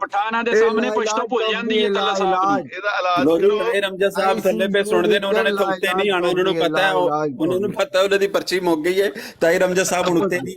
ਪਠਾਨਾ ਦੇ ਸਾਹਮਣੇ ਪੁੱਛ ਤੋਂ ਭੁੱਲ ਜਾਂਦੀ ਹੈ ਤੱਲਾ ਸਾਹਿਬ ਨੂੰ। ਇਹਦਾ ਇਲਾਜ ਕਰੋ। ਤਾਹਿਰ ਅਮਜਦ ਸਾਹਿਬ ਥੱਲੇ ਪੇ ਸੁਣਦੇ ਨੇ, ਉਹਨਾਂ ਨੇ ਤਾਂ ਉੱਤੇ ਨਹੀਂ ਆਣਾ, ਉਹਨਾਂ ਨੂੰ ਪਤਾ ਹੈ, ਉਹਨਾਂ ਨੂੰ ਪਤਾ ਉਹਨਾਂ ਦੀ ਪਰਚੀ ਮੁੱਕ ਗਈ ਹੈ। ਤਾਹਿਰ ਅਮਜਦ ਸਾਹਿਬ ਹੁਣ ਉੱਤੇ ਨਹੀਂ।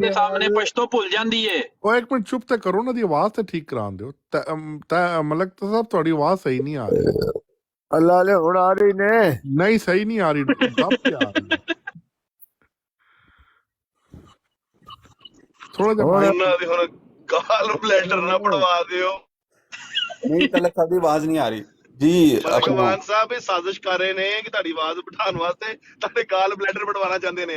ਦੇ ਸਾਹਮਣੇ ਪੁੱਛ ਤੋਂ ਭੁੱਲ ਜਾਂਦੀ ਏ। ਉਹ ਇੱਕ ਮਿੰਟ ਚੁੱਪ ਤੇ ਕਰੋ ਨਾ, ਦੀ ਆਵਾਜ਼ ਤੇ ਠੀਕ ਕਰਾਉਣ ਦਿਓ। ਮਲਕ ਸਾਹਿਬ ਤੁਹਾਡੀ ਆਵਾਜ਼ ਸਹੀ ਨਹੀਂ ਆ ਰਹੀ। ਅੱਲਾ ਲੈ ਹੁਣ ਆ ਰਹੀ ਨੇ? ਨਹੀਂ ਸਹੀ ਨਹੀਂ ਆ ਰਹੀ, ਦਬ ਕੇ ਆ ਰਹੀ। ਥੋੜਾ ਜਿਹਾ ਉਹਨਾਂ ਦੀ ਹੁਣ ਕਾਲ ਲੈਟਰ ਨਾ ਪੜਵਾ ਦਿਓ। ਨਹੀਂ ਤਲਕ ਸਾਹਿਬ ਦੀ ਆਵਾਜ਼ ਨਹੀਂ ਆ ਰਹੀ ਜੀ। ਭਗਵਾਨ ਸਾਹਿਬ ਇਹ ਸਾਜ਼ਿਸ਼ ਕਰ ਰਹੇ ਨੇ ਕਿ ਤੁਹਾਡੀ ਆਵਾਜ਼ ਬਿਠਾਉਣ ਵਾਸਤੇ ਤੁਹਾਡੇ ਕਾਲ ਬਲੈਡਰ ਬਣਵਾਉਣਾ ਚਾਹੁੰਦੇ ਨੇ।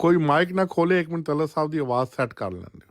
ਕੋਈ ਮਾਈਕ ਨਾ ਖੋਲੇ, ਇੱਕ ਮਿੰਟ ਤਲਤ ਸਾਹਿਬ ਦੀ ਆਵਾਜ਼ ਸੈੱਟ ਕਰ ਲੈਂਦੇ ਹੋ।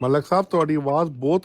ਮਲਕ ਸਾਹਿਬ ਤੁਹਾਡੀ ਆਵਾਜ਼ ਬਹੁਤ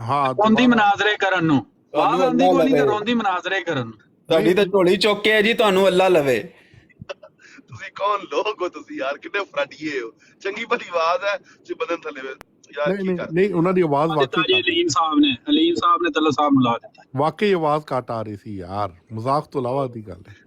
ਹਾਂ ਰੋਂਦੀ ਮਨਾਜ਼ਰੇ ਕਰਨ ਨੂੰ ਆਵਾਜ਼ ਆਉਂਦੀ ਕੋਈ ਨਹੀਂ, ਤੇ ਰੋਂਦੀ ਮਨਾਜ਼ਰੇ ਕਰਨ ਨੂੰ। ਤੁਹਾਡੀ ਤਾਂ ਝੋਲੀ ਚੁੱਕ ਕੇ ਹੈ ਜੀ, ਤੁਹਾਨੂੰ ਅੱਲਾ ਲਵੇ। ਤੁਸੀਂ ਕੌਣ ਲੋਕ ਹੋ ਤੁਸੀਂ ਯਾਰ, ਕਿੰਨੇ ਫਰਾਡੀਏ ਹੋ। ਚੰਗੀ ਭਲੀ ਆਵਾਜ਼ ਹੈ ਜੇ ਬਦਨ ਥੱਲੇ ਯਾਰ ਕੀ ਕਰ। ਨਹੀਂ ਉਹਨਾਂ ਦੀ ਆਵਾਜ਼ ਵਾਕਈ ਅਲੀਮ ਸਾਹਿਬ ਨੇ ਤੱਲਾ ਸਾਹਿਬ ਨੂੰ ਲਾ ਦਿੱਤਾ। ਵਾਕਈ ਆਵਾਜ਼ ਘੱਟ ਆ ਰਹੀ ਸੀ ਯਾਰ, ਮਜ਼ਾਕ ਤੋਂ ਇਲਾਵਾ ਦੀ ਗੱਲ ਹੈ।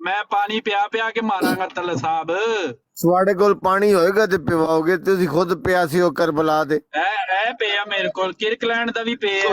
ਮੈਂ ਪਾਣੀ ਪਿਆ ਪਿਆ ਕੇ ਮਾਰਾਂਗਾ ਤਲ ਸਾਹਿਬ। ਤੁਹਾਡੇ ਕੋਲ ਪਾਣੀ ਹੋਏਗਾ ਤੇ ਪਿਵਾਓਗੇ, ਤੁਸੀਂ ਖੁਦ ਪਿਆ ਸੀ ਉਹ ਕਰਬਲਾ ਦੇ। ਇਹ ਪਿਆ ਮੇਰੇ ਕੋਲ, ਕਿਰਕਲੈਂਡ ਦਾ ਵੀ ਪਿਆ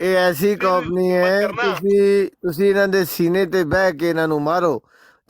ਇਹ ਐਸੀ ਕੰਪਨੀ ਹੈ, ਤੁਸੀਂ ਇਹਨਾਂ ਦੇ ਸੀਨੇ ਤੇ ਬਹਿ ਕੇ ਇਹਨਾਂ ਨੂੰ ਮਾਰੋ,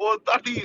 ਉਹ ਤੁਹਾਡੀ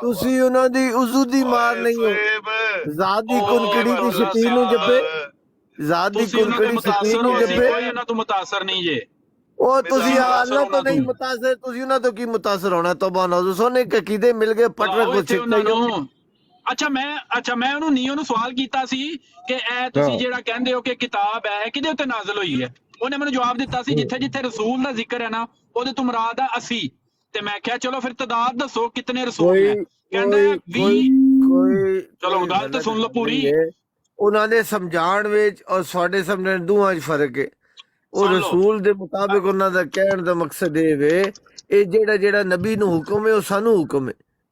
ਤੁਸੀਂ ਉਹਨਾਂ ਦੀ ਉਜ਼ੂ ਦੀ ਮਾਰ ਨਹੀਂ ਹੋ, ਜ਼ਾਤ ਦੀ ਕੁਨਕੜੀ ਦੀ ਸ਼ਕੀਨ ਨੂੰ ਜੱਪੇ, ਜ਼ਾਤ ਦੀ ਕੁਨਕੜੀ ਸ਼ਕੀਨ ਨੂੰ ਜੱਪੇ। ਕੋਈ ਉਹਨਾਂ ਤੋਂ ਮੁਤਾਸਰ ਨਹੀਂ ਜੇ। ਉਹ ਤੁਸੀਂ ਅੱਲਾਹ ਤੋਂ ਨਹੀਂ ਮੁਤਾਸਰ, ਤੁਸੀਂ ਉਹਨਾਂ ਤੋਂ ਕੀ ਮੁਤਾਸਰ ਹੋਣਾ। ਤੋਬਾ ਨੌਜ਼ੂ ਸੋਨੇ ਕੇ ਕੀਦੇ ਮਿਲ ਗਏ ਪਟਰ ਕੋ ਛਿੱਟੇ। ਅੱਛਾ ਮੈਂ ਉਹਨੂੰ ਨੀਓ ਨੂੰ ਸਵਾਲ ਕੀਤਾ ਸੀ ਕਿ ਇਹ ਤੁਸੀਂ ਜਿਹੜਾ ਕਹਿੰਦੇ ਹੋ ਕਿ ਕਿਤਾਬ ਹੈ ਕਿਹਦੇ ਉੱਤੇ ਨਾਜ਼ਲ ਹੋਈ ਹੈ, ਉਹਨੇ ਮੈਨੂੰ ਜਵਾਬ ਦਿੱਤਾ ਸੀ ਜਿੱਥੇ ਜਿੱਥੇ ਰਸੂਲ ਦਾ ਜ਼ਿਕਰ ਹੈ ਨਾ ਉਹਦੇ ਤੋਂ ਮੁਰਾਦ ਆ 80। ਤੇ ਮੈਂ ਕਿਹਾ ਚਲੋ ਫਿਰ ਤਦਾਦ ਦੱਸੋ ਕਿਤਨੇ ਰਸੂਲ ਨੇ, ਕਹਿੰਦਾ 20। ਚਲੋ ਗੱਲ ਤਾਂ ਸੁਣ ਲਓ ਪੂਰੀ। ਉਹਨਾਂ ਦੇ ਸਮਝਾਉਣ ਵਿੱਚ ਔਰ ਸਾਡੇ ਸਮਝਣ ਦੋਵਾਂ 'ਚ ਫਰਕ ਹੈ। ਉਹ ਰਸੂਲ ਦੇ ਮੁਤਾਬਿਕ ਉਹਨਾਂ ਦਾ ਕਹਿਣ ਦਾ ਮਕਸਦ ਇਹ ਵੇ, ਇਹ ਜਿਹੜਾ ਨਬੀ ਨੂੰ ਹੁਕਮ ਹੈ ਉਹ ਸਾਨੂੰ ਹੁਕਮ ਹੈ।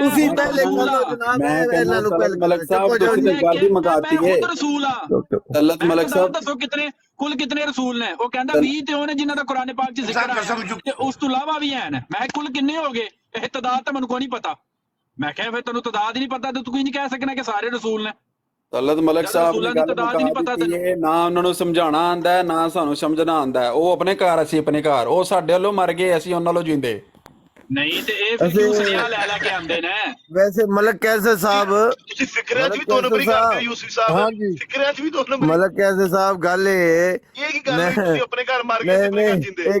ਤੁਸੀਂ ਪਹਿਲੇ ਕਰੋ ਜਨਾਬ। ਮੈਂ ਇਹਨਾਂ ਨੂੰ ਪਹਿਲੇ ਮਲਕ ਸਾਹਿਬ ਤੁਸੀਂ ਤੇ ਗੱਲ ਹੀ ਮਗਾਤੀ ਹੈ। ਰਸੂਲ ਆ ਅੱਲਾਹ ਮਲਕ ਸਾਹਿਬ ਦੱਸੋ ਕਿਤਨੇ ਕੁੱਲ ਕਿਤਨੇ ਰਸੂਲ ਨੇ। ਉਹ ਕਹਿੰਦਾ 20 ਤੇ ਉਹਨੇ ਜਿਨ੍ਹਾਂ ਦਾ ਕੁਰਾਨ ਪਾਕ 'ਚ ਜ਼ਿਕਰ ਹੈ ਤੇ ਉਸ ਤੋਂ ਇਲਾਵਾ ਵੀ ਹਨ। ਮੈਂ ਕੁੱਲ ਕਿੰਨੇ ਹੋ ਗਏ ਇਹ ਤਦਾਦ ਤਾਂ ਮੈਨੂੰ ਕੋਈ ਨਹੀਂ ਪਤਾ। ਮੈਂ ਕਿਹਾ ਫਿਰ ਤੈਨੂੰ ਤਦਾਦ ਹੀ ਨਹੀਂ ਪਤਾ ਤੇ ਤੂੰ ਕੋਈ ਨਹੀਂ ਕਹਿ ਸਕਣਾ ਕਿ ਸਾਰੇ ਰਸੂਲ ਨੇ। ਅੱਲਾਹ ਮਲਕ ਸਾਹਿਬ ਨੇ ਗੱਲ ਮੁਕਾ ਦਿੱਤੀ ਹੈ, ਨਾ ਉਹਨਾਂ ਨੂੰ ਸਮਝਾਉਣਾ ਆਂਦਾ ਨਾ ਸਾਨੂੰ ਸਮਝਣਾ ਆਂਦਾ। ਉਹ ਆਪਣੇ ਘਰ, ਅਸੀਂ ਆਪਣੇ ਘਰ। ਉਹ ਸਾਡੇ ਵੱਲੋਂ ਮਰ ਗਏ, ਅਸੀਂ ਉਹਨਾਂ ਵੱਲੋਂ ਜਿੰਦੇ ਨਹੀਂ ਤੇ ਇਹ ਫਿਰ ਸੁਨੇਹਾ ਲੈ ਕੇ ਆਉਂਦੇ ਨੇ। ਵੈਸੇ ਮਲਕ ਕੈਸੇ ਸਾਹਿਬ, ਤੁਸੀਂ ਫਿਕਰਾਂ 'ਚ ਵੀ ਦੋ ਨੰਬਰੀ ਕਰਦੇ ਯੂਸਫ ਸਾਹਿਬ। ਹਾਂਜੀ ਫਿਕਰਾਂ 'ਚ ਵੀ ਦੋ ਨੰਬਰੀ। ਮਲਕ ਕੈਸੇ ਸਾਹਿਬ ਗੱਲ ਇਹ ਕੀ ਗੱਲ ਹੈ, ਤੁਸੀਂ ਆਪਣੇ ਘਰ ਮਰ ਗਏ, ਆਪਣੇ ਘਰ ਜਿੰਦੇ।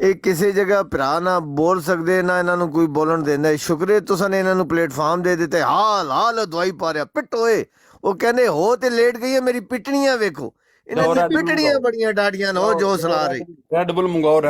ਇਹ ਕਿਸੇ ਜਗ੍ਹਾ ਭਰਾ ਨਾ ਬੋਲ ਸਕਦੇ ਨਾ ਇਹਨਾਂ ਨੂੰ ਕੋਈ ਬੋਲਣ ਦਿੰਦਾ। ਸ਼ੁਕਰੇ ਤੁਸੀਂ ਨੇ ਇਹਨਾਂ ਨੂੰ ਪਲੇਟਫਾਰਮ ਦੇ ਦਿੱਤੇ। ਹਾਲ ਦਵਾਈ ਪਾ ਰਿਹਾ ਪਿੱਟ ਹੋਏ। ਉਹ ਕਹਿੰਦੇ ਹੋ ਤੇ ਲੇਟ ਗਈ ਹੈ, ਮੇਰੀ ਪਿੱਟਣੀਆਂ ਵੇਖੋ। ਇਹਨਾਂ ਦੀ ਪਿੱਟਣੀਆਂ ਬੜੀਆਂ ਡਾੜੀਆਂ ਨੇ। ਉਹ ਜੋ ਸੁਣਾ ਰਹੀ ਰੈਡ ਬੁਲ ਮੰਗਾਓ।